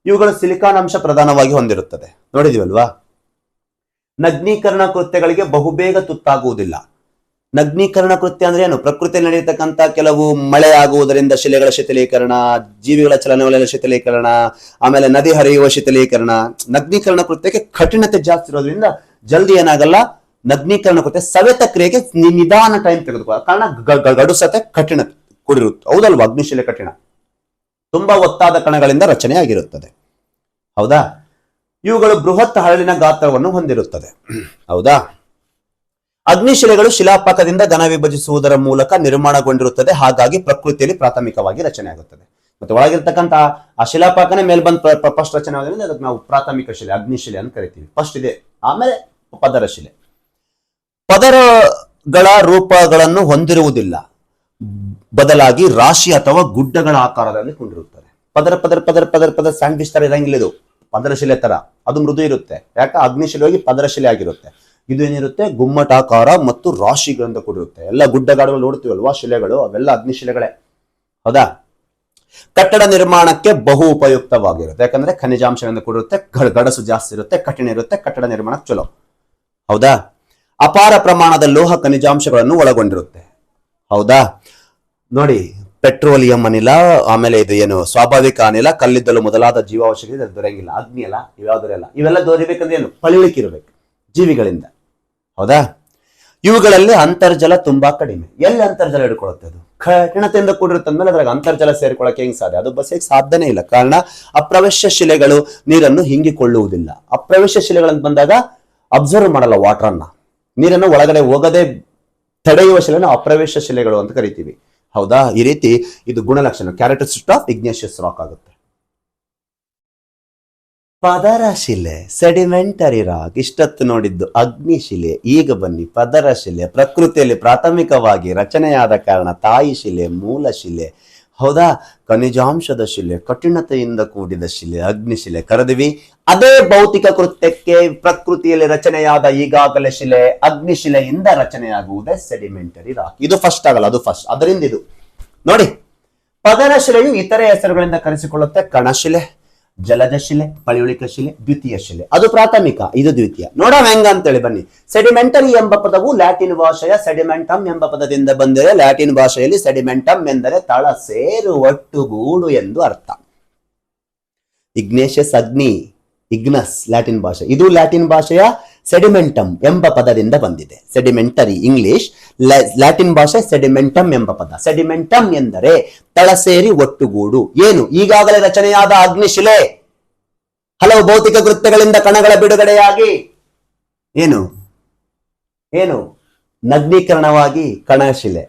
ಇವುಗಳು ಸಿಲಿಕಾನ್ ಅಂಶ ಪ್ರಧಾನವಾಗಿ ಹೊಂದಿರುತ್ತದೆ. ನೋಡಿದಿವಲ್ವಾ? ನಗ್ನೀಕರಣ ಕೃತ್ಯಗಳಿಗೆ ಬಹುಬೇಗ ತುತ್ತಾಗುವುದಿಲ್ಲ. ನಗ್ನೀಕರಣ ಕೃತ್ಯ ಅಂದ್ರೆ ಏನು? ಪ್ರಕೃತಿಯಲ್ಲಿ ನಡೆಯತಕ್ಕಂಥ ಕೆಲವು ಮಳೆ ಆಗುವುದರಿಂದ ಶಿಲೆಗಳ ಶಿಥಿಲೀಕರಣ, ಜೀವಿಗಳ ಚಲನವಲನ ಶಿಥಿಲೀಕರಣ, ಆಮೇಲೆ ನದಿ ಹರಿಯುವ ಶಿಥಿಲೀಕರಣ. ನಗ್ನೀಕರಣ ಕೃತ್ಯಕ್ಕೆ ಕಠಿಣತೆ ಜಾಸ್ತಿ ಇರೋದ್ರಿಂದ ಜಲ್ದಿ ಏನಾಗಲ್ಲ. ನಗ್ನೀಕರಣ ಕೃತ್ಯ ಸವೆತ ಕ್ರಿಯೆಗೆ ನಿಧಾನ ಟೈಮ್ ತೆಗೆದುಕೋ, ಕಾರಣ ಗಡುಸತೆ ಕಠಿಣ ಕೂಡಿರುತ್ತೆ. ಹೌದಲ್ವಾ? ಅಗ್ನಿಶಿಲೆ ಕಠಿಣ, ತುಂಬಾ ಒತ್ತಾದ ಕಣಗಳಿಂದ ರಚನೆ ಆಗಿರುತ್ತದೆ. ಹೌದಾ? ಇವುಗಳು ಬೃಹತ್ ಹರಳಿನ ಗಾತ್ರವನ್ನು ಹೊಂದಿರುತ್ತದೆ. ಹೌದಾ? ಅಗ್ನಿಶಿಲೆಗಳು ಶಿಲಾಪಾಕದಿಂದ ಘನ ವಿಭಜಿಸುವುದರ ಮೂಲಕ ನಿರ್ಮಾಣಗೊಂಡಿರುತ್ತದೆ, ಹಾಗಾಗಿ ಪ್ರಕೃತಿಯಲ್ಲಿ ಪ್ರಾಥಮಿಕವಾಗಿ ರಚನೆ ಆಗುತ್ತದೆ. ಮತ್ತೆ ಒಳಗಿರ್ತಕ್ಕಂಥ ಆ ಶಿಲಾಪಾಕನೇ ಮೇಲ್ ಬಂದ್ ಫಸ್ಟ್ ರಚನೆ ಆಗೋದ್ರಿಂದ ಅದಕ್ಕೆ ನಾವು ಪ್ರಾಥಮಿಕ ಶಿಲೆ, ಅಗ್ನಿಶಿಲೆ ಅಂತ ಕರಿತೀವಿ. ಫಸ್ಟ್ ಇದೆ, ಆಮೇಲೆ ಪದರ ಶಿಲೆ. ಪದರಗಳ ರೂಪಗಳನ್ನು ಹೊಂದಿರುವುದಿಲ್ಲ, ಬದಲಾಗಿ ರಾಶಿ ಅಥವಾ ಗುಡ್ಡಗಳ ಆಕಾರದಲ್ಲಿ ಕೊಂಡಿರುತ್ತದೆ. ಪದರ ಪದರ ಪದರ ಪದರ ಪದರ ಸ್ಯಾಂಡ್ವಿಚ್ ತರ ಇರಂಗಿಲ್ಲ, ಇದು ಪದರ ಶಿಲೆ ತರ. ಅದು ಮೃದು ಇರುತ್ತೆ, ಯಾಕೆ ಅಗ್ನಿಶಿಲೆ ಹೋಗಿ ಪದರ ಶಿಲೆ ಆಗಿರುತ್ತೆ. ಇದು ಏನಿರುತ್ತೆ, ಗುಮ್ಮಟಾಕಾರ ಮತ್ತು ರಾಶಿಗಳಿಂದ ಕೂಡಿರುತ್ತೆ. ಎಲ್ಲ ಗುಡ್ಡಗಾಡುಗಳು ನೋಡ್ತೀವಲ್ವಾ ಶಿಲೆಗಳು, ಅವೆಲ್ಲ ಅಗ್ನಿಶಿಲೆಗಳೇ. ಹೌದಾ? ಕಟ್ಟಡ ನಿರ್ಮಾಣಕ್ಕೆ ಬಹು ಉಪಯುಕ್ತವಾಗಿರುತ್ತೆ, ಯಾಕಂದ್ರೆ ಖನಿಜಾಂಶಗಳಿಂದ ಕೂಡಿರುತ್ತೆ, ಗಡಸು ಜಾಸ್ತಿ ಇರುತ್ತೆ, ಕಠಿಣ ಇರುತ್ತೆ, ಕಟ್ಟಡ ನಿರ್ಮಾಣಕ್ಕೆ ಚಲೋ. ಹೌದಾ? ಅಪಾರ ಪ್ರಮಾಣದ ಲೋಹ ಖನಿಜಾಂಶಗಳನ್ನು ಒಳಗೊಂಡಿರುತ್ತೆ. ಹೌದಾ? ನೋಡಿ, ಪೆಟ್ರೋಲಿಯಂ ಅನಿಲ, ಆಮೇಲೆ ಇದು ಏನು ಸ್ವಾಭಾವಿಕ ಅನಿಲ, ಕಲ್ಲಿದ್ದಲು ಮೊದಲಾದ ಜೀವಾವಶ್ಯಕತೆ ದೊರೆಯಂಗಿಲ್ಲ. ಅಗ್ನಿ ಅಲ್ಲ, ಇವ್ಯಾವುದರೆಲ್ಲ ಇವೆಲ್ಲ ದೊರೆಯಬೇಕಂದ್ರೆ ಏನು, ಪಳಿಯುಳಿಕೆ ಇರಬೇಕು ಜೀವಿಗಳಿಂದ. ಹೌದಾ? ಇವುಗಳಲ್ಲಿ ಅಂತರ್ಜಲ ತುಂಬಾ ಕಡಿಮೆ. ಎಲ್ಲಿ ಅಂತರ್ಜಲ ಹಿಡ್ಕೊಳ್ಳುತ್ತೆ? ಅದು ಕಠಿಣತೆಯಿಂದ ಕೂಡಿರುತ್ತಂದ್ಮೇಲೆ ಅದ್ರಾಗ ಅಂತರ್ಜಲ ಸೇರಿಕೊಳ್ಳಕ್ಕೆ ಹೆಂಗ್ ಸಾಧ್ಯ? ಅದು ಬಸ್ಸಿಗೆ ಸಾಧ್ಯನೇ ಇಲ್ಲ. ಕಾರಣ, ಅಪ್ರವೇಶ ಶಿಲೆಗಳು ನೀರನ್ನು ಹಿಂಗಿಕೊಳ್ಳುವುದಿಲ್ಲ. ಅಪ್ರವೇಶ ಶಿಲೆಗಳಂತ ಬಂದಾಗ ಅಬ್ಸರ್ವ್ ಮಾಡಲ್ಲ ವಾಟರ್ ಅನ್ನ, ನೀರನ್ನು ಒಳಗಡೆ ಹೋಗದೆ ತಡೆಯುವ ಶಿಲೆನ ಅಪ್ರವೇಶ ಶಿಲೆಗಳು ಅಂತ ಕರಿತೀವಿ. ಹೌದಾ? ಈ ರೀತಿ ಇದು ಗುಣಲಕ್ಷಣ, ಕ್ಯಾರೆಕ್ಟರಿಸ್ಟಿಕ್ ಆಫ್ ಇಗ್ನೇಷಿಯಸ್ ರಾಕ್ ಆಗುತ್ತೆ. ಪದರ ಶಿಲೆ, ಸೆಡಿಮೆಂಟರಿ ರಾಕ್. ಇಷ್ಟತ್ತು ನೋಡಿದ್ದು ಅಗ್ನಿಶಿಲೆ. ಈಗ ಬನ್ನಿ ಪದರ ಶಿಲೆ. ಪ್ರಕೃತಿಯಲ್ಲಿ ಪ್ರಾಥಮಿಕವಾಗಿ ರಚನೆಯಾದ ಕಾರಣ ತಾಯಿ ಶಿಲೆ, ಮೂಲ ಶಿಲೆ. ಹೌದಾ? ಖನಿಜಾಂಶದ ಶಿಲೆ, ಕಠಿಣತೆಯಿಂದ ಕೂಡಿದ ಶಿಲೆ, ಅಗ್ನಿಶಿಲೆ ಕರೆದಿವಿ. ಅದೇ ಭೌತಿಕ ಕೃತ್ಯಕ್ಕೆ ಪ್ರಕೃತಿಯಲ್ಲಿ ರಚನೆಯಾದ ಈಗಾಗಲೇ ಶಿಲೆ, ಅಗ್ನಿಶಿಲೆಯಿಂದ ರಚನೆಯಾಗುವುದೇ ಸೆಡಿಮೆಂಟರಿ ರಾಕ್. ಇದು ಫಸ್ಟ್ ಆಗಲ್ಲ, ಅದು ಫಸ್ಟ್. ಅದರಿಂದ ಇದು ನೋಡಿ, ಪದರ ಶಿಲೆಯು ಇತರೆ ಹೆಸರುಗಳಿಂದ ಕರೆಸಿಕೊಳ್ಳುತ್ತೆ. ಕಣಶಿಲೆ, ಜಲಜ ಶಿಲೆ, ಪಳಿಯುಳಿಕ ಶಿಲೆ, ದ್ವಿತೀಯ ಶಿಲೆ. ಅದು ಪ್ರಾಥಮಿಕ, ಇದು ದ್ವಿತೀಯ. ನೋಡೋಣ ಹೆಂಗ ಅಂತೇಳಿ ಬನ್ನಿ. ಸೆಡಿಮೆಂಟರಿ ಎಂಬ ಪದವು ಲ್ಯಾಟಿನ್ ಭಾಷೆಯ ಸೆಡಿಮೆಂಟಮ್ ಎಂಬ ಪದದಿಂದ ಬಂದಿದೆ. ಲ್ಯಾಟಿನ್ ಭಾಷೆಯಲ್ಲಿ ಸೆಡಿಮೆಂಟಮ್ ಎಂದರೆ ತಳ ಸೇರು, ಒಟ್ಟುಗೂಡು ಎಂದು ಅರ್ಥ. ಇಗ್ನೇಷಿಯಸ್ ಅಗ್ನಿ, ಇಗ್ನಸ್ ಲ್ಯಾಟಿನ್ ಭಾಷೆ. ಇದು ಲ್ಯಾಟಿನ್ ಭಾಷೆಯ ಸೆಡಿಮೆಂಟಮ್ ಎಂಬ ಪದದಿಂದ ಬಂದಿದೆ. ಸೆಡಿಮೆಂಟರಿ ಇಂಗ್ಲಿಷ್, ಲ್ಯಾಟಿನ್ ಭಾಷೆ ಸೆಡಿಮೆಂಟಮ್ ಎಂಬ ಪದ. ಸೆಡಿಮೆಂಟಮ್ ಎಂದರೆ ತಳ ಸೇರಿ ಒಟ್ಟುಗೂಡು. ಏನು? ಈಗಾಗಲೇ ರಚನೆಯಾದ ಅಗ್ನಿಶಿಲೆ ಹಲವು ಭೌತಿಕ ಕೃತ್ಯಗಳಿಂದ ಕಣಗಳ ಬಿಡುಗಡೆಯಾಗಿ ಏನು ಏನು ನಗ್ನೀಕರಣವಾಗಿ ಕಣಶಿಲೆ.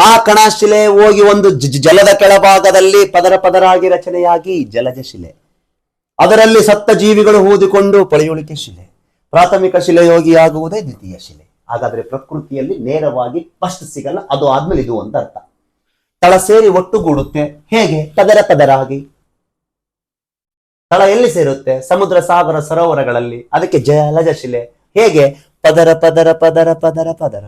ಆ ಕಣಶಿಲೆ ಹೋಗಿ ಒಂದು ಜಲದ ಕೆಳಭಾಗದಲ್ಲಿ ಪದರ ಪದರಾಗಿ ರಚನೆಯಾಗಿ ಜಲಜ ಶಿಲೆ. ಅದರಲ್ಲಿ ಸತ್ತ ಜೀವಿಗಳು ಊದಿಕೊಂಡು ಪಳಿಯುಳಿಕೆ ಶಿಲೆ. ಪ್ರಾಥಮಿಕ ಶಿಲೆಯೋಗಿಯಾಗುವುದೇ ದ್ವಿತೀಯ ಶಿಲೆ. ಹಾಗಾದ್ರೆ ಪ್ರಕೃತಿಯಲ್ಲಿ ನೇರವಾಗಿ ಫಸ್ಟ್ ಸಿಗಲ್ಲ, ಅದು ಆದ್ಮೇಲೆ ಇದು ಅಂತ ಅರ್ಥ. ತಳ ಸೇರಿ ಒಟ್ಟುಗೂಡುತ್ತೆ. ಹೇಗೆ? ಪದರ ಪದರಾಗಿ. ತಳ ಎಲ್ಲಿ ಸೇರುತ್ತೆ? ಸಮುದ್ರ, ಸಾಗರ, ಸರೋವರಗಳಲ್ಲಿ. ಅದಕ್ಕೆ ಜಲಜ ಶಿಲೆ. ಹೇಗೆ? ಪದರ ಪದರ ಪದರ ಪದರ ಪದರ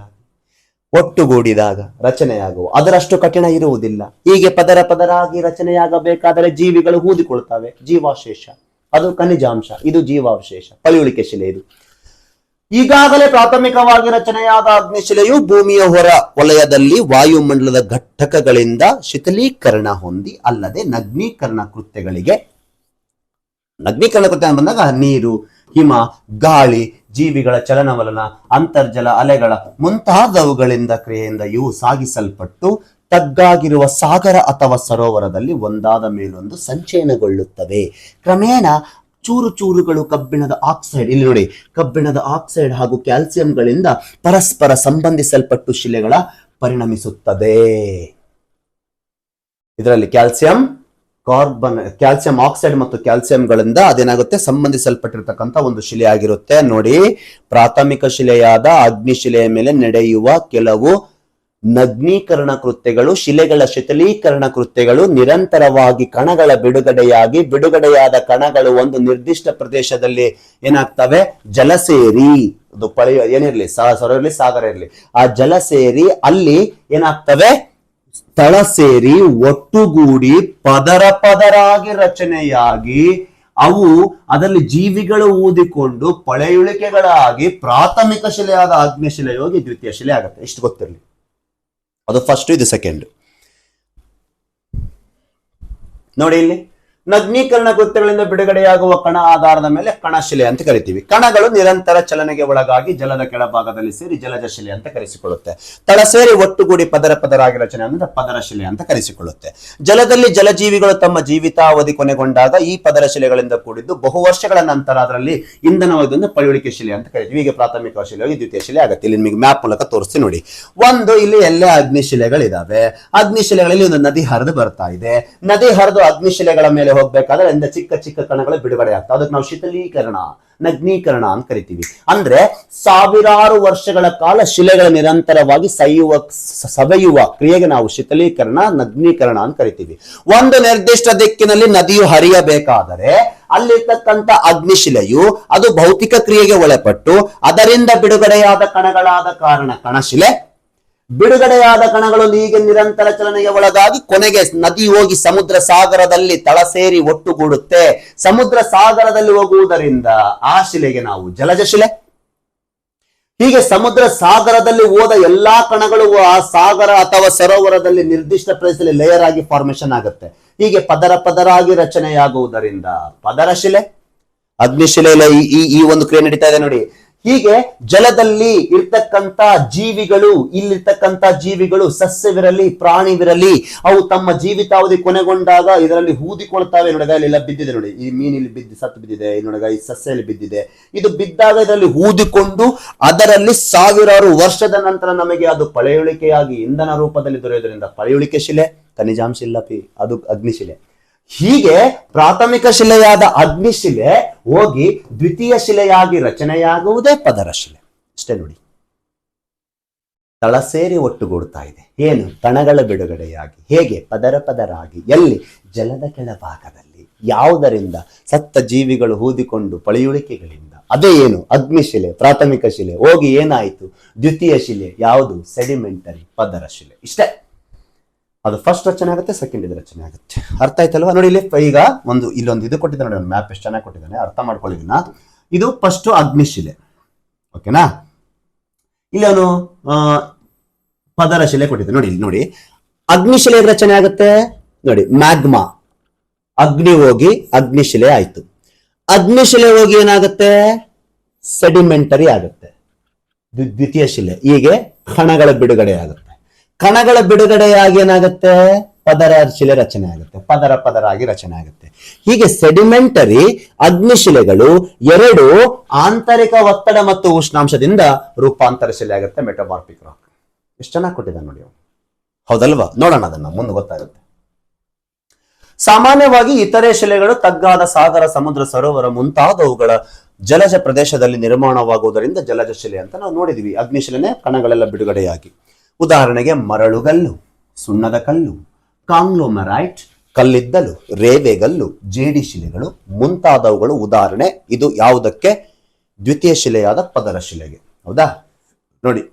ಒಟ್ಟುಗೂಡಿದಾಗ ರಚನೆಯಾಗುವ. ಅದರಷ್ಟು ಕಠಿಣ ಇರುವುದಿಲ್ಲ. ಹೀಗೆ ಪದರ ಪದರಾಗಿ ರಚನೆಯಾಗಬೇಕಾದರೆ ಜೀವಿಗಳು ಊದಿಕೊಳ್ತವೆ. ಜೀವಾವಶೇಷ, ಅದು ಖನಿಜಾಂಶ, ಇದು ಜೀವಾವಶೇಷ. ಪಳಿಯುಳಿಕೆ ಶಿಲೆ ಇದು. ಈಗಾಗಲೇ ಪ್ರಾಥಮಿಕವಾಗಿ ರಚನೆಯಾದ ಅಗ್ನಿಶಿಲೆಯು ಭೂಮಿಯ ಹೊರ ವಲಯದಲ್ಲಿ ವಾಯುಮಂಡಲದ ಘಟಕಗಳಿಂದ ಶಿಥಿಲೀಕರಣ ಹೊಂದಿ, ಅಲ್ಲದೆ ನಗ್ನೀಕರಣ ಕೃತ್ಯಗಳಿಗೆ, ನಗ್ನೀಕರಣ ಕೃತ್ಯ ಬಂದಾಗ ನೀರು, ಹಿಮ, ಗಾಳಿ, ಜೀವಿಗಳ ಚಲನವಲನ, ಅಂತರ್ಜಲ ಅಲೆಗಳ ಮುಂತಾದವುಗಳಿಂದ ಕ್ರಿಯೆಯಿಂದ ಇವು ಸಾಗಿಸಲ್ಪಟ್ಟು ತಗ್ಗಾಗಿರುವ ಸಾಗರ ಅಥವಾ ಸರೋವರದಲ್ಲಿ ಒಂದಾದ ಮೇಲೊಂದು ಸಂಚಯನಗೊಳ್ಳುತ್ತವೆ. ಕ್ರಮೇಣ ಚೂರು ಚೂರುಗಳು ಕಬ್ಬಿಣದ ಆಕ್ಸೈಡ್, ಇಲ್ಲಿ ನೋಡಿ, ಕಬ್ಬಿಣದ ಆಕ್ಸೈಡ್ ಹಾಗೂ ಕ್ಯಾಲ್ಸಿಯಂಗಳಿಂದ ಪರಸ್ಪರ ಸಂಬಂಧಿಸಲ್ಪಟ್ಟು ಶಿಲೆಗಳ ಪರಿಣಮಿಸುತ್ತದೆ. ಇದರಲ್ಲಿ ಕ್ಯಾಲ್ಸಿಯಂ ಆಕ್ಸೈಡ್ ಮತ್ತು ಕ್ಯಾಲ್ಸಿಯಂಗಳಿಂದ ಅದೇನಾಗುತ್ತೆ, ಸಂಬಂಧಿಸಲ್ಪಟ್ಟಿರ್ತಕ್ಕಂಥ ಒಂದು ಶಿಲೆ ಆಗಿರುತ್ತೆ. ನೋಡಿ, ಪ್ರಾಥಮಿಕ ಶಿಲೆಯಾದ ಅಗ್ನಿಶಿಲೆಯ ಮೇಲೆ ನಡೆಯುವ ಕೆಲವು ನಗ್ನೀಕರಣ ಕೃತ್ಯಗಳು, ಶಿಲೆಗಳ ಶಿಥಿಲೀಕರಣ ಕೃತ್ಯಗಳು ನಿರಂತರವಾಗಿ ಕಣಗಳ ಬಿಡುಗಡೆಯಾದ ಕಣಗಳು ಒಂದು ನಿರ್ದಿಷ್ಟ ಪ್ರದೇಶದಲ್ಲಿ ಏನಾಗ್ತವೆ, ಜಲ ಸೇರಿ, ಅದು ಏನಿರ್ಲಿ, ಸರೋವರ ಇರಲಿ, ಸಾಗರ ಇರಲಿ, ಆ ಜಲ ಸೇರಿ ಅಲ್ಲಿ ಏನಾಗ್ತವೆ, ತಳ ಸೇರಿ ಒಟ್ಟುಗೂಡಿ ಪದರ ಪದರಾಗಿ ರಚನೆಯಾಗಿ ಅವು ಅದರಲ್ಲಿ ಜೀವಿಗಳು ಊದಿಕೊಂಡು ಪಳೆಯುಳಿಕೆಗಳಾಗಿ ಪ್ರಾಥಮಿಕ ಶಿಲೆಯಾದ ಅಗ್ನಿಶಿಲೆ ಹೋಗಿ ದ್ವಿತೀಯ ಶಿಲೆ ಆಗುತ್ತೆ. ಇಷ್ಟು ಗೊತ್ತಿರಲಿ. ಅದು ಫಸ್ಟ್, ಇದು ಸೆಕೆಂಡ್. ನೋಡಿ ಇಲ್ಲಿ ನಗ್ನೀಕರಣ ಕೃತ್ಯಗಳಿಂದ ಬಿಡುಗಡೆಯಾಗುವ ಕಣ ಆಧಾರದ ಮೇಲೆ ಕಣಶಿಲೆ ಅಂತ ಕರಿತೀವಿ. ಕಣಗಳು ನಿರಂತರ ಚಲನೆಗೆ ಒಳಗಾಗಿ ಜಲದ ಕೆಳಭಾಗದಲ್ಲಿ ಸೇರಿ ಜಲಜ ಶಿಲೆ ಅಂತ ಕರೆಸಿಕೊಳ್ಳುತ್ತೆ. ತಳ ಸೇರಿ ಒಟ್ಟುಗೂಡಿ ಪದರ ಪದರಾಗಿ ರಚನೆ ಅಂದ್ರೆ ಪದರ ಶಿಲೆ ಅಂತ ಕರೆಸಿಕೊಳ್ಳುತ್ತೆ. ಜಲದಲ್ಲಿ ಜಲಜೀವಿಗಳು ತಮ್ಮ ಜೀವಿತಾವಧಿ ಕೊನೆಗೊಂಡಾಗ ಈ ಪದರ ಶಿಲೆಗಳಿಂದ ಕೂಡಿದ್ದು ಬಹು ವರ್ಷಗಳ ನಂತರ ಅದರಲ್ಲಿ ಇಂಧನವಾದೊಂದು ಪಳೆಯುಳಿಕೆ ಶಿಲೆ ಅಂತ ಕರಿತೀವಿ. ಹೀಗೆ ಪ್ರಾಥಮಿಕ ಶಿಲೆ, ದ್ವಿತೀಯ ಶಿಲೆ ಆಗುತ್ತೆ. ಇಲ್ಲಿ ನಿಮಗೆ ಮ್ಯಾಪ್ ಮೂಲಕ ತೋರಿಸ್ತೀನಿ ನೋಡಿ. ಒಂದು, ಇಲ್ಲಿ ಎಲ್ಲೇ ಅಗ್ನಿಶಿಲೆಗಳಿದಾವೆ. ಅಗ್ನಿಶಿಲೆಗಳಲ್ಲಿ ಒಂದು ನದಿ ಹರಿದು ಬರ್ತಾ ಇದೆ. ನದಿ ಹರಿದು ಅಗ್ನಿಶಿಲೆಗಳ ಮೇಲೆ ಹೋಗ್ಬೇಕಾದ್ರೆ ಇಂದ ಚಿಕ್ಕ ಚಿಕ್ಕ ಕಣಗಳು ಬಿಡುಗಡೆ ಆಗ್ತವೆ. ಅದಕ್ಕೆ ನಾವು ಶೀತಲೀಕರಣ, ನಗ್ನೀಕರಣ ಅಂತ ಕರಿತೀವಿ. ಅಂದ್ರೆ ಸಾವಿರಾರು ವರ್ಷಗಳ ಕಾಲ ಶಿಲೆಗಳ ನಿರಂತರವಾಗಿ ಸವೆಯುವ ಕ್ರಿಯೆಗೆ ನಾವು ಶೀತಲೀಕರಣ, ನಗ್ನೀಕರಣ ಅಂತ ಕರಿತೀವಿ. ಒಂದು ನಿರ್ದಿಷ್ಟ ದಿಕ್ಕಿನಲ್ಲಿ ನದಿಯು ಹರಿಯಬೇಕಾದರೆ ಅಲ್ಲಿರ್ತಕ್ಕಂಥ ಅಗ್ನಿಶಿಲೆಯು ಅದು ಭೌತಿಕ ಕ್ರಿಯೆಗೆ ಒಳಪಟ್ಟು ಅದರಿಂದ ಬಿಡುಗಡೆಯಾದ ಕಣಗಳಾದ ಕಾರಣ ಕಣಶಿಲೆ. ಬಿಡುಗಡೆಯಾದ ಕಣಗಳು ಹೀಗೆ ನಿರಂತರ ಚಲನೆಗೆ ಒಳಗಾಗಿ ಕೊನೆಗೆ ನದಿ ಹೋಗಿ ಸಮುದ್ರ ಸಾಗರದಲ್ಲಿ ತಳ ಸೇರಿ ಒಟ್ಟುಗೂಡುತ್ತೆ. ಸಮುದ್ರ ಸಾಗರದಲ್ಲಿ ಹೋಗುವುದರಿಂದ ಆ ಶಿಲೆಗೆ ನಾವು ಜಲಜ ಶಿಲೆ. ಹೀಗೆ ಸಮುದ್ರ ಸಾಗರದಲ್ಲಿ ಹೋದ ಎಲ್ಲಾ ಕಣಗಳು ಆ ಸಾಗರ ಅಥವಾ ಸರೋವರದಲ್ಲಿ ನಿರ್ದಿಷ್ಟ ಪ್ರದೇಶದಲ್ಲಿ ಲೇಯರ್ ಆಗಿ ಫಾರ್ಮೇಶನ್ ಆಗುತ್ತೆ. ಹೀಗೆ ಪದರ ಪದರಾಗಿ ರಚನೆಯಾಗುವುದರಿಂದ ಪದರ ಶಿಲೆ. ಅಗ್ನಿಶಿಲೆಯಲ್ಲಿ ಈ ಒಂದು ಕ್ರಿಯೆ ನಡೀತಾ ಇದೆ ನೋಡಿ. ಹೀಗೆ ಜಲದಲ್ಲಿ ಇರ್ತಕ್ಕಂಥ ಜೀವಿಗಳು, ಇಲ್ಲಿರ್ತಕ್ಕಂಥ ಜೀವಿಗಳು ಸಸ್ಯವಿರಲಿ ಪ್ರಾಣಿವಿರಲಿ, ಅವು ತಮ್ಮ ಜೀವಿತಾವಧಿ ಕೊನೆಗೊಂಡಾಗ ಇದರಲ್ಲಿ ಹೂದಿಕೊಳ್ತಾವೆ. ನೋಡಗ ಇಲ್ಲೆಲ್ಲ ಬಿದ್ದಿದೆ ನೋಡಿ, ಈ ಮೀನಿಲ್ಲಿ ಸತ್ತು ಬಿದ್ದಿದೆ, ನೋಡಗ ಈ ಸಸ್ಯಲ್ಲಿ ಬಿದ್ದಿದೆ. ಇದು ಬಿದ್ದಾಗ ಇದರಲ್ಲಿ ಹೂದಿಕೊಂಡು ಅದರಲ್ಲಿ ಸಾವಿರಾರು ವರ್ಷದ ನಂತರ ನಮಗೆ ಅದು ಪಳೆಯುಳಿಕೆಯಾಗಿ ಇಂಧನ ರೂಪದಲ್ಲಿ ದೊರೆಯುವುದರಿಂದ ಪಳೆಯುಳಿಕೆ ಶಿಲೆ. ಖನಿಜಾಂಶ ಇಲ್ಲಪಿ, ಅದು ಅಗ್ನಿಶಿಲೆ. ಹೀಗೆ ಪ್ರಾಥಮಿಕ ಶಿಲೆಯಾದ ಅಗ್ನಿಶಿಲೆ ಹೋಗಿ ದ್ವಿತೀಯ ಶಿಲೆಯಾಗಿ ರಚನೆಯಾಗುವುದೇ ಪದರ ಶಿಲೆ. ಅಷ್ಟೇ ನೋಡಿ. ತಳ ಸೇರಿ ಒಟ್ಟುಗೂಡ್ತಾ ಇದೆ. ಏನು? ಕಣಗಳ ಬಿಡುಗಡೆಯಾಗಿ. ಹೇಗೆ? ಪದರ ಪದರಾಗಿ. ಎಲ್ಲಿ? ಜಲದ ಕೆಳಭಾಗದಲ್ಲಿ. ಯಾವುದರಿಂದ? ಸತ್ತ ಜೀವಿಗಳು ಹೂದಿಕೊಂಡು ಪಳೆಯುಳಿಕೆಗಳಿಂದ. ಅದೇ ಏನು? ಅಗ್ನಿಶಿಲೆ, ಪ್ರಾಥಮಿಕ ಶಿಲೆ. ಹೋಗಿ ಏನಾಯಿತು? ದ್ವಿತೀಯ ಶಿಲೆ. ಯಾವುದು? ಸೆಡಿಮೆಂಟರಿ, ಪದರ ಶಿಲೆ. ಇಷ್ಟೇ. ಅದು ಫಸ್ಟ್ ರಚನೆ ಆಗುತ್ತೆ, ಸೆಕೆಂಡ್ ಇದು ರಚನೆ ಆಗುತ್ತೆ. ಅರ್ಥ ಆಯ್ತಲ್ವಾ? ನೋಡಿ, ಇಲ್ಲಿ ಈಗ ಇಲ್ಲೊಂದು ಇದು ಕೊಟ್ಟಿದ್ದಾನೆ ನೋಡಿ, ಒಂದು ಮ್ಯಾಪ್ ಎಷ್ಟು ಚೆನ್ನಾಗಿ ಕೊಟ್ಟಿದ್ದಾನೆ, ಅರ್ಥ ಮಾಡ್ಕೊಳ್ಳಿದಿನ. ಇದು ಫಸ್ಟ್ ಅಗ್ನಿಶಿಲೆ, ಓಕೆನಾ? ಇಲ್ಲಿ ಅವನು ಪದರ ಶಿಲೆ ಕೊಟ್ಟಿದ್ದಾನೆ ನೋಡಿ. ಇಲ್ಲಿ ನೋಡಿ, ಅಗ್ನಿಶಿಲೆ ರಚನೆ ಆಗುತ್ತೆ ನೋಡಿ. ಮ್ಯಾಗ್ಮಾ, ಅಗ್ನಿ ಹೋಗಿ ಅಗ್ನಿಶಿಲೆ ಆಯ್ತು. ಅಗ್ನಿಶಿಲೆ ಹೋಗಿ ಏನಾಗುತ್ತೆ? ಸೆಡಿಮೆಂಟರಿ ಆಗುತ್ತೆ, ದ್ವಿತೀಯ ಶಿಲೆ. ಹೀಗೆ ಕಣಗಳ ಬಿಡುಗಡೆ ಆಗುತ್ತೆ. ಕಣಗಳ ಬಿಡುಗಡೆಯಾಗಿ ಏನಾಗುತ್ತೆ? ಪದರ ಶಿಲೆ ರಚನೆ ಆಗುತ್ತೆ, ಪದರ ಪದರಾಗಿ ರಚನೆ ಆಗುತ್ತೆ. ಹೀಗೆ ಸೆಡಿಮೆಂಟರಿ ಅಗ್ನಿಶಿಲೆಗಳು ಎರಡು ಆಂತರಿಕ ಒತ್ತಡ ಮತ್ತು ಉಷ್ಣಾಂಶದಿಂದ ರೂಪಾಂತರ ಶಿಲೆ ಆಗುತ್ತೆ, ಮೆಟಮಾರ್ಫಿಕ್ ರಾಕ್. ಎಷ್ಟು ಚೆನ್ನಾಗಿ ಕೊಟ್ಟಿದ್ದಾನೆ ನೋಡಿ, ಹೌದಲ್ವಾ? ನೋಡೋಣ, ಅದನ್ನ ಮುಂದೆ ಗೊತ್ತಾಗುತ್ತೆ. ಸಾಮಾನ್ಯವಾಗಿ ಇತರೆ ಶಿಲೆಗಳು ತಗ್ಗಾದ ಸಾಗರ, ಸಮುದ್ರ, ಸರೋವರ ಮುಂತಾದವುಗಳ ಜಲಜ ಪ್ರದೇಶದಲ್ಲಿ ನಿರ್ಮಾಣವಾಗುವುದರಿಂದ ಜಲಜ ಶಿಲೆ ಅಂತ ನಾವು ನೋಡಿದ್ವಿ. ಅಗ್ನಿಶಿಲೆನೇ ಕಣಗಳೆಲ್ಲ ಬಿಡುಗಡೆಯಾಗಿ. ಉದಾಹರಣೆಗೆ ಮರಳುಗಲ್ಲು, ಸುಣ್ಣದ ಕಲ್ಲು, ಕಾಂಗ್ಲೋಮರೈಟ್, ಕಲ್ಲಿದ್ದಲು, ರೇವೆಗಲ್ಲು, ಜೇಡಿ ಶಿಲೆಗಳು ಮುಂತಾದವುಗಳು ಉದಾಹರಣೆ. ಇದು ಯಾವುದಕ್ಕೆ? ದ್ವಿತೀಯ ಶಿಲೆಯಾದ ಪದರ ಶಿಲೆಗೆ. ಹೌದಾ? ನೋಡಿ,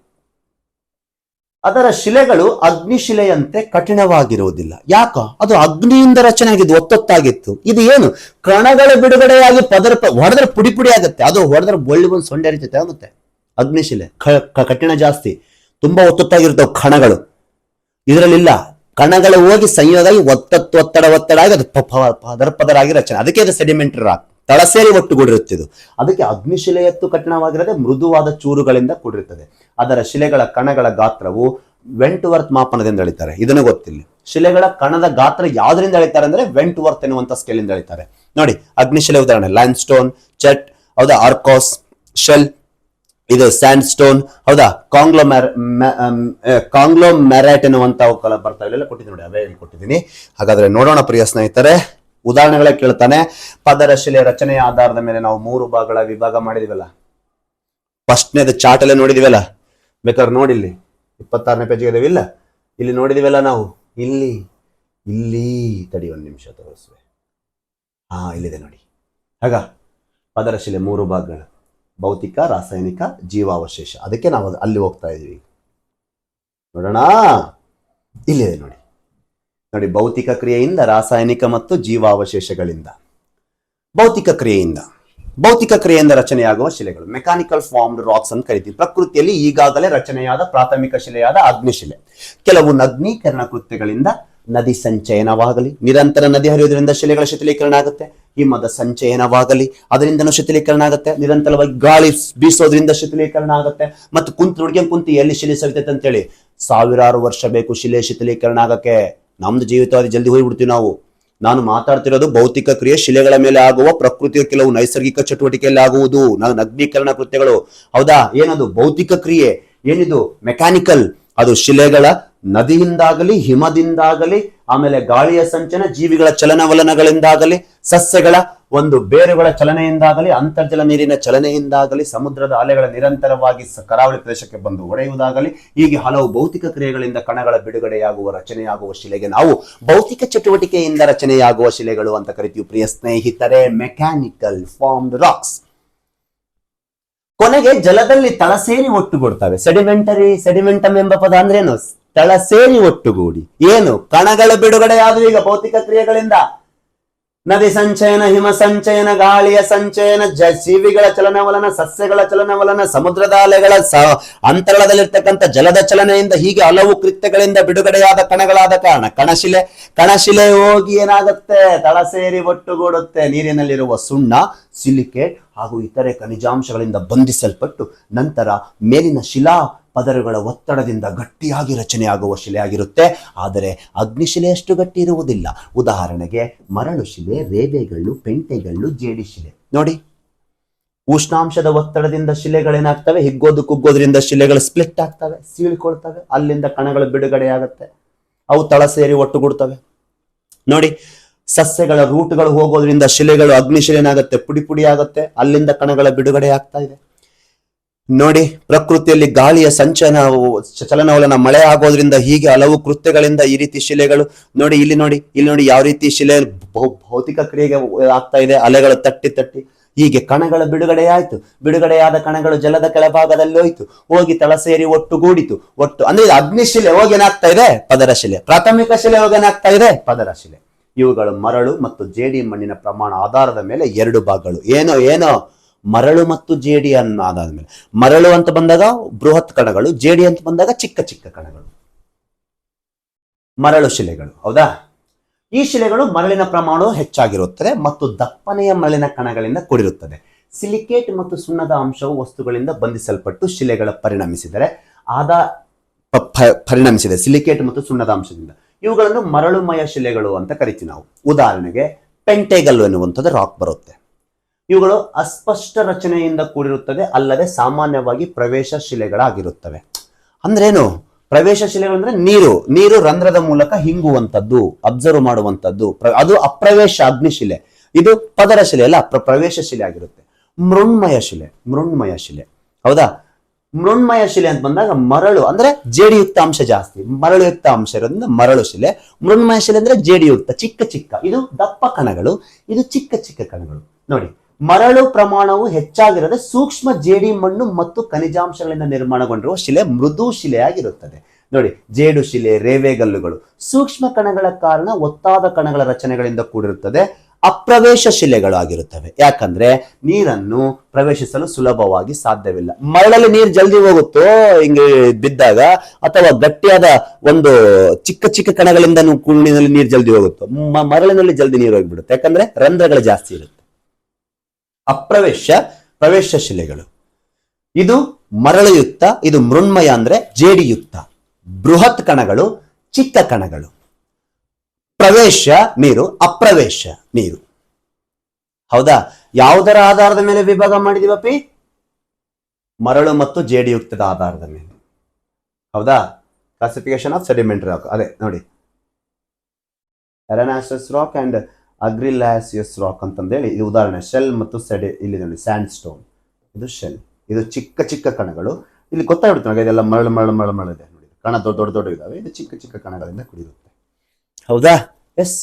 ಅದರ ಶಿಲೆಗಳು ಅಗ್ನಿಶಿಲೆಯಂತೆ ಕಠಿಣವಾಗಿರುವುದಿಲ್ಲ. ಯಾಕ? ಅದು ಅಗ್ನಿಯಿಂದ ರಚನೆ ಆಗಿದ್ದು, ಒತ್ತೊತ್ತಾಗಿತ್ತು. ಇದು ಏನು? ಕಣಗಳ ಬಿಡುಗಡೆಯಾಗಿ ಪದರ ಹೊಡೆದ್ರೆ ಪುಡಿ ಪುಡಿ ಆಗುತ್ತೆ. ಅದು ಹೊಡೆದ್ರೆ ಬೊಳ್ಳಿ ಬಂದು ಸೊಂಡೆ ರೀತಿ ಆಗುತ್ತೆ. ಅಗ್ನಿಶಿಲೆ ಕಠಿಣ ಜಾಸ್ತಿ, ತುಂಬಾ ಒತ್ತೊತ್ತಾಗಿರ್ತವೆ ಕಣಗಳು. ಇದರಲ್ಲಿಲ್ಲ. ಕಣಗಳು ಹೋಗಿ ಸಂಯೋಗ ಆಗಿ ಒತ್ತಡ ಆಗಿ ಅದು ಪದರ ಪದರಾಗಿ ರಚನೆ. ಅದಕ್ಕೆ ಅದು ಸೆಡಿಮೆಂಟರಿ ರಾಕ್, ತಳ ಸೇರಿ ಒಟ್ಟುಗೂಡಿರುತ್ತಿದ್ದು. ಅದಕ್ಕೆ ಅಗ್ನಿಶಿಲೆಯತ್ತು ಕಠಿಣವಾಗಿರದೆ ಮೃದುವಾದ ಚೂರುಗಳಿಂದ ಕೂಡಿರುತ್ತದೆ. ಅದರ ಶಿಲೆಗಳ ಕಣಗಳ ಗಾತ್ರವು ವೆಂಟ್ವರ್ತ್ ಮಾಪನದಿಂದ ಎಳಿತಾರೆ. ಇದನ್ನು ಗೊತ್ತಿಲ್ಲ. ಶಿಲೆಗಳ ಕಣದ ಗಾತ್ರ ಯಾವ್ದರಿಂದ ಎಳಿತಾರೆ ಅಂದ್ರೆ ವೆಂಟ್ವರ್ತ್ ಎನ್ನುವಂತ ಸ್ಕೇಲ್ ಇಂದ ಎಳಿತಾರೆ. ನೋಡಿ, ಅಗ್ನಿಶಿಲೆ ಉದಾಹರಣೆ ಲೈಮ್ ಸ್ಟೋನ್, ಚೆಟ್, ಹೌದಾ, ಆರ್ಕೋಸ್, ಶೆಲ್, ಇದು ಸ್ಯಾಂಡ್ ಸ್ಟೋನ್, ಹೌದಾ, ಕಾಂಗ್ಲೋಮೆರೈಟ್ ಎನ್ನುವಂತ ಬರ್ತಾವೆ. ಇಲ್ಲೆಲ್ಲ ಕೊಟ್ಟಿದ್ದೀನಿ ನೋಡಿ, ಅವೇ ಕೊಟ್ಟಿದ್ದೀನಿ. ಹಾಗಾದ್ರೆ ನೋಡೋಣ ಪ್ರಿಯ ಸ್ನೇಹಿತರೆ. ಉದಾಹರಣೆಗಳೇ ಕೇಳ್ತಾನೆ. ಪದರ ಶಿಲೆ ರಚನೆಯ ಆಧಾರದ ಮೇಲೆ ನಾವು 3 ಭಾಗಗಳ ವಿಭಾಗ ಮಾಡಿದಿವಲ್ಲ. ಫಸ್ಟ್ನೇದು ಚಾರ್ಟ್ ಅಲ್ಲೇ ನೋಡಿದಿವಲ್ಲ, ಬೇಕಾದ್ರೆ ನೋಡಿ, ಇಲ್ಲಿ 26ನೇ ಪೇಜ್ಗೆ ಇದಾವಿಲ್ಲ, ಇಲ್ಲಿ ನೋಡಿದಿವಲ್ಲ ನಾವು. ಇಲ್ಲಿ ತಡಿ, 1 ನಿಮಿಷ ತೋರಿಸುವೆ. ಇಲ್ಲಿದೆ ನೋಡಿ. ಹಾಗ ಪದರ ಶಿಲೆ 3 ಭಾಗಗಳು: ಭೌತಿಕ, ರಾಸಾಯನಿಕ, ಜೀವಾವಶೇಷ. ಅದಕ್ಕೆ ನಾವು ಅಲ್ಲಿ ಹೋಗ್ತಾ ಇದೀವಿ. ನೋಡೋಣ, ಇಲ್ಲಿದೆ ನೋಡಿ. ಭೌತಿಕ ಕ್ರಿಯೆಯಿಂದ, ರಾಸಾಯನಿಕ ಮತ್ತು ಜೀವಾವಶೇಷಗಳಿಂದ. ಭೌತಿಕ ಕ್ರಿಯೆಯಿಂದ ರಚನೆಯಾಗುವ ಶಿಲೆಗಳು ಮೆಕ್ಯಾನಿಕಲ್ ಫಾರ್ಮ್ಡ್ ರಾಕ್ಸ್ ಅಂತ ಕರಿತೀವಿ. ಪ್ರಕೃತಿಯಲ್ಲಿ ಈಗಾಗಲೇ ರಚನೆಯಾದ ಪ್ರಾಥಮಿಕ ಶಿಲೆಯಾದ ಅಗ್ನಿಶಿಲೆ ಕೆಲವು ನಗ್ನೀಕರಣ ಕೃತ್ಯಗಳಿಂದ ನದಿ ಸಂಚಯನವಾಗಲಿ, ನಿರಂತರ ನದಿ ಹರಿಯುವುದರಿಂದ ಶಿಲೆಗಳ ಶಿಥಿಲೀಕರಣ ಆಗುತ್ತೆ. ಹಿಮದ ಸಂಚಯನವಾಗಲಿ, ಅದರಿಂದನೂ ಶಿಥಿಲೀಕರಣ ಆಗುತ್ತೆ. ನಿರಂತರವಾಗಿ ಗಾಳಿ ಬೀಸೋದ್ರಿಂದ ಶಿಥಿಲೀಕರಣ ಆಗುತ್ತೆ. ಮತ್ತು ಕುಂತು ಎಲ್ಲಿ ಶಿಲೆ ಸವಿತೈತೆ ಅಂತೇಳಿ ಸಾವಿರಾರು ವರ್ಷ ಬೇಕು ಶಿಲೆ ಶಿಥಿಲೀಕರಣ ಆಗಕ್ಕೆ. ನಮ್ದು ಜೀವಿತವಾದಿ ಜಲ್ದಿ ಹೋಗ್ಬಿಡ್ತೀವಿ ನಾವು. ನಾನು ಮಾತಾಡ್ತಿರೋದು ಭೌತಿಕ ಕ್ರಿಯೆ, ಶಿಲೆಗಳ ಮೇಲೆ ಆಗುವ ಪ್ರಕೃತಿಯ ಕೆಲವು ನೈಸರ್ಗಿಕ ಚಟುವಟಿಕೆಯಲ್ಲಿ ಆಗುವುದು ನಗ್ನೀಕರಣ ಕೃತ್ಯಗಳು. ಹೌದಾ? ಏನದು ಭೌತಿಕ ಕ್ರಿಯೆ? ಏನಿದು ಮೆಕ್ಯಾನಿಕಲ್? ಅದು ಶಿಲೆಗಳ ನದಿಯಿಂದಾಗಲಿ, ಹಿಮದಿಂದಾಗಲಿ, ಆಮೇಲೆ ಗಾಳಿಯ ಸಂಚನ, ಜೀವಿಗಳ ಚಲನವಲನಗಳಿಂದಾಗಲಿ, ಸಸ್ಯಗಳ ಒಂದು ಬೇರುಗಳ ಚಲನೆಯಿಂದಾಗಲಿ, ಅಂತರ್ಜಲ ನೀರಿನ ಚಲನೆಯಿಂದಾಗಲಿ, ಸಮುದ್ರದ ಅಲೆಗಳ ನಿರಂತರವಾಗಿ ಕರಾವಳಿ ಪ್ರದೇಶಕ್ಕೆ ಬಂದು ಹೊಡೆಯುವುದಾಗಲಿ, ಹೀಗೆ ಹಲವು ಭೌತಿಕ ಕ್ರಿಯೆಗಳಿಂದ ಕಣಗಳ ಬಿಡುಗಡೆಯಾಗುವ ರಚನೆಯಾಗುವ ಶಿಲೆಗೆ ನಾವು ಭೌತಿಕ ಚಟುವಟಿಕೆಯಿಂದ ರಚನೆಯಾಗುವ ಶಿಲೆಗಳು ಅಂತ ಕರಿತೀವಿ ಪ್ರಿಯ ಸ್ನೇಹಿತರೆ. Mechanical formed rocks. ಕೊನೆಗೆ ಜಲದಲ್ಲಿ ತಳಸೇರಿ ಒಟ್ಟುಗೂಡ್ತವೆ. ಸೆಡಿಮೆಂಟಮ್ ಎಂಬ ಪದ ಅಂದ್ರೆ ಏನು? ತಳಸೇರಿ ಒಟ್ಟುಗೂಡಿ. ಏನು? ಕಣಗಳ ಬಿಡುಗಡೆಯಾದವು ಈಗ ಭೌತಿಕ ಕ್ರಿಯೆಗಳಿಂದ. ನದಿ ಸಂಚಯನ, ಹಿಮ ಸಂಚಯನ, ಗಾಳಿಯ ಸಂಚಯನ, ಜೀವಿಗಳ ಚಲನವಲನ, ಸಸ್ಯಗಳ ಚಲನವಲನ, ಸಮುದ್ರದ ಅಲೆಗಳ ಅಂತರಾಳದಲ್ಲಿರ್ತಕ್ಕಂಥ ಜಲದ ಚಲನೆಯಿಂದ, ಹೀಗೆ ಹಲವು ಕೃತ್ಯಗಳಿಂದ ಬಿಡುಗಡೆಯಾದ ಕಣಗಳಾದ ಕಾರಣ ಕಣಶಿಲೆ ಹೋಗಿ ಏನಾಗುತ್ತೆ? ತಳಸೇರಿ ಒಟ್ಟುಗೂಡುತ್ತೆ. ನೀರಿನಲ್ಲಿರುವ ಸುಣ್ಣ, ಸಿಲಿಕೇಟ್ ಹಾಗೂ ಇತರೆ ಖನಿಜಾಂಶಗಳಿಂದ ಬಂಧಿಸಲ್ಪಟ್ಟು ನಂತರ ಮೇಲಿನ ಶಿಲಾ ಪದರುಗಳ ಒತ್ತಡದಿಂದ ಗಟ್ಟಿಯಾಗಿ ರಚನೆಯಾಗುವ ಶಿಲೆಯಾಗಿರುತ್ತೆ. ಆದರೆ ಅಗ್ನಿಶಿಲೆಯಷ್ಟು ಗಟ್ಟಿ ಇರುವುದಿಲ್ಲ. ಉದಾಹರಣೆಗೆ ಮರಳು ಶಿಲೆ, ರೇವೆಗಲ್ಲು, ಪೆಂಟೆಗಲ್ಲು, ಜೇಡಿ ಶಿಲೆ ನೋಡಿ. ಉಷ್ಣಾಂಶದ ಒತ್ತಡದಿಂದ ಶಿಲೆಗಳೇನಾಗ್ತವೆ? ಹಿಗ್ಗೋದು ಕುಗ್ಗೋದ್ರಿಂದ ಶಿಲೆಗಳು ಸ್ಪ್ಲಿಟ್ ಆಗ್ತವೆ, ಸೀಳ್ಕೊಳ್ತವೆ. ಅಲ್ಲಿಂದ ಕಣಗಳು ಬಿಡುಗಡೆಯಾಗುತ್ತೆ, ಅವು ತಳ ಸೇರಿ ಒಟ್ಟುಗೂಡ್ತವೆ ನೋಡಿ. ಸಸ್ಯಗಳ ರೂಟ್ಗಳು ಹೋಗೋದ್ರಿಂದ ಶಿಲೆಗಳು ಅಗ್ನಿಶಿಲೆನಾಗುತ್ತೆ, ಪುಡಿ ಪುಡಿ ಆಗುತ್ತೆ, ಅಲ್ಲಿಂದ ಕಣಗಳ ಬಿಡುಗಡೆ ಆಗ್ತಾ ಇದೆ ನೋಡಿ. ಪ್ರಕೃತಿಯಲ್ಲಿ ಗಾಳಿಯ ಚಲನವಲನ, ಮಳೆ ಆಗೋದ್ರಿಂದ, ಹೀಗೆ ಹಲವು ಕೃತ್ಯಗಳಿಂದ ಈ ರೀತಿ ಶಿಲೆಗಳು ನೋಡಿ. ಇಲ್ಲಿ ನೋಡಿ ಯಾವ ರೀತಿ ಶಿಲೆ ಭೌತಿಕ ಕ್ರಿಯೆಗೆ ಆಗ್ತಾ ಇದೆ. ಅಲೆಗಳು ತಟ್ಟಿ ಹೀಗೆ ಕಣಗಳ ಬಿಡುಗಡೆಯಾದ ಕಣಗಳು ಜಲದ ಕೆಳಭಾಗದಲ್ಲಿ ಹೋಯ್ತು, ಹೋಗಿ ತಳ ಸೇರಿ ಒಟ್ಟುಗೂಡಿತು. ಅಂದ್ರೆ ಅಗ್ನಿಶಿಲೆ ಹೋಗಿ ಏನಾಗ್ತಾ ಇದೆ? ಪದರ ಶಿಲೆ. ಪ್ರಾಥಮಿಕ ಶಿಲೆ ಹೋಗಿ ಏನಾಗ್ತಾ ಇದೆ? ಪದರ ಶಿಲೆ. ಇವುಗಳು ಮರಳು ಮತ್ತು ಜೇಡಿ ಮಣ್ಣಿನ ಪ್ರಮಾಣ ಆಧಾರದ ಮೇಲೆ ಎರಡು ಭಾಗಗಳು. ಏನೋ ಮರಳು ಮತ್ತು ಜೇಡಿ ಅನ್ನೋ ಆಧಾರದ ಮೇಲೆ. ಮರಳು ಅಂತ ಬಂದಾಗ ಬೃಹತ್ ಕಣಗಳು, ಜೇಡಿ ಅಂತ ಬಂದಾಗ ಚಿಕ್ಕ ಚಿಕ್ಕ ಕಣಗಳು, ಮರಳು ಶಿಲೆಗಳು. ಹೌದಾ? ಈ ಶಿಲೆಗಳು ಮರಳಿನ ಪ್ರಮಾಣವು ಹೆಚ್ಚಾಗಿರುತ್ತದೆ ಮತ್ತು ದಪ್ಪನೆಯ ಮರಳಿನ ಕಣಗಳಿಂದ ಕೂಡಿರುತ್ತದೆ. ಸಿಲಿಕೇಟ್ ಮತ್ತು ಸುಣ್ಣದ ಅಂಶವು ವಸ್ತುಗಳಿಂದ ಬಂಧಿಸಲ್ಪಟ್ಟು ಶಿಲೆಗಳ ಪರಿಣಮಿಸಿದೆ. ಸಿಲಿಕೇಟ್ ಮತ್ತು ಸುಣ್ಣದ ಅಂಶದಿಂದ ಇವುಗಳನ್ನು ಮರಳುಮಯ ಶಿಲೆಗಳು ಅಂತ ಕರಿತೀವಿ ನಾವು. ಉದಾಹರಣೆಗೆ ಪೆಂಟೆಗಲ್ಲು ಎನ್ನುವಂಥದ್ದು ರಾಕ್ ಬರುತ್ತೆ. ಇವುಗಳು ಅಸ್ಪಷ್ಟ ರಚನೆಯಿಂದ ಕೂಡಿರುತ್ತದೆ, ಅಲ್ಲದೆ ಸಾಮಾನ್ಯವಾಗಿ ಪ್ರವೇಶ ಶಿಲೆಗಳಾಗಿರುತ್ತವೆ. ಅಂದ್ರೇನು ಪ್ರವೇಶ ಶಿಲೆಗಳು? ಅಂದ್ರೆ ನೀರು ರಂಧ್ರದ ಮೂಲಕ ಹಿಂಗುವಂಥದ್ದು, ಅಬ್ಸರ್ವ್ ಮಾಡುವಂಥದ್ದು, ಅದು ಅಪ್ರವೇಶ ಅಗ್ನಿಶಿಲೆ. ಇದು ಪದರ ಶಿಲೆ ಅಲ್ಲ, ಪ್ರವೇಶ ಶಿಲೆ ಆಗಿರುತ್ತೆ. ಮೃಣ್ಮಯ ಶಿಲೆ. ಹೌದಾ? ಮೃಣ್ಮಯ ಶಿಲೆ ಅಂತ ಬಂದಾಗ ಮರಳು ಅಂದ್ರೆ ಜೇಡಿಯುಕ್ತ ಅಂಶ ಜಾಸ್ತಿ, ಮರಳುಯುಕ್ತ ಅಂಶ ಇರೋದ್ರಿಂದ ಮರಳು ಶಿಲೆ. ಮೃಣ್ಮಯ ಶಿಲೆ ಅಂದ್ರೆ ಜೇಡಿಯುಕ್ತ, ಚಿಕ್ಕ. ಇದು ದಪ್ಪ ಕಣಗಳು, ಇದು ಚಿಕ್ಕ ಕಣಗಳು ನೋಡಿ. ಮರಳು ಪ್ರಮಾಣವು ಹೆಚ್ಚಾಗಿರದೆ ಸೂಕ್ಷ್ಮ ಜೇಡಿ ಮಣ್ಣು ಮತ್ತು ಖನಿಜಾಂಶಗಳಿಂದ ನಿರ್ಮಾಣಗೊಂಡಿರುವ ಶಿಲೆ ಮೃದು ಶಿಲೆಯಾಗಿರುತ್ತದೆ ನೋಡಿ. ಜೇಡು ಶಿಲೆ, ರೇವೆಗಲ್ಲುಗಳು ಸೂಕ್ಷ್ಮ ಕಣಗಳ ಕಾರಣ ಒತ್ತಾದ ಕಣಗಳ ರಚನೆಗಳಿಂದ ಕೂಡಿರುತ್ತದೆ. ಅಪ್ರವೇಶ ಶಿಲೆಗಳು ಆಗಿರುತ್ತವೆ, ಯಾಕಂದ್ರೆ ನೀರನ್ನು ಪ್ರವೇಶಿಸಲು ಸುಲಭವಾಗಿ ಸಾಧ್ಯವಿಲ್ಲ. ಮರಳಲ್ಲಿ ನೀರು ಜಲ್ದಿ ಹೋಗುತ್ತೋ ಹಿಂಗೆ ಬಿದ್ದಾಗ, ಅಥವಾ ಗಟ್ಟಿಯಾದ ಒಂದು ಚಿಕ್ಕ ಕಣಗಳಿಂದ ಕುಣಿನಲ್ಲಿ ನೀರು ಜಲ್ದಿ ಹೋಗುತ್ತೋ? ಮರಳಿನಲ್ಲಿ ಜಲ್ದಿ ನೀರು ಹೋಗ್ಬಿಡುತ್ತೆ, ಯಾಕಂದ್ರೆ ರಂಧ್ರಗಳು ಜಾಸ್ತಿ ಇರುತ್ತೆ. ಪ್ರವೇಶ ಶಿಲೆಗಳು. ಇದು ಮರಳುಯುಕ್ತ, ಇದು ಮೃಣ್ಮಯ ಅಂದ್ರೆ ಜೇಡಿಯುಕ್ತ. ಬೃಹತ್ ಕಣಗಳು, ಚಿಕ್ಕ ಕಣಗಳು. ಪ್ರವೇಶ ನೀರು, ಅಪ್ರವೇಶ ನೀರು. ಹೌದಾ? ಯಾವುದರ ಆಧಾರದ ಮೇಲೆ ವಿಭಾಗ ಮಾಡಿದೀವಪ್ಪಿ? ಮರಳು ಮತ್ತು ಜೇಡಿಯುಕ್ತದ ಆಧಾರದ ಮೇಲೆ. ಹೌದಾ? Classification of sedimentary rock. ಅದೇ ನೋಡಿ, ಅರೆನಾಸಿಯಸ್ ರಾಕ್ ಅಂಡ್ ಅಗ್ರಿಲಾಸಿಯಸ್ ರಾಕ್ ಅಂತಂದೇಳಿ ಇದು ಉದಾಹರಣೆ. ಶೆಲ್ ಮತ್ತು ಇಲ್ಲಿ ನೋಡಿ ಸ್ಯಾಂಡ್ ಸ್ಟೋನ್, ಇದು ಶೆಲ್, ಇದು ಚಿಕ್ಕ ಕಣಗಳು. ಇಲ್ಲಿ ಗೊತ್ತಾಗ್ಬಿಡುತ್ತೆ ನನಗೆ ಇದೆಲ್ಲ ಮರಳು ಇದೆ ನೋಡಿ. ಕಣ ದೊಡ್ಡ ಇದಾವೆ, ಇದು ಚಿಕ್ಕ ಕಣಗಳಿಂದ ಕೂಡಿರುತ್ತೆ. ಹೌದಾ? ಎಸ್.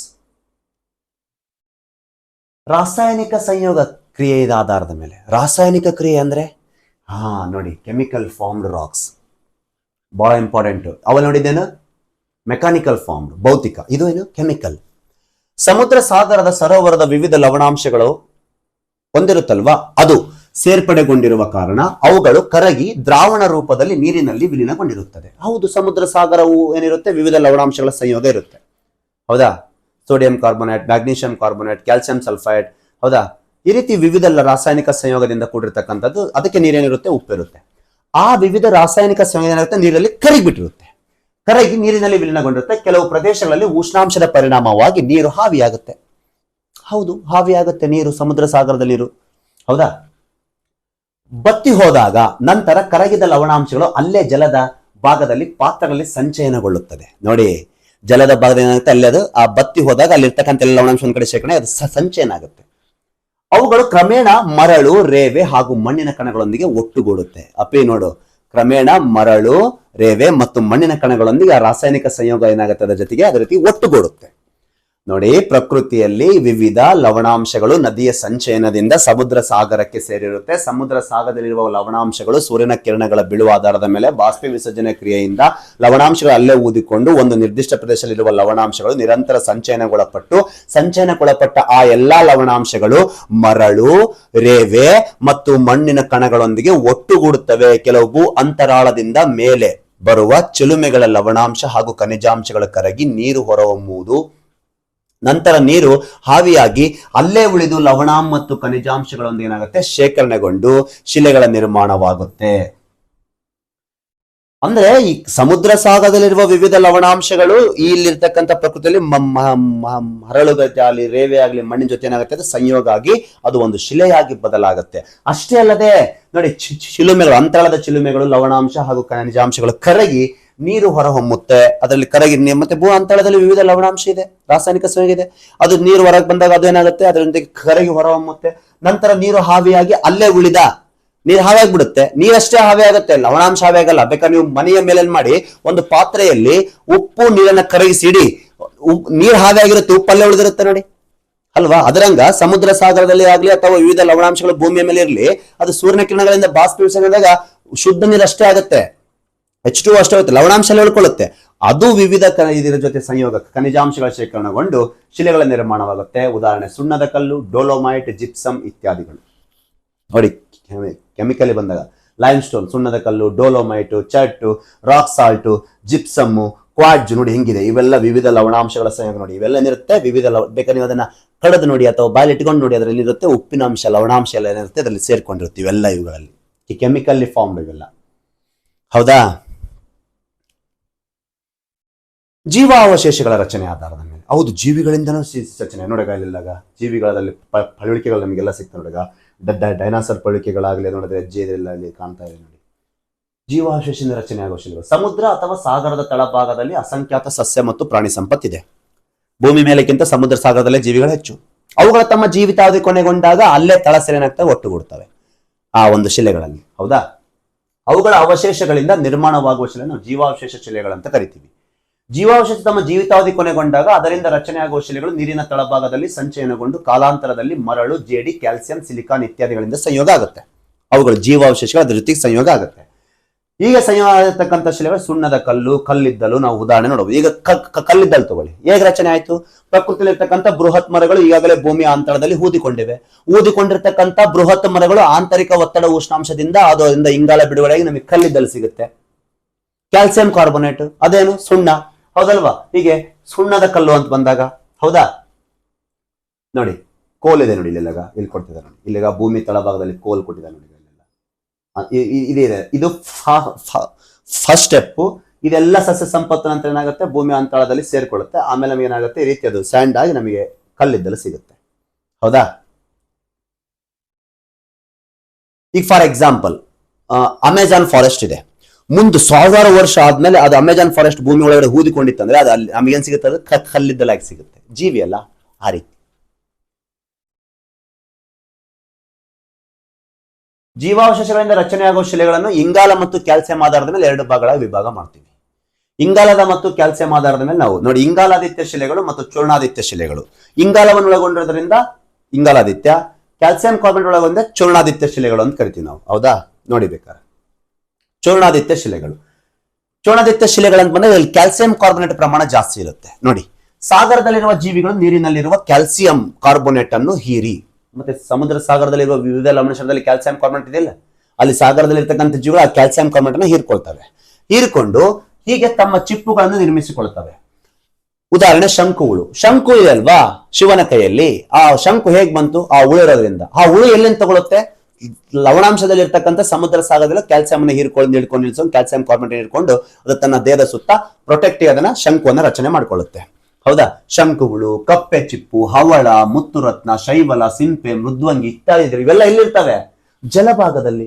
ರಾಸಾಯನಿಕ ಸಂಯೋಗ ಕ್ರಿಯೆಯ ಆಧಾರದ ಮೇಲೆ. ರಾಸಾಯನಿಕ ಕ್ರಿಯೆ ಅಂದ್ರೆ ನೋಡಿ, ಕೆಮಿಕಲ್ ಫಾರ್ಮ್ಡ್ ರಾಕ್ಸ್ ಬಹಳ ಇಂಪಾರ್ಟೆಂಟ್. ಅವಲ್ಲಿ ನೋಡಿದ್ದೇನು? ಮೆಕ್ಯಾನಿಕಲ್ ಫಾರ್ಮ್ಡ್ ಭೌತಿಕ, ಇದು ಏನು? ಕೆಮಿಕಲ್. ಸಮುದ್ರ ಸಾಗರದ ಸರೋವರದ ವಿವಿಧ ಲವಣಾಂಶಗಳು ಹೊಂದಿರುತ್ತಲ್ವಾ, ಅದು ಸೇರ್ಪಡೆಗೊಂಡಿರುವ ಕಾರಣ ಅವುಗಳು ಕರಗಿ ದ್ರಾವಣ ರೂಪದಲ್ಲಿ ನೀರಿನಲ್ಲಿ ವಿಲೀನಗೊಂಡಿರುತ್ತದೆ. ಹೌದು, ಸಮುದ್ರ ಸಾಗರವು ಏನಿರುತ್ತೆ? ವಿವಿಧ ಲವಣಾಂಶಗಳ ಸಂಯೋಗ ಇರುತ್ತೆ. ಹೌದಾ, sodium carbonate, magnesium carbonate, calcium sulphide, ಹೌದಾ, ಈ ರೀತಿ ವಿವಿಧ ರಾಸಾಯನಿಕ ಸಂಯೋಗದಿಂದ ಕೂಡಿರ್ತಕ್ಕಂಥದ್ದು. ಅದಕ್ಕೆ ನೀರೇನಿರುತ್ತೆ, ಉಪ್ಪಿರುತ್ತೆ. ಆ ವಿವಿಧ ರಾಸಾಯನಿಕ ಸಂಯೋಗ ಏನಾಗುತ್ತೆ, ನೀರಲ್ಲಿ ಕರಗಿಬಿಟ್ಟಿರುತ್ತೆ. ಕರಗಿ ನೀರಿನಲ್ಲಿ ವಿಲೀನಗೊಂಡಿರುತ್ತೆ. ಕೆಲವು ಪ್ರದೇಶಗಳಲ್ಲಿ ಉಷ್ಣಾಂಶದ ಪರಿಣಾಮವಾಗಿ ನೀರು ಹಾವಿಯಾಗುತ್ತೆ. ಹೌದು, ಹಾವಿಯಾಗುತ್ತೆ ನೀರು, ಸಮುದ್ರ ಸಾಗರದ ನೀರು. ಹೌದಾ, ಬತ್ತಿ ಹೋದಾಗ ನಂತರ ಕರಗಿದ ಲವಣಾಂಶಗಳು ಅಲ್ಲೇ ಜಲದ ಭಾಗದಲ್ಲಿ ಪಾತ್ರಗಳಲ್ಲಿ ಸಂಚಯನಗೊಳ್ಳುತ್ತದೆ. ನೋಡಿ, ಜಲದ ಭಾಗದಲ್ಲಿ ಏನಾಗುತ್ತೆ, ಅಲ್ಲಿ ಅದು ಆ ಬತ್ತಿ ಹೋದಾಗ ಅಲ್ಲಿರ್ತಕ್ಕಂಥ ಎಲ್ಲ ಲವಣಾಂಶ ಒಂದ್ ಕಡೆ ಶೇಖರಣೆ, ಅದು ಸಂಚಯನ ಆಗುತ್ತೆ. ಅವುಗಳು ಕ್ರಮೇಣ ಮರಳು, ರೇವೆ ಹಾಗೂ ಮಣ್ಣಿನ ಕಣಗಳೊಂದಿಗೆ ಒಟ್ಟುಗೂಡುತ್ತೆ. ಅಪ್ಪಿ ನೋಡು, ಕ್ರಮೇಣ ಮರಳು, ರೇವೆ ಮತ್ತು ಮಣ್ಣಿನ ಕಣಗಳೊಂದಿಗೆ ಆ ರಾಸಾಯನಿಕ ಸಂಯೋಗ ಏನಾಗುತ್ತೆ, ಅದರ ಜೊತೆಗೆ ಅದೇ ರೀತಿ ಒಟ್ಟುಗೂಡುತ್ತೆ. ನೋಡಿ, ಪ್ರಕೃತಿಯಲ್ಲಿ ವಿವಿಧ ಲವಣಾಂಶಗಳು ನದಿಯ ಸಂಚಯನದಿಂದ ಸಮುದ್ರ ಸಾಗರಕ್ಕೆ ಸೇರಿರುತ್ತೆ. ಸಮುದ್ರ ಸಾಗರದಲ್ಲಿರುವ ಲವಣಾಂಶಗಳು ಸೂರ್ಯನ ಕಿರಣಗಳ ಬೀಳುವ ಆಧಾರದ ಮೇಲೆ ಬಾಷ್ಪ ವಿಸರ್ಜನೆ ಕ್ರಿಯೆಯಿಂದ ಲವಣಾಂಶಗಳು ಅಲ್ಲೇ ಊದಿಕೊಂಡು ಒಂದು ನಿರ್ದಿಷ್ಟ ಪ್ರದೇಶದಲ್ಲಿರುವ ಲವಣಾಂಶಗಳು ನಿರಂತರ ಸಂಚಯನಕ್ಕೊಳಪಟ್ಟ ಆ ಎಲ್ಲಾ ಲವಣಾಂಶಗಳು ಮರಳು, ರೇವೆ ಮತ್ತು ಮಣ್ಣಿನ ಕಣಗಳೊಂದಿಗೆ ಒಟ್ಟುಗೂಡುತ್ತವೆ. ಕೆಲವು ಭೂ ಅಂತರಾಳದಿಂದ ಮೇಲೆ ಬರುವ ಚಿಲುಮೆಗಳ ಲವಣಾಂಶ ಹಾಗೂ ಖನಿಜಾಂಶಗಳ ಕರಗಿ ನೀರು ಹೊರಹೊಮ್ಮುವುದು. ನಂತರ ನೀರು ಹಾವಿಯಾಗಿ ಅಲ್ಲೇ ಉಳಿದು ಲವಣ ಮತ್ತು ಖನಿಜಾಂಶಗಳೊಂದಿಗೆ ಏನಾಗುತ್ತೆ, ಶೇಖರಣೆಗೊಂಡು ಶಿಲೆಗಳ ನಿರ್ಮಾಣವಾಗುತ್ತೆ. ಅಂದ್ರೆ ಈ ಸಮುದ್ರ ಸಾಗರದಲ್ಲಿರುವ ವಿವಿಧ ಲವಣಾಂಶಗಳು ಇಲ್ಲಿರ್ತಕ್ಕಂಥ ಪ್ರಕೃತಿಯಲ್ಲಿ ಮರಳುಗಲಿ, ರೇವೆ ಆಗಲಿ, ಮಣ್ಣಿನ ಜೊತೆ ಏನಾಗುತ್ತೆ, ಅದು ಸಂಯೋಗ ಆಗಿ ಅದು ಒಂದು ಶಿಲೆಯಾಗಿ ಬದಲಾಗುತ್ತೆ. ಅಷ್ಟೇ ಅಲ್ಲದೆ ನೋಡಿ, ಚಿಲುಮೆಗಳು, ಅಂತರಾಳದ ಚಿಲುಮೆಗಳು, ಲವಣಾಂಶ ಹಾಗೂ ಖನಿಜಾಂಶಗಳು ಕರಗಿ ನೀರು ಹೊರಹೊಮ್ಮುತ್ತೆ. ಅದರಲ್ಲಿ ಕರಗಿ ಮತ್ತೆ ಭೂ ಅಂತಳದಲ್ಲಿ ವಿವಿಧ ಲವಣಾಂಶ ಇದೆ, ರಾಸಾಯನಿಕ ಸಂಯೋಗ ಇದೆ. ಅದು ನೀರು ಹೊರಗೆ ಬಂದಾಗ ಅದು ಏನಾಗುತ್ತೆ, ಅದರೊಂದಿಗೆ ಕರಗಿ ಹೊರಹೊಮ್ಮುತ್ತೆ. ನಂತರ ನೀರು ಹಾವಿಯಾಗಿ ಅಲ್ಲೇ ಉಳಿದ ನೀರು ಹಾವಿಯಾಗ್ಬಿಡುತ್ತೆ. ನೀರಷ್ಟೇ ಹಾವಿ ಆಗುತ್ತೆ, ಲವಣಾಂಶ ಹಾವಿ ಆಗಲ್ಲ. ಬೇಕಾದ್ರೆ ನೀವು ಮನೆಯ ಮೇಲೆ ಮಾಡಿ ಒಂದು ಪಾತ್ರೆಯಲ್ಲಿ ಉಪ್ಪು ನೀರನ್ನ ಕರಗಿಸಿಡಿ, ನೀರು ಹಾವಿ ಆಗಿರುತ್ತೆ, ಉಪ್ಪಲ್ಲೇ ಉಳಿದಿರುತ್ತೆ ನೋಡಿ ಅಲ್ವಾ. ಅದರಂಗ ಸಮುದ್ರ ಸಾಗರದಲ್ಲಿ ಆಗ್ಲಿ ಅಥವಾ ವಿವಿಧ ಲವಣಾಂಶಗಳು ಭೂಮಿಯ ಮೇಲೆ ಇರಲಿ, ಅದು ಸೂರ್ಯನ ಕಿರಣಗಳಿಂದ ಬಾಷ್ಪೀವಿಸಿದಾಗ ಶುದ್ಧ ನೀರು ಅಷ್ಟೇ ಆಗುತ್ತೆ, H2O ಅಷ್ಟೇ ಆಗುತ್ತೆ, ಲವಣಾಂಶ ಉಳ್ಕೊಳ್ಳುತ್ತೆ. ಅದು ವಿವಿಧ ಇದರ ಜೊತೆ ಸಂಯೋಗ ಖನಿಜಾಂಶಗಳ ಶೇಖರಣೆಗೊಂಡು ಶಿಲೆಗಳ ನಿರ್ಮಾಣವಾಗುತ್ತೆ. ಉದಾಹರಣೆ ಸುಣ್ಣದ ಕಲ್ಲು, ಡೋಲೋಮೈಟ್, ಜಿಪ್ಸಮ್ ಇತ್ಯಾದಿಗಳು. ನೋಡಿ, ಕೆಮಿಕಲಿ ಬಂದಾಗ ಲೈಮ್ ಸ್ಟೋನ್, ಸುಣ್ಣದ ಕಲ್ಲು, dolomite, chert, rock salt, gypsum, quartz ನೋಡಿ ಹಿಂಗಿದೆ. ಇವೆಲ್ಲ ವಿವಿಧ ಲವಣಾಂಶಗಳ ಸಂಯೋಗ. ನೋಡಿ, ಇವೆಲ್ಲ ಏನಿರುತ್ತೆ, ವಿವಿಧ ಬೇಕಾದ್ರೆ ನೀವು ಅದನ್ನ ಕಳೆದು ನೋಡಿ ಅಥವಾ ಬಾಯಲ್ಲಿ ಇಟ್ಕೊಂಡು ನೋಡಿ, ಅದರಲ್ಲಿ ಇರುತ್ತೆ ಉಪ್ಪಿನಾಂಶ, ಲವಣಾಂಶ ಎಲ್ಲ ಏನಿರುತ್ತೆ ಅದರಲ್ಲಿ ಸೇರ್ಕೊಂಡಿರುತ್ತೆ. ಇವೆಲ್ಲ ಇವುಗಳಲ್ಲಿ ಈ ಕೆಮಿಕಲ್ಲಿ ಫಾರ್ಮ್ ಇವೆಲ್ಲ. ಹೌದಾ, ಜೀವಾವಶೇಷಗಳ ರಚನೆ ಆಧಾರದ ಮೇಲೆ. ಹೌದು, ಜೀವಿಗಳಿಂದನೂ ರಚನೆ ನೋಡಗಾಲಿಲ್ಲಾಗ ಜೀವಿಗಳಲ್ಲಿ ಪಳುವಳಿಕೆಗಳು ನಮಗೆಲ್ಲ ಸಿಗ್ತವೆ ನೋಡಗ. ಡೈನಾಸರ್ ಪಳುವಳಿಕೆಗಳಾಗಲಿ ನೋಡಿದ್ರೆ ಹೆಜ್ಜೆಯಲ್ಲಿ ಕಾಣ್ತಾ ಇದೆ ನೋಡಿ. ಜೀವಾವಶೇಷದಿಂದ ರಚನೆ ಆಗುವ ಶಿಲೆಗಳು. ಸಮುದ್ರ ಅಥವಾ ಸಾಗರದ ತಳಭಾಗದಲ್ಲಿ ಅಸಂಖ್ಯಾತ ಸಸ್ಯ ಮತ್ತು ಪ್ರಾಣಿ ಸಂಪತ್ತಿದೆ. ಭೂಮಿ ಮೇಲೆಕ್ಕಿಂತ ಸಮುದ್ರ ಸಾಗರದಲ್ಲೇ ಜೀವಿಗಳು ಹೆಚ್ಚು. ಅವುಗಳ ತಮ್ಮ ಜೀವಿತಾವಧಿ ಕೊನೆಗೊಂಡಾಗ ಅಲ್ಲೇ ತಳಸೆರೇನಾಗ್ತವೆ, ಒಟ್ಟುಗೂಡ್ತವೆ ಆ ಒಂದು ಶಿಲೆಗಳಲ್ಲಿ. ಹೌದಾ, ಅವುಗಳ ಅವಶೇಷಗಳಿಂದ ನಿರ್ಮಾಣವಾಗುವ ಶಿಲೆ ನಾವು ಜೀವಾವಶೇಷ ಶಿಲೆಗಳಂತ ಕರಿತೀವಿ. ಜೀವಾವಶೇಷ ತಮ್ಮ ಜೀವಿತಾವಧಿ ಕೊನೆಗೊಂಡಾಗ ಅದರಿಂದ ರಚನೆ ಆಗುವ ಶಿಲೆಗಳು ನೀರಿನ ತಳಭಾಗದಲ್ಲಿ ಸಂಚಯನಗೊಂಡು ಕಾಲಾಂತರದಲ್ಲಿ ಮರಳು, ಜೇಡಿ, ಕ್ಯಾಲ್ಸಿಯಂ, ಸಿಲಿಕಾನ್ ಇತ್ಯಾದಿಗಳಿಂದ ಸಂಯೋಗ ಆಗುತ್ತೆ. ಅವುಗಳು ಜೀವಾವಶೇಷಗಳು ಅದರ ಜೊತೆಗೆ ಸಂಯೋಗ ಆಗುತ್ತೆ. ಈಗ ಸಂಯೋಗ ಆಗಿರ್ತಕ್ಕಂಥ ಶಿಲೆಗಳು ಸುಣ್ಣದ ಕಲ್ಲು, ಕಲ್ಲಿದ್ದಲು. ನಾವು ಉದಾಹರಣೆ ನೋಡಬಹುದು. ಈಗ ಕಲ್ಲಿದ್ದಲು ತಗೊಳ್ಳಿ, ಹೇಗೆ ರಚನೆ ಆಯ್ತು? ಪ್ರಕೃತಿಯಲ್ಲಿ ಇರ್ತಕ್ಕಂಥ ಬೃಹತ್ ಮರಗಳು ಈಗಾಗಲೇ ಭೂಮಿಯ ಅಂತರದಲ್ಲಿ ಊದಿಕೊಂಡಿವೆ. ಊದಿಕೊಂಡಿರ್ತಕ್ಕಂಥ ಬೃಹತ್ ಮರಗಳು ಆಂತರಿಕ ಒತ್ತಡ ಉಷ್ಣಾಂಶದಿಂದ ಅದರಿಂದ ಇಂಗಾಲ ಬಿಡುಗಡೆಯಾಗಿ ನಮಗೆ ಕಲ್ಲಿದ್ದಲು ಸಿಗುತ್ತೆ. ಕ್ಯಾಲ್ಸಿಯಂ ಕಾರ್ಬೋನೇಟ್ ಅದೇನು ಸುಣ್ಣ, ಹೌದಲ್ವಾ? ಹೀಗೆ ಸುಣ್ಣದ ಕಲ್ಲು ಅಂತ ಬಂದಾಗ, ಹೌದಾ, ನೋಡಿ ಕೋಲ್ ಇದೆ ನೋಡಿ, ಇಲ್ಲೆಲ್ಲ ಇಲ್ಲಿ ಕೊಡ್ತಿದ್ದಾರೆ ನೋಡಿ, ಇಲ್ಲಿಗ ಭೂಮಿ ತಳಭಾಗದಲ್ಲಿ ಕೋಲ್ ಕೊಟ್ಟಿದ್ದಾರೆ ನೋಡಿ, ಇದಿದೆ. ಇದು ಫಸ್ಟ್ ಸ್ಟೆಪ್. ಇದೆಲ್ಲ ಸಸ್ಯ ಸಂಪತ್ತು ನಂತರ ಏನಾಗುತ್ತೆ, ಭೂಮಿ ಅಂತಳದಲ್ಲಿ ಸೇರ್ಕೊಳ್ಳುತ್ತೆ. ಆಮೇಲೆ ನಮಗೆ ಏನಾಗುತ್ತೆ, ಈ ರೀತಿ ಅದು ಸ್ಯಾಂಡ್ ಆಗಿ ನಮಗೆ ಕಲ್ಲಿದ್ದಲು ಸಿಗುತ್ತೆ. ಹೌದಾ, ಈಗ ಫಾರ್ ಎಕ್ಸಾಂಪಲ್ ಅಮೆಜಾನ್ ಫಾರೆಸ್ಟ್ ಇದೆ. ಮುಂದೆ 1000 ವರ್ಷ ಆದ್ಮೇಲೆ ಅದು ಅಮೆಜಾನ್ ಫಾರೆಸ್ಟ್ ಭೂಮಿ ಒಳಗಡೆ ಊದಿಕೊಂಡಿತ್ತಂದ್ರೆ ಅದು ಅಲ್ಲಿ ನಮಗೇನ್ ಸಿಗುತ್ತೆ, ಅದು ಕಲ್ಲಿದ್ದಲಾಗಿ ಸಿಗುತ್ತೆ. ಜೀವಿ ಅಲ್ಲ, ಆ ರೀತಿ. ಜೀವಾವಶೇಷಗಳಿಂದ ರಚನೆಯಾಗುವ ಶಿಲೆಗಳನ್ನು ಇಂಗಾಲ ಮತ್ತು ಕ್ಯಾಲ್ಸಿಯಂ ಆಧಾರದ ಮೇಲೆ 2 ಭಾಗಗಳಾಗಿ ವಿಭಾಗ ಮಾಡ್ತೀವಿ. ಇಂಗಾಲದ ಮತ್ತು ಕ್ಯಾಲ್ಸಿಯಂ ಆಧಾರದ ಮೇಲೆ ನಾವು ನೋಡಿ, ಇಂಗಾಲಾದಿತ್ಯ ಶಿಲೆಗಳು ಮತ್ತು ಚೂರ್ಣಾದಿತ್ಯ ಶಿಲೆಗಳು. ಇಂಗಾಲವನ್ನು ಒಳಗೊಂಡಿರೋದ್ರಿಂದ ಇಂಗಾಲಾದಿತ್ಯ, ಕ್ಯಾಲ್ಸಿಯಂ ಕಾರ್ಬನೇಟ್ ಒಳಗೊಂಡ ಚೂರ್ಣಾದಿತ್ಯ ಶಿಲೆಗಳು ಅಂತ ಕರಿತೀವಿ ನಾವು. ಹೌದಾ, ನೋಡಿ ಬೇಕಾದ್ರೆ ಚೂರ್ಣಾದಿತ್ಯ ಶಿಲೆಗಳು. ಚೂರ್ಣಾದಿತ್ಯ ಶಿಲೆಗಳಂತ ಬಂದ್ರೆ ಇಲ್ಲಿ ಕ್ಯಾಲ್ಸಿಯಂ ಕಾರ್ಬೋನೇಟ್ ಪ್ರಮಾಣ ಜಾಸ್ತಿ ಇರುತ್ತೆ. ನೋಡಿ, ಸಾಗರದಲ್ಲಿರುವ ಜೀವಿಗಳು ನೀರಿನಲ್ಲಿರುವ ಕ್ಯಾಲ್ಸಿಯಂ ಕಾರ್ಬೋನೇಟ್ ಅನ್ನು ಹೀರಿ, ಮತ್ತೆ ಸಮುದ್ರ ಸಾಗರದಲ್ಲಿರುವ ವಿವಿಧ ಲವಣಾಂಶದಲ್ಲಿ ಕ್ಯಾಲ್ಸಿಯಂ ಕಾರ್ಬೋನೇಟ್ ಇದೆಯಲ್ಲ, ಅಲ್ಲಿ ಸಾಗರದಲ್ಲಿ ಇರ್ತಕ್ಕಂಥ ಜೀವಿಗಳು ಆ ಕ್ಯಾಲ್ಸಿಯಂ ಕಾರ್ಬೋನೇಟ್ ಅನ್ನು ಹೀರ್ಕೊಳ್ತವೆ. ಹೀರ್ಕೊಂಡು ಹೀಗೆ ತಮ್ಮ ಚಿಪ್ಪುಗಳನ್ನು ನಿರ್ಮಿಸಿಕೊಳ್ತವೆ. ಉದಾಹರಣೆ ಶಂಕು ಹುಳು. ಶಂಕು ಇದೆ ಅಲ್ವಾ ಶಿವನ ಕೈಯಲ್ಲಿ, ಆ ಶಂಕು ಹೇಗ್ ಬಂತು? ಆ ಹುಳು ಇರೋದ್ರಿಂದ. ಆ ಹುಳು ಎಲ್ಲಿಂದ ತಗೊಳುತ್ತೆ? ಲವಣಾಂಶದಲ್ಲಿ ಇರ್ತಕ್ಕಂಥ ಸಮುದ್ರ ಸಾಗರದಲ್ಲಿ ಕ್ಯಾಲ್ಸಿಯಂ ಹಿಡ್ಕೊಂಡು ಕ್ಯಾಲ್ಸಿಯಂ ಕಾರ್ಬನೇಟ್ ಹಿಡ್ಕೊಂಡು ಅದು ತನ್ನ ದೇಹದ ಸುತ್ತ ಪ್ರೊಟೆಕ್ಟ್ ಅದನ್ನ ಶಂಕುವನ್ನ ರಚನೆ ಮಾಡ್ಕೊಳ್ಳುತ್ತೆ. ಹೌದಾ? ಶಂಕು ಹುಳು, ಕಪ್ಪೆ ಚಿಪ್ಪು, ಹವಳ, ಮುತ್ತುರತ್ನ, ಶೈವಲ, ಸಿಂಪೆ, ಮೃದ್ವಂಗಿ ಇತ್ಯಾದಿ ಇವೆಲ್ಲ ಎಲ್ಲಿರ್ತವೆ? ಜಲಭಾಗದಲ್ಲಿ.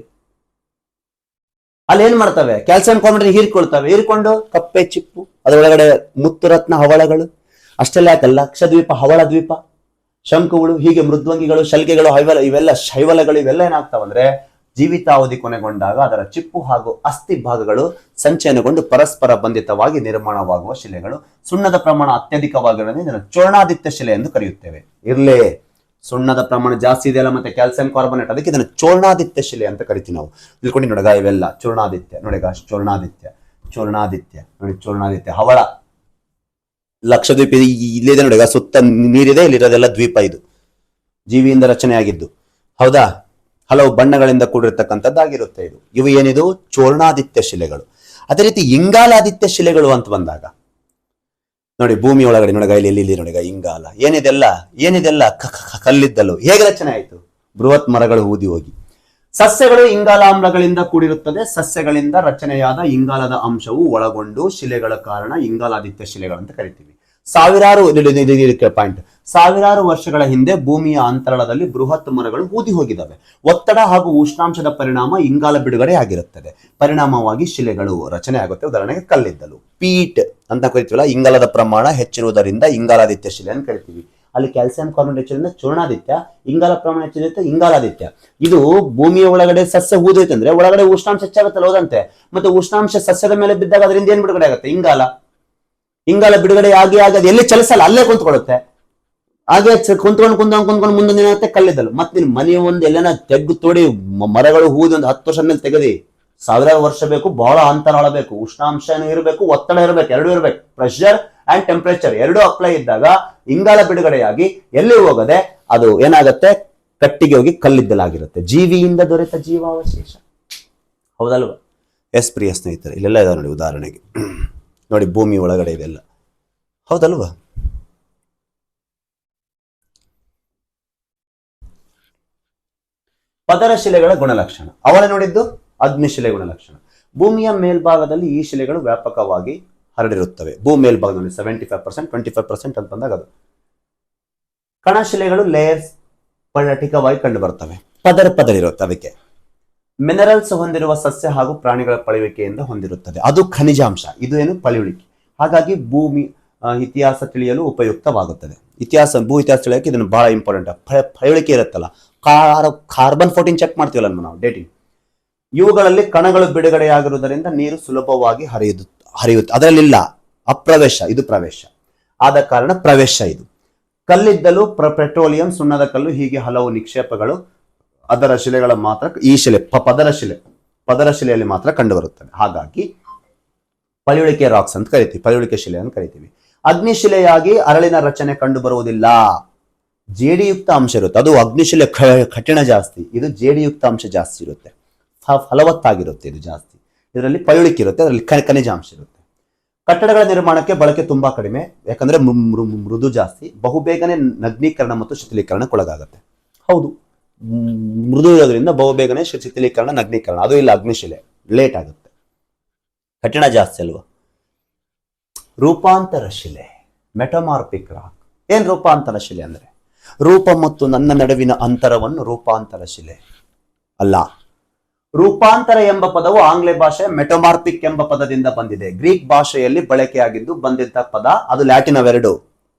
ಅಲ್ಲಿ ಏನ್ ಮಾಡ್ತವೆ? Calcium carbonate ಹೀರ್ಕೊಳ್ತವೆ. ಹೀರ್ಕೊಂಡು ಕಪ್ಪೆ ಚಿಪ್ಪು, ಅದರೊಳಗಡೆ ಮುತ್ತುರತ್ನ, ಹವಳಗಳು, ಅಷ್ಟೆಲ್ಲ ಯಾಕಲ್ಲ ಲಕ್ಷದ್ವೀಪ, ಹವಳ ದ್ವೀಪ, ಶಂಕುಗಳು, ಹೀಗೆ ಮೃದ್ವಂಗಿಗಳು, ಶಲ್ಕೆಗಳು, ಇವೆಲ್ಲ ಶೈವಲಗಳು, ಇವೆಲ್ಲ ಏನಾಗ್ತಾವಂದ್ರೆ ಜೀವಿತಾವಧಿ ಕೊನೆಗೊಂಡಾಗ ಅದರ ಚಿಪ್ಪು ಹಾಗೂ ಅಸ್ಥಿ ಭಾಗಗಳು ಸಂಚಯನಗೊಂಡು ಪರಸ್ಪರ ಬಂಧಿತವಾಗಿ ನಿರ್ಮಾಣವಾಗುವ ಶಿಲೆಗಳು. ಸುಣ್ಣದ ಪ್ರಮಾಣ ಅತ್ಯಧಿಕವಾಗಿರೋದ್ರಿಂದ ಇದನ್ನು ಚೂರ್ಣಾದಿತ್ಯ ಶಿಲೆ ಎಂದು ಕರೆಯುತ್ತೇವೆ. ಇರ್ಲೇ ಸುಣ್ಣದ ಪ್ರಮಾಣ ಜಾಸ್ತಿ ಇದೆಯಲ್ಲ, ಮತ್ತೆ ಕ್ಯಾಲ್ಸಿಯಂ ಕಾರ್ಬನೇಟ್, ಅದಕ್ಕೆ ಇದನ್ನು ಚೂರ್ಣಾದಿತ್ಯ ಶಿಲೆ ಅಂತ ಕರಿತೀವಿ ನಾವು. ತಿಳ್ಕೊಂಡು ನೋಡಗ, ಇವೆಲ್ಲ ಚೂರ್ಣಾದಿತ್ಯ. ನೋಡಿಗ ಚೂರ್ಣಾದಿತ್ಯ, ಚೂರ್ಣಾದಿತ್ಯ ನೋಡಿ, ಚೂರ್ಣಾದಿತ್ಯ. ಹವಳ, ಲಕ್ಷದ್ವೀಪ ಇಲ್ಲಿದೆ ನೋಡಿಗ, ಸುತ್ತ ನೀರಿದೆ, ಇಲ್ಲಿರೋದೆಲ್ಲ ದ್ವೀಪ. ಇದು ಜೀವಿಯಿಂದ ರಚನೆ ಆಗಿದ್ದು. ಹೌದಾ? ಹಲವು ಬಣ್ಣಗಳಿಂದ ಕೂಡಿರ್ತಕ್ಕಂಥದ್ದಾಗಿರುತ್ತೆ ಇದು. ಇವು ಏನಿದು? ಚೂರ್ಣಾದಿತ್ಯ ಶಿಲೆಗಳು. ಅದೇ ರೀತಿ ಇಂಗಾಲಾದಿತ್ಯ ಶಿಲೆಗಳು ಅಂತ ಬಂದಾಗ ನೋಡಿ, ಭೂಮಿ ಒಳಗಡೆ ನೋಡಗ, ಇಲ್ಲಿ ನೋಡಿಗ ಇಂಗಾಲ. ಏನಿದೆಲ್ಲ ಕಲ್ಲಿದ್ದಲು ಹೇಗೆ ರಚನೆ ಆಯಿತು? ಬೃಹತ್ ಮರಗಳು ಊದಿ ಹೋಗಿ. ಸಸ್ಯಗಳು ಇಂಗಾಲಾಮ್ಲಗಳಿಂದ ಕೂಡಿರುತ್ತದೆ. ಸಸ್ಯಗಳಿಂದ ರಚನೆಯಾದ ಇಂಗಾಲದ ಅಂಶವು ಒಳಗೊಂಡು ಶಿಲೆಗಳ ಕಾರಣ ಇಂಗಾಲಾದಿತ್ಯ ಶಿಲೆಗಳಂತ ಕರಿತೀವಿ. ಸಾವಿರಾರು ವರ್ಷಗಳ ಹಿಂದೆ ಭೂಮಿಯ ಅಂತರಾಳದಲ್ಲಿ ಬೃಹತ್ ಮರಗಳು ಊದಿ ಹೋಗಿದ್ದಾವೆ. ಒತ್ತಡ ಹಾಗೂ ಉಷ್ಣಾಂಶದ ಪರಿಣಾಮ ಇಂಗಾಲ ಬಿಡುಗಡೆ ಆಗಿರುತ್ತದೆ. ಪರಿಣಾಮವಾಗಿ ಶಿಲೆಗಳು ರಚನೆ ಆಗುತ್ತೆ. ಉದಾಹರಣೆಗೆ ಕಲ್ಲಿದ್ದಲು, ಪೀಟ್ ಅಂತ ಕರಿತೀವಲ್ಲ, ಇಂಗಾಲದ ಪ್ರಮಾಣ ಹೆಚ್ಚಿರುವುದರಿಂದ ಇಂಗಾಲಾದಿತ್ಯ ಶಿಲೆ ಅಂತ ಕರಿತೀವಿ. ಅಲ್ಲಿ ಕ್ಯಾಲ್ಸಿಯಂ ಕಾರ್ಬನೇಟ್ ಹೆಚ್ಚಿರೋದ್ರಿಂದ ಚೂರ್ಣಾದಿತ್ಯ, ಇಂಗಾಲ ಪ್ರಮಾಣ ಹೆಚ್ಚಿರುತ್ತೆ ಇಂಗಾಲಾದಿತ್ಯ. ಇದು ಭೂಮಿಯ ಒಳಗಡೆ ಸಸ್ಯ ಊದೋಯ್ತಂದ್ರೆ ಒಳಗಡೆ ಉಷ್ಣಾಂಶ ಹೆಚ್ಚಾಗುತ್ತಲ್ಲ, ಹೋದಂತೆ. ಮತ್ತೆ ಉಷ್ಣಾಂಶ ಸಸ್ಯದ ಮೇಲೆ ಬಿದ್ದಾಗ ಅದರಿಂದ ಏನ್ ಬಿಡುಗಡೆ ಆಗುತ್ತೆ? ಇಂಗಾಲ ಬಿಡುಗಡೆ ಆಗಿ ಅದು ಎಲ್ಲಿ ಚಲಿಸಲ್ಲ, ಅಲ್ಲೇ ಕುಂತ್ಕೊಳ್ಳುತ್ತೆ. ಹಾಗೆ ಕುಂತ್ಕೊಂಡು ಮುಂದೊಂದು ಏನಾಗುತ್ತೆ? ಕಲ್ಲಿದ್ದಲು. ಮತ್ತೆ ನಿನ್ ಮನೆ ಒಂದು ಎಲ್ಲನ ತೆಗ್ಗು ತೋಡಿ ಮರಗಳು ಹೂದಿ ಒಂದು 10 ವರ್ಷ ಮೇಲೆ ತೆಗೆದಿ, ಸಾವಿರಾರು ವರ್ಷ ಬೇಕು, ಬಹಳ ಅಂತರಾಳ ಬೇಕು, ಉಷ್ಣಾಂಶ ಇರಬೇಕು, ಒತ್ತಡ ಇರಬೇಕು, ಎರಡು ಇರಬೇಕು. ಪ್ರೆಷರ್ ಅಂಡ್ ಟೆಂಪರೇಚರ್ ಎರಡು ಅಪ್ಲೈ ಇದ್ದಾಗ ಇಂಗಾಲ ಬಿಡುಗಡೆಯಾಗಿ ಎಲ್ಲಿ ಹೋಗದೆ ಅದು ಏನಾಗುತ್ತೆ? ಕಟ್ಟಿಗೆ ಹೋಗಿ ಕಲ್ಲಿದ್ದಲಾಗಿರುತ್ತೆ. ಜೀವಿಯಿಂದ ದೊರೆತ ಜೀವಾವಶೇಷ. ಹೌದಲ್ವಾ? ಎಸ್ ಪ್ರಿಯ ಸ್ನೇಹಿತರೆ, ಇಲ್ಲೆಲ್ಲ ಇದಾವೆ ನೋಡಿ. ಉದಾಹರಣೆಗೆ ನೋಡಿ, ಭೂಮಿ ಒಳಗಡೆ ಇದೆಲ್ಲ. ಹೌದಲ್ವಾ? ಪದರ ಶಿಲೆಗಳ ಗುಣಲಕ್ಷಣ. ಅವಳೆ ನೋಡಿದ್ದು ಅಗ್ನಿಶಿಲೆ ಗುಣಲಕ್ಷಣ. ಭೂಮಿಯ ಮೇಲ್ಭಾಗದಲ್ಲಿ ಈ ಶಿಲೆಗಳು ವ್ಯಾಪಕವಾಗಿ ಹರಡಿರುತ್ತವೆ. ಭೂಮಿ ಮೇಲ್ಭಾಗದಲ್ಲಿ 75%, 25% ಅಂತ ಬಂದಾಗ ಅದು. ಕಣಶಿಲೆಗಳು ಲೇಯರ್ಸ್ ಪರ್ಟಿಕವಾಗಿ ಕಂಡು ಬರ್ತವೆ. ಪದರ ಇರುತ್ತೆ. ಅದಕ್ಕೆ ಮಿನರಲ್ಸ್ ಹೊಂದಿರುವ ಸಸ್ಯ ಹಾಗೂ ಪ್ರಾಣಿಗಳ ಪಳೆಯುವಿಕೆಯಿಂದ ಹೊಂದಿರುತ್ತದೆ. ಅದು ಖನಿಜಾಂಶ. ಇದು ಏನು? ಪಳೆಯುಳಿಕೆ. ಹಾಗಾಗಿ ಭೂಮಿ ಇತಿಹಾಸ ತಿಳಿಯಲು ಉಪಯುಕ್ತವಾಗುತ್ತದೆ. ಭೂ ಇತಿಹಾಸ ತಿಳಿಯಕ್ಕೆ ಇದನ್ನು ಬಹಳ ಇಂಪಾರ್ಟೆಂಟ್. ಪಳೆಯುಳಿಕೆ ಇರುತ್ತಲ್ಲ, ಕಾರ್ಬನ್ 14 ಚೆಕ್ ಮಾಡ್ತೀವಲ್ಲ ನಾವು, ಡೇಟಿಂಗ್. ಇವುಗಳಲ್ಲಿ ಕಣಗಳು ಬಿಡುಗಡೆಯಾಗಿರುವುದರಿಂದ ನೀರು ಸುಲಭವಾಗಿ ಹರಿಯುತ್ತೆ. ಅದರಲ್ಲಿಲ್ಲ ಅಪ್ರವೇಶ, ಇದು ಪ್ರವೇಶ. ಆದ ಕಾರಣ ಪ್ರವೇಶ. ಇದು ಕಲ್ಲಿದ್ದಲು, ಪೆಟ್ರೋಲಿಯಂ, ಸುಣ್ಣದ ಕಲ್ಲು, ಹೀಗೆ ಹಲವು ನಿಕ್ಷೇಪಗಳು ಅದರ ಶಿಲೆಗಳ ಮಾತ್ರ ಈ ಶಿಲೆ ಪದರ ಶಿಲೆಯಲ್ಲಿ ಮಾತ್ರ ಕಂಡುಬರುತ್ತವೆ. ಹಾಗಾಗಿ ಪಳೆಯುಳಿಕೆ ರಾಕ್ಸ್ ಅಂತ ಕರಿತೀವಿ, ಪಳೆಯುಳಿಕೆ ಶಿಲೆ ಅಂತ ಕರಿತೀವಿ. ಅಗ್ನಿಶಿಲೆಯಾಗಿ ಅರಳಿನ ರಚನೆ ಕಂಡು ಬರುವುದಿಲ್ಲ. ಜೇಡಿಯುಕ್ತ ಅಂಶ ಇರುತ್ತೆ. ಅದು ಅಗ್ನಿಶಿಲೆ ಕಠಿಣ ಜಾಸ್ತಿ, ಇದು ಜೇಡಿಯುಕ್ತ ಅಂಶ ಜಾಸ್ತಿ ಇರುತ್ತೆ, ಫಲವತ್ತಾಗಿರುತ್ತೆ. ಇದು ಜಾಸ್ತಿ, ಇದರಲ್ಲಿ ಪಳೆಯುಳಿಕೆ ಇರುತ್ತೆ, ಅದರಲ್ಲಿ ಖನಿಜಾಂಶ ಇರುತ್ತೆ. ಕಟ್ಟಡಗಳ ನಿರ್ಮಾಣಕ್ಕೆ ಬಳಕೆ ತುಂಬಾ ಕಡಿಮೆ, ಯಾಕಂದ್ರೆ ಮೃದು ಜಾಸ್ತಿ, ಬಹುಬೇಗನೆ ನಗ್ನೀಕರಣ ಮತ್ತು ಶಿಥಿಲೀಕರಣಕ್ಕೊಳಗಾಗುತ್ತೆ. ಹೌದು, ಮೃದು ಇರೋದ್ರಿಂದ ಬಹುಬೇಗನೆ ಶಿಥಿಲೀಕರಣ, ನಗ್ನೀಕರಣ. ಅದು ಇಲ್ಲ ಅಗ್ನಿಶಿಲೆ, ಲೇಟ್ ಆಗುತ್ತೆ. ಕಠಿಣ ಜಾಸ್ತಿ ಅಲ್ವಾ? ರೂಪಾಂತರ ಶಿಲೆ, ಮೆಟಮಾರ್ಫಿಕ್ ರಾಕ್. ಏನ್ ರೂಪಾಂತರ ಶಿಲೆ ಅಂದ್ರೆ? ರೂಪ ಮತ್ತು ನನ್ನ ನಡುವಿನ ಅಂತರವನ್ನು ರೂಪಾಂತರ ಶಿಲೆ ಅಲ್ಲ. ರೂಪಾಂತರ ಎಂಬ ಪದವು ಆಂಗ್ಲ ಭಾಷೆಯ ಮೆಟಮಾರ್ಫಿಕ್ ಎಂಬ ಪದದಿಂದ ಬಂದಿದೆ. ಗ್ರೀಕ್ ಭಾಷೆಯಲ್ಲಿ ಬಳಕೆಯಾಗಿದ್ದು ಬಂದಿದ್ದ ಪದ. ಅದು ಲ್ಯಾಟಿನ್ ಅವೆರಡು.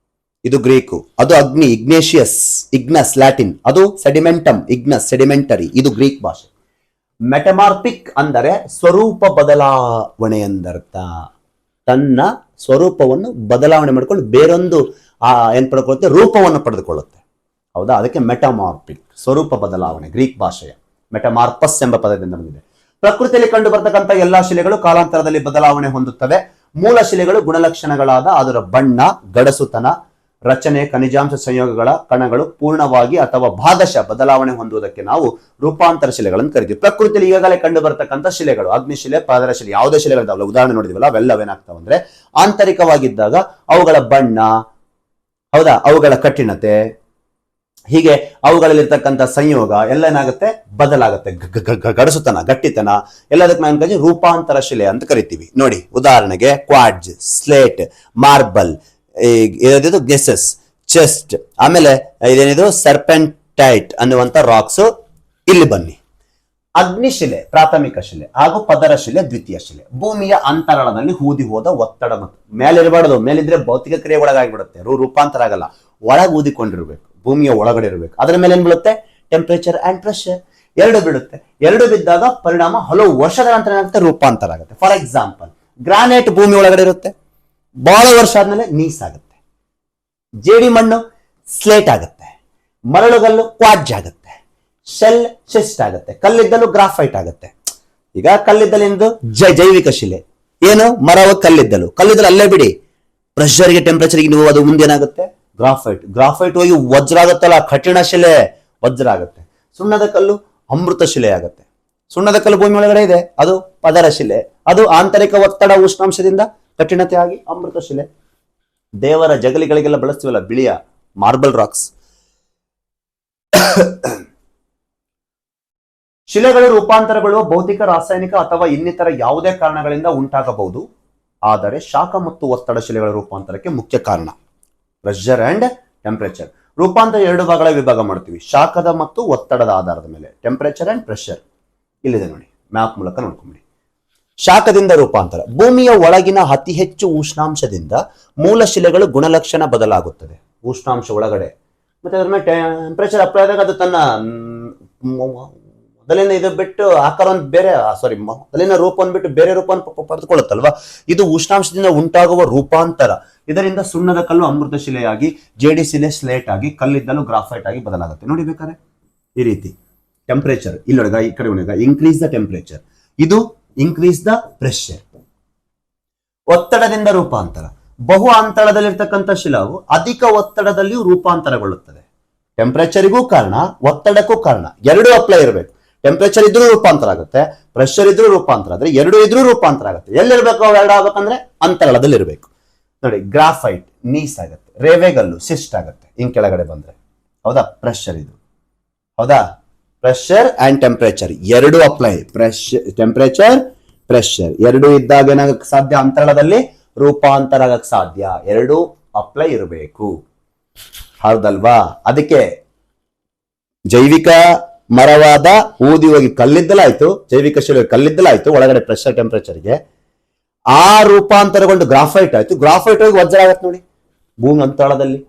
ಇದು ಗ್ರೀಕು, ಅದು ಅಗ್ನಿ, ಇಗ್ನಸ್ ಲ್ಯಾಟಿನ್, ಅದು ಸೆಡಿಮೆಂಟಮ್, ಇಗ್ನಸ್ ಸೆಡಿಮೆಂಟರಿ, ಇದು ಗ್ರೀಕ್ ಭಾಷೆ. ಮೆಟಮಾರ್ಫಿಕ್ ಅಂದರೆ ಸ್ವರೂಪ ಬದಲಾವಣೆ ಎಂದರ್ಥ. ತನ್ನ ಸ್ವರೂಪವನ್ನು ಬದಲಾವಣೆ ಮಾಡಿಕೊಂಡು ಬೇರೊಂದು ಏನ್ ಪಡ್ಕೊಳ್ಳುತ್ತೆ? ರೂಪವನ್ನು ಪಡೆದುಕೊಳ್ಳುತ್ತೆ. ಹೌದಾ? ಅದಕ್ಕೆ ಮೆಟಮಾರ್ಫಿಕ್, ಸ್ವರೂಪ ಬದಲಾವಣೆ. ಗ್ರೀಕ್ ಭಾಷೆಯ ಮೆಟಮಾರ್ಪಸ್ ಎಂಬ ಪದದಿಂದ ಬಂದಿದೆ. ಪ್ರಕೃತಿಯಲ್ಲಿ ಕಂಡು ಬರ್ತಕ್ಕಂಥ ಎಲ್ಲಾ ಶಿಲೆಗಳು ಕಾಲಾಂತರದಲ್ಲಿ ಬದಲಾವಣೆ ಹೊಂದುತ್ತವೆ. ಮೂಲ ಶಿಲೆಗಳು ಗುಣಲಕ್ಷಣಗಳಾದ ಅದರ ಬಣ್ಣ, ಗಡಸುತನ, ರಚನೆ ಖನಿಜಾಂಶ ಸಂಯೋಗಗಳ ಕಣಗಳು ಪೂರ್ಣವಾಗಿ ಅಥವಾ ಭಾಗಶಃ ಬದಲಾವಣೆ ಹೊಂದುವುದಕ್ಕೆ ನಾವು ರೂಪಾಂತರ ಶಿಲೆಗಳನ್ನು ಕರಿತೀವಿ. ಪ್ರಕೃತಿಯಲ್ಲಿ ಈಗಾಗಲೇ ಕಂಡು ಬರತಕ್ಕಂಥ ಶಿಲೆಗಳು ಅಗ್ನಿಶಿಲೆ, ಪಾದರ ಶಿಲೆ, ಯಾವುದೇ ಶಿಲೆಗಳಿದಾವಲ್ಲ, ಉದಾಹರಣೆ ನೋಡಿದ್ವಲ್ಲ, ಅವೆಲ್ಲವೇನಾಗ್ತಾವ ಅಂದ್ರೆ ಆಂತರಿಕವಾಗಿದ್ದಾಗ ಅವುಗಳ ಬಣ್ಣ, ಹೌದಾ, ಅವುಗಳ ಕಠಿಣತೆ, ಹೀಗೆ ಅವುಗಳಲ್ಲಿರ್ತಕ್ಕಂಥ ಸಂಯೋಗ ಎಲ್ಲ ಏನಾಗುತ್ತೆ, ಬದಲಾಗುತ್ತೆ. ಗಡಸುತನ, ಗಟ್ಟಿತನ, ಎಲ್ಲದಕ್ಕೆ ನಾವು ರೂಪಾಂತರ ಶಿಲೆ ಅಂತ ಕರಿತೀವಿ. ನೋಡಿ ಉದಾಹರಣೆಗೆ ಕ್ವಾಡ್ಜ್, ಸ್ಲೇಟ್, ಮಾರ್ಬಲ್, ಇರೋದಿದು ಗೆಸಸ್, ಚೆಸ್ಟ್, ಆಮೇಲೆ ಇದೇನಿದು ಸರ್ಪೆಂಟೈಟ್ ಅನ್ನುವಂಥ ರಾಕ್ಸ್. ಇಲ್ಲಿ ಬನ್ನಿ, ಅಗ್ನಿಶಿಲೆ ಪ್ರಾಥಮಿಕ ಶಿಲೆ ಹಾಗೂ ಪದರ ಶಿಲೆ ದ್ವಿತೀಯ ಶಿಲೆ. ಭೂಮಿಯ ಅಂತರಾಳದಲ್ಲಿ ಹೂದಿ ಹೋದ ಒತ್ತಡ ಮತ್ತು ಮೇಲಿರಬಾರ್ದು, ಮೇಲಿದ್ರೆ ಭೌತಿಕ ಕ್ರಿಯೆ ಒಳಗಾಗಿಬಿಡುತ್ತೆ, ರೂಪಾಂತರ ಆಗಲ್ಲ, ಒಳಗೆ ಊದಿಕೊಂಡಿರ್ಬೇಕು, ಭೂಮಿಯ ಒಳಗಡೆ ಇರಬೇಕು. ಅದರ ಮೇಲೆ ಏನ್ ಬೀಳುತ್ತೆ, ಟೆಂಪರೇಚರ್ ಅಂಡ್ ಪ್ರೆಷರ್ ಎರಡು ಬೀಳುತ್ತೆ. ಎರಡು ಬಿದ್ದಾಗ ಪರಿಣಾಮ ಹಲವು ವರ್ಷದ ನಂತರ ಏನಾಗುತ್ತೆ, ರೂಪಾಂತರ ಆಗುತ್ತೆ. ಫಾರ್ ಎಕ್ಸಾಂಪಲ್, ಗ್ರಾನೈಟ್ ಭೂಮಿ ಒಳಗಡೆ ಇರುತ್ತೆ, ಬಹಳ ವರ್ಷ ಆದ್ಮೇಲೆ ನೀಸ್ ಆಗುತ್ತೆ. ಜೇಡಿ ಮಣ್ಣು ಸ್ಲೇಟ್ ಆಗುತ್ತೆ, ಮರಳುಗಲ್ಲು ಕ್ವಾಡ್ಜ್ ಆಗುತ್ತೆ, ಶೆಲ್ ಶಿಸ್ಟ್ ಆಗುತ್ತೆ, ಕಲ್ಲಿದ್ದಲು ಗ್ರಾಫೈಟ್ ಆಗುತ್ತೆ. ಈಗ ಕಲ್ಲಿದ್ದಲು ಎಂದು ಜೈವಿಕ ಶಿಲೆ, ಏನು ಮರವ ಕಲ್ಲಿದ್ದಲು ಅಲ್ಲೇ ಬಿಡಿ, ಪ್ರೆಷರ್ಗೆ ಟೆಂಪರೇಚರ್ಗೆ ನೀವು ಅದು ಮುಂದೇನಾಗುತ್ತೆ, ಗ್ರಾಫೈಟ್ ಹೋಗಿ ವಜ್ರ ಆಗುತ್ತಲ್ಲ, ಕಠಿಣ ಶಿಲೆ ವಜ್ರ ಆಗುತ್ತೆ. ಸುಣ್ಣದ ಕಲ್ಲು ಅಮೃತ ಶಿಲೆ ಆಗುತ್ತೆ. ಸುಣ್ಣದ ಕಲ್ಲು ಭೂಮಿ ಒಳಗಡೆ ಇದೆ, ಅದು ಪದರ ಶಿಲೆ, ಅದು ಆಂತರಿಕ ಒತ್ತಡ ಉಷ್ಣಾಂಶದಿಂದ ಕಠಿಣತೆ ಆಗಿ ಅಮೃತ ಶಿಲೆ. ದೇವರ ಜಗಲಿಗಳಿಗೆಲ್ಲ ಬಳಸ್ತೀವಲ್ಲ ಬಿಳಿಯ ಮಾರ್ಬಲ್ ರಾಕ್ಸ್. ಶಿಲೆಗಳು ರೂಪಾಂತರಗಳು ಭೌತಿಕ, ರಾಸಾಯನಿಕ ಅಥವಾ ಇನ್ನಿತರ ಯಾವುದೇ ಕಾರಣಗಳಿಂದ ಉಂಟಾಗಬಹುದು. ಆದರೆ ಶಾಖ ಮತ್ತು ಒತ್ತಡ ಶಿಲೆಗಳ ರೂಪಾಂತರಕ್ಕೆ ಮುಖ್ಯ ಕಾರಣ ಪ್ರೆಷರ್ ಅಂಡ್ ಟೆಂಪರೇಚರ್. ರೂಪಾಂತರ ಎರಡು ಭಾಗಗಳ ವಿಭಾಗ ಮಾಡ್ತೀವಿ, ಶಾಖದ ಮತ್ತು ಒತ್ತಡದ ಆಧಾರದ ಮೇಲೆ, ಟೆಂಪರೇಚರ್ ಅಂಡ್ ಪ್ರೆಷರ್. ಇಲ್ಲಿದೆ ನೋಡಿ, ಮ್ಯಾಪ್ ಮೂಲಕ ನೋಡ್ಕೊಂಬಿಡಿ. ಶಾಖದಿಂದ ರೂಪಾಂತರ, ಭೂಮಿಯ ಒಳಗಿನ ಅತಿ ಹೆಚ್ಚು ಉಷ್ಣಾಂಶದಿಂದ ಮೂಲ ಶಿಲೆಗಳು ಗುಣಲಕ್ಷಣ ಬದಲಾಗುತ್ತದೆ. ಉಷ್ಣಾಂಶ ಒಳಗಡೆ ಮತ್ತೆ ಅದ್ರ ಮೇಲೆ ಟೆಂಪರೇಚರ್ ಅಪ್ಲೈ ಆದಾಗ ಅದು ತನ್ನ ಮೊದಲಿನ ಇದು ಬಿಟ್ಟು ಆಕಾರವನ್ನು ಬೇರೆ ಮೊದಲಿನ ರೂಪವನ್ನು ಬಿಟ್ಟು ಬೇರೆ ರೂಪವನ್ನು ಪಡೆದುಕೊಳ್ಳುತ್ತಲ್ವಾ, ಇದು ಉಷ್ಣಾಂಶದಿಂದ ಉಂಟಾಗುವ ರೂಪಾಂತರ. ಇದರಿಂದ ಸುಣ್ಣದ ಕಲ್ಲು ಅಮೃತ ಶಿಲೆಯಾಗಿ, ಜೇಡಿ ಶಿಲೆ ಸ್ಲೇಟ್ ಆಗಿ, ಕಲ್ಲಿದ್ದಲು ಗ್ರಾಫೈಟ್ ಆಗಿ ಬದಲಾಗುತ್ತೆ. ನೋಡಿ ಬೇಕಾದ್ರೆ ಈ ರೀತಿ ಟೆಂಪರೇಚರ್ ಇಲ್ಲೊಳಗ ಈ ಕಡೆ ಒಳಗ ಇನ್ಕ್ರೀಸ್ ದ ಟೆಂಪರೇಚರ್, ಇದು ಇನ್ಕ್ರೀಸ್ ದ ಪ್ರೆಷರ್. ಒತ್ತಡದಿಂದ ರೂಪಾಂತರ, ಬಹು ಅಂತರದಲ್ಲಿರ್ತಕ್ಕಂಥ ಶಿಲಾವು ಅಧಿಕ ಒತ್ತಡದಲ್ಲಿಯೂ ರೂಪಾಂತರಗೊಳ್ಳುತ್ತದೆ. ಟೆಂಪರೇಚರಿಗೂ ಕಾರಣ, ಒತ್ತಡಕ್ಕೂ ಕಾರಣ, ಎರಡೂ ಅಪ್ಲೈ ಇರಬೇಕು. ಟೆಂಪರೇಚರ್ ಇದ್ರೂ ರೂಪಾಂತರ ಆಗುತ್ತೆ, ಪ್ರೆಷರ್ ಇದ್ರೂ ರೂಪಾಂತರ ಆದ್ರೆ, ಎರಡೂ ಇದ್ರೂ ರೂಪಾಂತರ ಆಗುತ್ತೆ. ಎಲ್ಲಿರ್ಬೇಕು ಎರಡು ಆಗ್ಬೇಕಂದ್ರೆ ಅಂತರಾಳದಲ್ಲಿ ಇರಬೇಕು. ನೋಡಿ, ಗ್ರಾಫೈಟ್ ನೀಸ್ ಆಗುತ್ತೆ, ರೇವೆಗಲ್ಲು ಸಿಸ್ಟ್ ಆಗುತ್ತೆ ಹಿಂಗ್ ಕೆಳಗಡೆ ಬಂದ್ರೆ, ಹೌದಾ, ಪ್ರೆಷರ್ ಇದು, ಹೌದಾ, ಪ್ರೆಷರ್ ಅಂಡ್ ಟೆಂಪರೇಚರ್ ಎರಡು ಅಪ್ಲೈ, ಟೆಂಪರೇಚರ್ ಪ್ರೆಷರ್ ಎರಡು ಇದ್ದಾಗ ಏನಾಗಕ್ಕೆ ಸಾಧ್ಯ, ಅಂತರಾಳದಲ್ಲಿ ರೂಪಾಂತರ ಆಗಕ್ಕೆ ಸಾಧ್ಯ, ಎರಡು ಅಪ್ಲೈ ಇರಬೇಕು, ಹೌದಲ್ವಾ. ಅದಕ್ಕೆ ಜೈವಿಕ ಮರವಾದ ಊದಿ ಹೋಗಿ ಕಲ್ಲಿದ್ದಲಾಯ್ತು, ಜೈವಿಕ ಶಿಲೆ ಕಲ್ಲಿದ್ದಲಾಯ್ತು, ಒಳಗಡೆ ಪ್ರೆಷರ್ ಟೆಂಪರೇಚರ್ಗೆ ಆ ರೂಪಾಂತರಗೊಂಡು ಗ್ರಾಫೈಟ್ ಆಯ್ತು, ಗ್ರಾಫೈಟ್ ಹೋಗಿ ವಜ್ರ ಆಗತ್ತೆ ನೋಡಿ ಭೂಮಿ ಅಂತರಾಳದಲ್ಲಿ.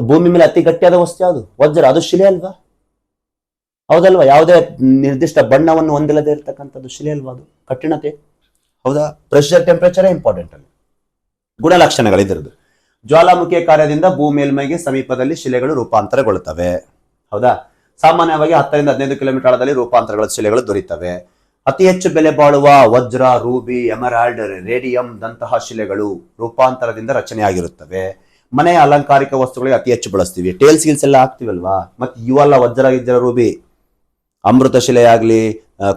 ಭೂಮಿ ಮೇಲೆ ಅತಿ ಗಟ್ಟಿಯಾದ ವಸ್ತು ಯಾವುದು, ವಜ್ರ, ಅದು ಶಿಲೆ ಅಲ್ವಾ, ಹೌದಲ್ವಾ. ಯಾವುದೇ ನಿರ್ದಿಷ್ಟ ಬಣ್ಣವನ್ನು ಹೊಂದಿಲ್ಲದೆ ಇರತಕ್ಕಂಥದ್ದು ಶಿಲೆ ಅಲ್ವಾ, ಅದು ಕಠಿಣತೆ, ಹೌದಾ. ಪ್ರೆಷರ್ ಟೆಂಪರೇಚರ್ ಇಂಪಾರ್ಟೆಂಟ್ ಅಲ್ಲಿ. ಗುಣಲಕ್ಷಣಗಳಿದ್ರದ್ದು, ಜ್ವಾಲಾಮುಖಿಯ ಕಾರ್ಯದಿಂದ ಭೂ ಮೇಲ್ಮೈಗೆ ಸಮೀಪದಲ್ಲಿ ಶಿಲೆಗಳು ರೂಪಾಂತರಗೊಳ್ಳುತ್ತವೆ, ಹೌದಾ. ಸಾಮಾನ್ಯವಾಗಿ 10 ರಿಂದ 15 ಕಿಲೋಮೀಟರ್ ಆಳದಲ್ಲಿ ರೂಪಾಂತರಗಳ ಶಿಲೆಗಳು ದೊರೆಯುತ್ತವೆ. ಅತಿ ಹೆಚ್ಚು ಬೆಲೆ ಬಾಳುವ ವಜ್ರ, ರೂಬಿ, ಎಮರಾಲ್ಡ್, ರೇಡಿಯಂ ದಂತಹ ಶಿಲೆಗಳು ರೂಪಾಂತರದಿಂದ ರಚನೆಯಾಗಿರುತ್ತವೆ. ಮನೆಯ ಅಲಂಕಾರಿಕ ವಸ್ತುಗಳಿಗೆ ಅತಿ ಹೆಚ್ಚು ಬಳಸ್ತೀವಿ, ಟೇಲ್ಸ್ ಗಿಲ್ಸ್ ಎಲ್ಲ ಹಾಕ್ತಿವಲ್ವಾ. ಮತ್ತೆ ಇವೆಲ್ಲ ವಜ್ರ, ರೂಬಿ, ಅಮೃತ ಶಿಲೆ ಆಗ್ಲಿ,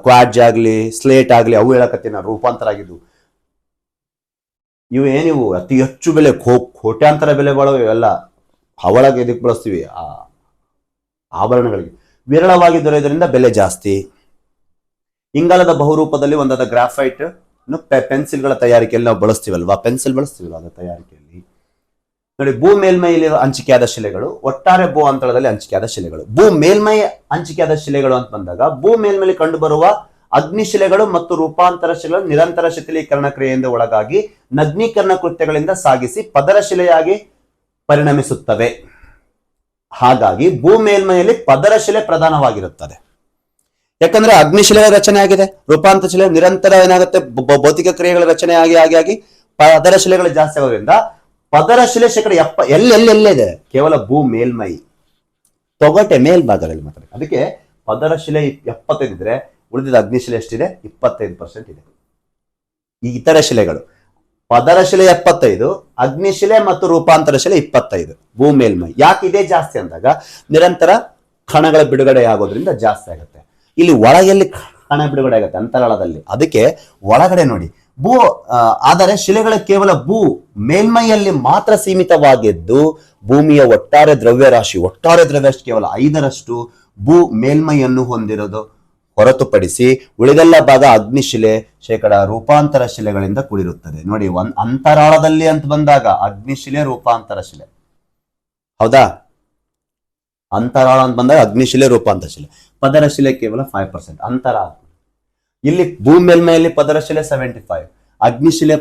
ಕ್ವಾಡ್ಜ್ ಆಗ್ಲಿ, ಸ್ಲೇಟ್ ಆಗ್ಲಿ, ಅವು ಹೇಳಕತ್ತೀನಿ ರೂಪಾಂತರ ಆಗಿದ್ದು. ಇವು ಅತಿ ಹೆಚ್ಚು ಬೆಲೆ, ಕೋಟ್ಯಾಂತರ ಬೆಲೆ ಬಾಳುವ ಇವೆಲ್ಲ ಅವಳಗೆ ಇದಕ್ಕೆ ಬಳಸ್ತೀವಿ, ಆಭರಣಗಳಿಗೆ. ವಿರಳವಾಗಿ ದೊರೆಯೋದ್ರಿಂದ ಬೆಲೆ ಜಾಸ್ತಿ. ಇಂಗಾಲದ ಬಹುರೂಪದಲ್ಲಿ ಒಂದಾದ ಗ್ರಾಫೈಟ್ ಪೆನ್ಸಿಲ್ಗಳ ತಯಾರಿಕೆಯಲ್ಲಿ ನಾವು ಬಳಸ್ತೀವಲ್ವಾ, ಪೆನ್ಸಿಲ್ ಬಳಸ್ತೀವಲ್ಲ ಅದರ ತಯಾರಿಕೆಯಲ್ಲಿ. ನೋಡಿ, ಭೂ ಮೇಲ್ಮೈಯಲ್ಲಿರುವ ಹಂಚಿಕೆಯಾದ ಶಿಲೆಗಳು, ಒಟ್ಟಾರೆ ಭೂ ಅಂತರದಲ್ಲಿ ಹಂಚಿಕೆಯಾದ ಶಿಲೆಗಳು. ಭೂ ಮೇಲ್ಮೈ ಹಂಚಿಕೆಯಾದ ಶಿಲೆಗಳು ಅಂತ ಬಂದಾಗ ಭೂ ಮೇಲ್ಮೈಲಿ ಕಂಡು ಬರುವ ಅಗ್ನಿಶಿಲೆಗಳು ಮತ್ತು ರೂಪಾಂತರ ಶಿಲೆಗಳು ನಿರಂತರ ಶಿಥಿಲೀಕರಣ ಕ್ರಿಯೆಯಿಂದ ಒಳಗಾಗಿ ನಗ್ನೀಕರಣ ಕೃತ್ಯಗಳಿಂದ ಸಾಗಿಸಿ ಪದರ ಶಿಲೆಯಾಗಿ ಪರಿಣಮಿಸುತ್ತವೆ. ಹಾಗಾಗಿ ಭೂ ಮೇಲ್ಮೈಯಲ್ಲಿ ಪದರ ಶಿಲೆ ಪ್ರಧಾನವಾಗಿರುತ್ತದೆ. ಯಾಕಂದ್ರೆ ಅಗ್ನಿಶಿಲೆ ರಚನೆ ಆಗಿದೆ, ರೂಪಾಂತರ ಶಿಲೆ ನಿರಂತರ ಏನಾಗುತ್ತೆ, ಭೌತಿಕ ಕ್ರಿಯೆಗಳ ರಚನೆ ಆಗಿ ಪದರ ಶಿಲೆಗಳು ಜಾಸ್ತಿ ಆಗೋದ್ರಿಂದ ಪದರ ಶಿಲೆ ಶೇಕಡ ಎಲ್ಲೆಲ್ಲಿದೆ, ಕೇವಲ ಭೂ ಮೇಲ್ಮೈ ತೊಗಟೆ ಮೇಲ್ಭಾಗದಲ್ಲಿ ಮಾತ್ರ. ಅದಕ್ಕೆ ಪದರ ಶಿಲೆ 75 ಇದ್ರೆ ಉಳಿದಿದ್ದ ಅಗ್ನಿಶಿಲೆ ಎಷ್ಟಿದೆ, 25% ಇದೆ. ಈ ಇತರ ಶಿಲೆಗಳು ಪದರಶಿಲೆ 75, ಅಗ್ನಿಶಿಲೆ ಮತ್ತು ರೂಪಾಂತರ ಶಿಲೆ 25 ಭೂ ಮೇಲ್ಮೈ. ಯಾಕೆ ಇದೇ ಜಾಸ್ತಿ ಅಂದಾಗ ನಿರಂತರ ಕಣಗಳ ಬಿಡುಗಡೆ ಆಗೋದ್ರಿಂದ ಜಾಸ್ತಿ ಆಗುತ್ತೆ. ಇಲ್ಲಿ ಒಳಗೆಲ್ಲಿ ಕಣ ಬಿಡುಗಡೆ ಆಗುತ್ತೆ ಅಂತರಾಳದಲ್ಲಿ, ಅದಕ್ಕೆ ಒಳಗಡೆ ನೋಡಿ ಭೂ ಆದರೆ ಶಿಲೆಗಳ ಕೇವಲ ಭೂ ಮೇಲ್ಮೈಯಲ್ಲಿ ಮಾತ್ರ ಸೀಮಿತವಾಗಿದ್ದು ಭೂಮಿಯ ಒಟ್ಟಾರೆ ದ್ರವ್ಯರಾಶಿ ಕೇವಲ 5% ಭೂ ಮೇಲ್ಮೈಯನ್ನು ಹೊಂದಿರೋದು ಹೊರತುಪಡಿಸಿ ಉಳಿದೆಲ್ಲ ಭಾಗ ಅಗ್ನಿಶಿಲೆ ಶೇಕಡ ರೂಪಾಂತರ ಶಿಲೆಗಳಿಂದ ಕೂಡಿರುತ್ತದೆ. ನೋಡಿ, ಅಂತರಾಳದಲ್ಲಿ ಅಂತ ಬಂದಾಗ ಅಗ್ನಿಶಿಲೆ ರೂಪಾಂತರ ಶಿಲೆ, ಹೌದಾ? ಅಂತರಾಳ ಅಂತ ಬಂದಾಗ ಅಗ್ನಿಶಿಲೆ ರೂಪಾಂತರ ಶಿಲೆ, ಪದರ ಶಿಲೆ ಕೇವಲ 5%. ಅಂತರಾಳ ಇಲ್ಲಿ ಭೂ ಮೇಲ್ಮೈಯಲ್ಲಿ ಪದರ ಶಿಲೆ 75, ಅಗ್ನಿಶಿಲೆ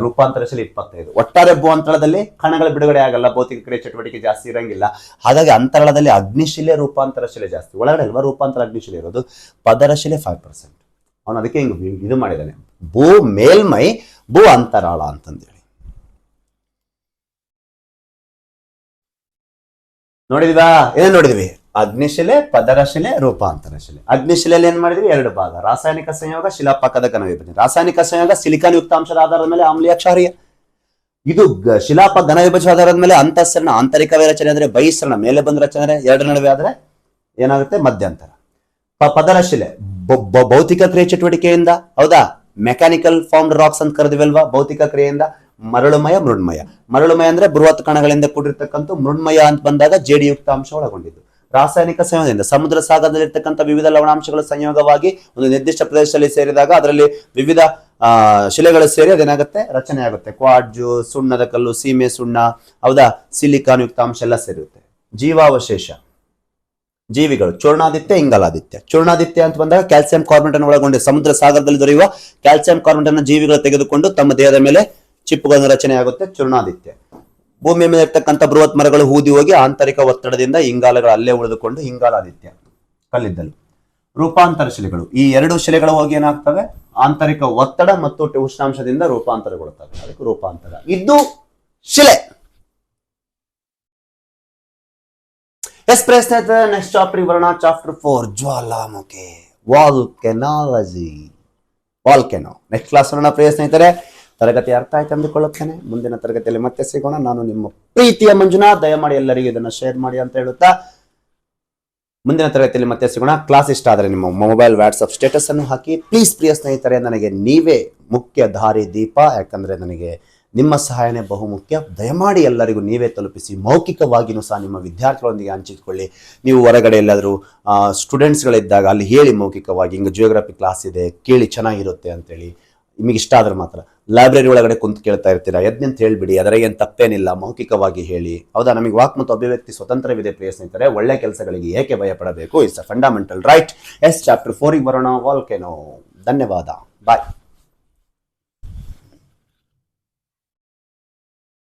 ರೂಪಾಂತರ ಶಿಲೆ 25. ಒಟ್ಟಾರೆ ಭೂ ಅಂತರದಲ್ಲಿ ಕಣಗಳ ಬಿಡುಗಡೆ ಆಗಲ್ಲ, ಭೌತಿಕ ಕ್ರಿಯೆ ಚಟುವಟಿಕೆ ಜಾಸ್ತಿ ಇರಂಗಿಲ್ಲ. ಹಾಗಾಗಿ ಅಂತರಾಳದಲ್ಲಿ ಅಗ್ನಿಶಿಲೆ ರೂಪಾಂತರ ಶಿಲೆ ಜಾಸ್ತಿ, ಒಳಗಡೆ ಅಲ್ವಾ ರೂಪಾಂತರ ಅಗ್ನಿಶಿಲೆ ಇರೋದು. ಪದರ ಶಿಲೆ 5%. ಅವನು ಅದಕ್ಕೆ ಹಿಂಗ್ ಇದು ಮಾಡಿದ್ದಾನೆ, ಭೂ ಮೇಲ್ಮೈ ಭೂ ಅಂತರಾಳ ಅಂತಂದೇಳಿ. ನೋಡಿದ್ವಾ? ಏನ್ ನೋಡಿದ್ವಿ? ಅಗ್ನಿಶಿಲೆ, ಪದರಶಿಲೆ, ರೂಪಾಂತರ ಶಿಲೆ. ಅಗ್ನಿಶಿಲೆಯಲ್ಲಿ ಏನ್ ಮಾಡಿದ್ವಿ? 2 ಭಾಗ: ರಾಸಾಯನಿಕ ಸಂಯೋಗ, ಶಿಲಾಪಾಕದ ಘನ ವಿಭಜನೆ. ರಾಸಾಯನಿಕ ಸಂಯೋಗ ಸಿಲಿಕಾನ್ ಯುಕ್ತಾಂಶದ ಆಧಾರದ ಮೇಲೆ ಆಮ್ಲೀಯ ಕ್ಷಾರೀಯ. ಇದು ಶಿಲಾಪ ಘನ ವಿಭಜನೆ ಆಧಾರದ ಮೇಲೆ ಅಂತಃಸರಣ, ಆಂತರಿಕ ರಚನೆ ಅಂದ್ರೆ ಬಹಿಸರಣ, ಮೇಲೆ ಬಂದ ರಚನೆ, 2 ನಡುವೆ ಆದ್ರೆ ಏನಾಗುತ್ತೆ? ಮಧ್ಯಂತರ. ಪದರಶಿಲೆ ಭೌತಿಕ ಕ್ರಿಯೆ ಚಟುವಟಿಕೆಯಿಂದ, ಹೌದಾ? ಮೆಕ್ಯಾನಿಕಲ್ ಫಾರ್ಮ್ಡ್ ರಾಕ್ಸ್ ಅಂತ ಕರೆದಿವಲ್ವಾ? ಭೌತಿಕ ಕ್ರಿಯೆಯಿಂದ ಮರಳುಮಯ, ಮೃಣ್ಮಯ. ಮರಳುಮಯ ಅಂದ್ರೆ ಬೃಹತ್ ಕಣಗಳಿಂದ ಕೂಡಿರ್ತಕ್ಕಂಥ, ಮೃಣ್ಮಯ ಅಂತ ಬಂದಾಗ ಜೇಡಿಯುಕ್ತ ಅಂಶ ಒಳಗೊಂಡಿದ್ದು. ರಾಸಾಯನಿಕ ಸಂಯೋಗದಿಂದ ಸಮುದ್ರ ಸಾಗರದಲ್ಲಿರ್ತಕ್ಕಂಥ ವಿವಿಧ ಲವಣಾಂಶಗಳ ಸಂಯೋಗವಾಗಿ ಒಂದು ನಿರ್ದಿಷ್ಟ ಪ್ರದೇಶದಲ್ಲಿ ಸೇರಿದಾಗ ಅದರಲ್ಲಿ ವಿವಿಧ ಶಿಲೆಗಳು ಸೇರಿ ಅದೇನಾಗುತ್ತೆ? ರಚನೆ ಆಗುತ್ತೆ. ಕ್ವಾಡ್ಜು, ಸುಣ್ಣದ ಕಲ್ಲು, ಸೀಮೆ ಸುಣ್ಣ, ಹೌದಾ? ಸಿಲಿಕಾನ್ ಯುಕ್ತ ಅಂಶ ಎಲ್ಲ ಸೇರಿರುತ್ತೆ. ಜೀವಾವಶೇಷ, ಜೀವಿಗಳು ಚೂರ್ಣಾದಿತ್ಯ, ಇಂಗಾಲಾದಿತ್ಯ. ಚೂರ್ಣಾದಿತ್ಯ ಅಂತ ಬಂದಾಗ ಕ್ಯಾಲ್ಸಿಯಂ ಕಾರ್ಬನೇಟ್ ಅನ್ನು ಒಳಗೊಂಡಿದೆ. ಸಮುದ್ರ ಸಾಗರದಲ್ಲಿ ದೊರೆಯುವ ಕ್ಯಾಲ್ಸಿಯಂ ಕಾರ್ಬನೇಟ್ ಅನ್ನು ಜೀವಿಗಳು ತೆಗೆದುಕೊಂಡು ತಮ್ಮ ದೇಹದ ಮೇಲೆ ಚಿಪ್ಪುಗಳನ್ನು ರಚನೆ ಆಗುತ್ತೆ, ಚೂರ್ಣಾದಿತ್ಯ. ಭೂಮಿಯ ಮೇಲೆ ಇರ್ತಕ್ಕಂಥ ಬೃಹತ್ ಮರಗಳು ಹೂದಿ ಹೋಗಿ ಆಂತರಿಕ ಒತ್ತಡದಿಂದ ಇಂಗಾಲಗಳು ಅಲ್ಲೇ ಉಳಿದುಕೊಂಡು ಇಂಗಾಲಾದಿತ್ಯ, ಕಲ್ಲಿದ್ದಲು. ರೂಪಾಂತರ ಶಿಲೆಗಳು, ಈ 2 ಶಿಲೆಗಳು ಹೋಗಿ ಏನಾಗ್ತವೆ? ಆಂತರಿಕ ಒತ್ತಡ ಮತ್ತು ಉಷ್ಣಾಂಶದಿಂದ ರೂಪಾಂತರಗೊಳ್ಳುತ್ತವೆ, ಅದಕ್ಕೆ ರೂಪಾಂತರ. ಇದು ಶಿಲೆ. ಎಸ್ ಪ್ರಶ್ನೆ ಆಯ್ತು. ನೆಕ್ಸ್ಟ್ ಚಾಪ್ಟರ್ ಬರೋಣ, ಚಾಪ್ಟರ್ 4 ಜ್ವಾಲಾಮುಖಿ, ವಾಲ್ಕೆನಾಲಜಿ, ವಾಲ್ಕೆನೋ. ನೆಕ್ಸ್ಟ್ ಕ್ಲಾಸ್ ಬರೋಣ ಪ್ರಿಯ ಸ್ನೇಹಿತರೆ. ತರಗತಿ ಅರ್ಥ ಆಯ್ತು ಅಂದುಕೊಳ್ಳುತ್ತೇನೆ. ಮುಂದಿನ ತರಗತಿಯಲ್ಲಿ ಮತ್ತೆ ಸಿಗೋಣ. ನಾನು ನಿಮ್ಮ ಪ್ರೀತಿಯ ಮಂಜುನಾಥ್. ದಯಮಾಡಿ ಎಲ್ಲರಿಗೂ ಇದನ್ನು ಶೇರ್ ಮಾಡಿ ಅಂತ ಹೇಳುತ್ತಾ ಮುಂದಿನ ತರಗತಿಯಲ್ಲಿ ಮತ್ತೆ ಸಿಗೋಣ. ಕ್ಲಾಸ್ ಇಷ್ಟ ಆದರೆ ನಿಮ್ಮ ಮೊಬೈಲ್ ವಾಟ್ಸಪ್ ಸ್ಟೇಟಸ್ ಅನ್ನು ಹಾಕಿ ಪ್ಲೀಸ್. ಪ್ರಿಯ ಸ್ನೇಹಿತರೆ, ನನಗೆ ನೀವೇ ಮುಖ್ಯ ದಾರಿ ದೀಪ, ಯಾಕಂದ್ರೆ ನನಗೆ ನಿಮ್ಮ ಸಹಾಯನೇ ಬಹುಮುಖ್ಯ. ದಯಮಾಡಿ ಎಲ್ಲರಿಗೂ ನೀವೇ ತಲುಪಿಸಿ. ಮೌಖಿಕವಾಗಿಯೂ ಸಹ ನಿಮ್ಮ ವಿದ್ಯಾರ್ಥಿಗಳೊಂದಿಗೆ ಹಂಚಿಕೊಳ್ಳಿ. ನೀವು ಹೊರಗಡೆ ಎಲ್ಲಾದರೂ ಸ್ಟೂಡೆಂಟ್ಸ್ಗಳಿದ್ದಾಗ ಅಲ್ಲಿ ಹೇಳಿ ಮೌಖಿಕವಾಗಿ, ಹಿಂಗೆ ಜಿಯೋಗ್ರಫಿ ಕ್ಲಾಸ್ ಇದೆ ಕೇಳಿ, ಚೆನ್ನಾಗಿರುತ್ತೆ ಅಂತೇಳಿ. ನಿಮಗೆ ಇಷ್ಟ ಆದ್ರೆ ಮಾತ್ರ. ಲೈಬ್ರರಿ ಒಳಗಡೆ ಕುಂತು ಕೇಳ್ತಾ ಇರ್ತೀರಾ, ಯಜ್ಞಂತ ಹೇಳ್ಬಿಡಿ, ಅದರ ಏನು ತಪ್ಪೇನಿಲ್ಲ, ಮೌಖಿಕವಾಗಿ ಹೇಳಿ. ಹೌದಾ? ನಮಗೆ ವಾಕ್ ಮತ್ತು ಅಭಿವ್ಯಕ್ತಿ ಸ್ವತಂತ್ರವಿದೆ ಪ್ರಿಯ ಸ್ನೇಹಿತರೆ. ಒಳ್ಳೆ ಕೆಲಸಗಳಿಗೆ ಏಕೆ ಭಯಪಡಬೇಕು? It's a fundamental right. Yes chapter 4 ಬರೋಣ, ವಾಲ್ಕೆನೋ. ಧನ್ಯವಾದ, ಬಾಯ್.